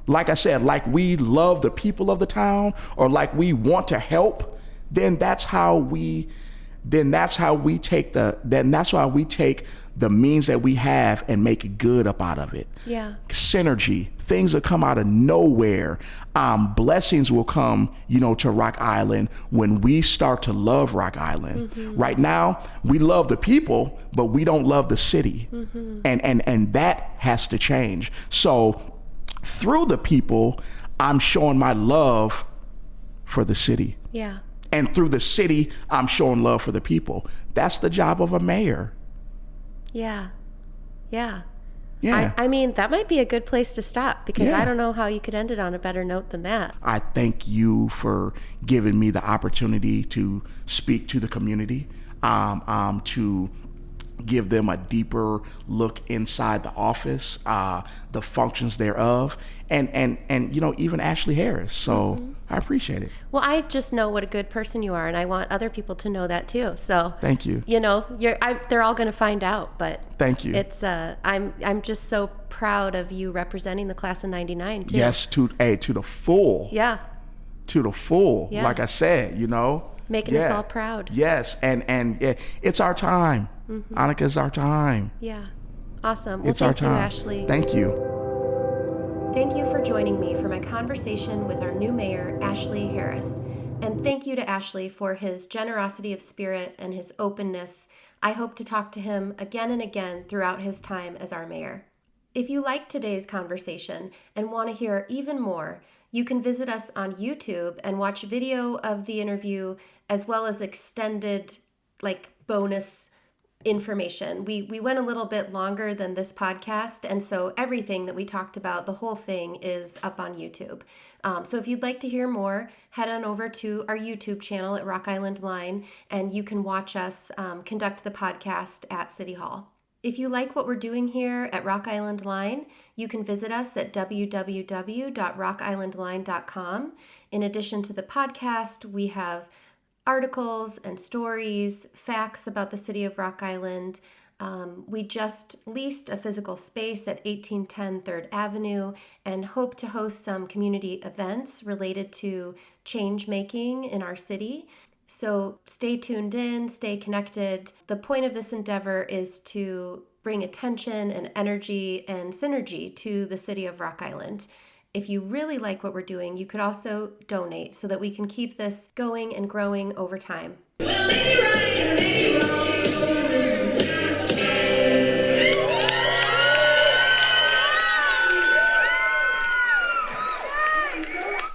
like I said, like we love the people of the town, or like we want to help, then that's how we take the means that we have and make good up out of it. Yeah. Synergy, things that come out of nowhere. Blessings will come, to Rock Island when we start to love Rock Island. Right now, we love the people, but we don't love the city. And that has to change. So through the people, I'm showing my love for the city. Yeah. And through the city, I'm showing love for the people. That's the job of a mayor. Yeah. Yeah. Yeah. I mean, that might be a good place to stop, because Yeah. I don't know how you could end it on a better note than that. I thank you for giving me the opportunity to speak to the community, to give them a deeper look inside the office, the functions thereof, and even Ashley Harris. So I appreciate it. Well, I just know what a good person you are, and I want other people to know that too. So Thank you. They're all going to find out, but Thank you. It's I'm just so proud of you representing the class of '99 too. Yes, to the full. Yeah. To the full. Yeah. Like I said, Making us all proud. Yes, and it's our time. Annika, it's our time. Yeah. Awesome. Well, It's our thank you, time. Ashley. Thank you. Thank you for joining me for my conversation with our new mayor, Ashley Harris. And thank you to Ashley for his generosity of spirit and his openness. I hope to talk to him again and again throughout his time as our mayor. If you liked today's conversation and want to hear even more, you can visit us on YouTube and watch video of the interview, as well as extended bonus information. We went a little bit longer than this podcast, and so everything that we talked about, the whole thing, is up on YouTube. So if you'd like to hear more, head on over to our YouTube channel at Rock Island Line, and you can watch us conduct the podcast at City Hall. If you like what we're doing here at Rock Island Line, you can visit us at www.rockislandline.com. In addition to the podcast, we have articles and stories, facts about the city of Rock Island. We just leased a physical space at 1810 3rd Avenue and hope to host some community events related to change making in our city. So stay tuned in, stay connected. The point of this endeavor is to bring attention and energy and synergy to the city of Rock Island. If you really like what we're doing, you could also donate so that we can keep this going and growing over time.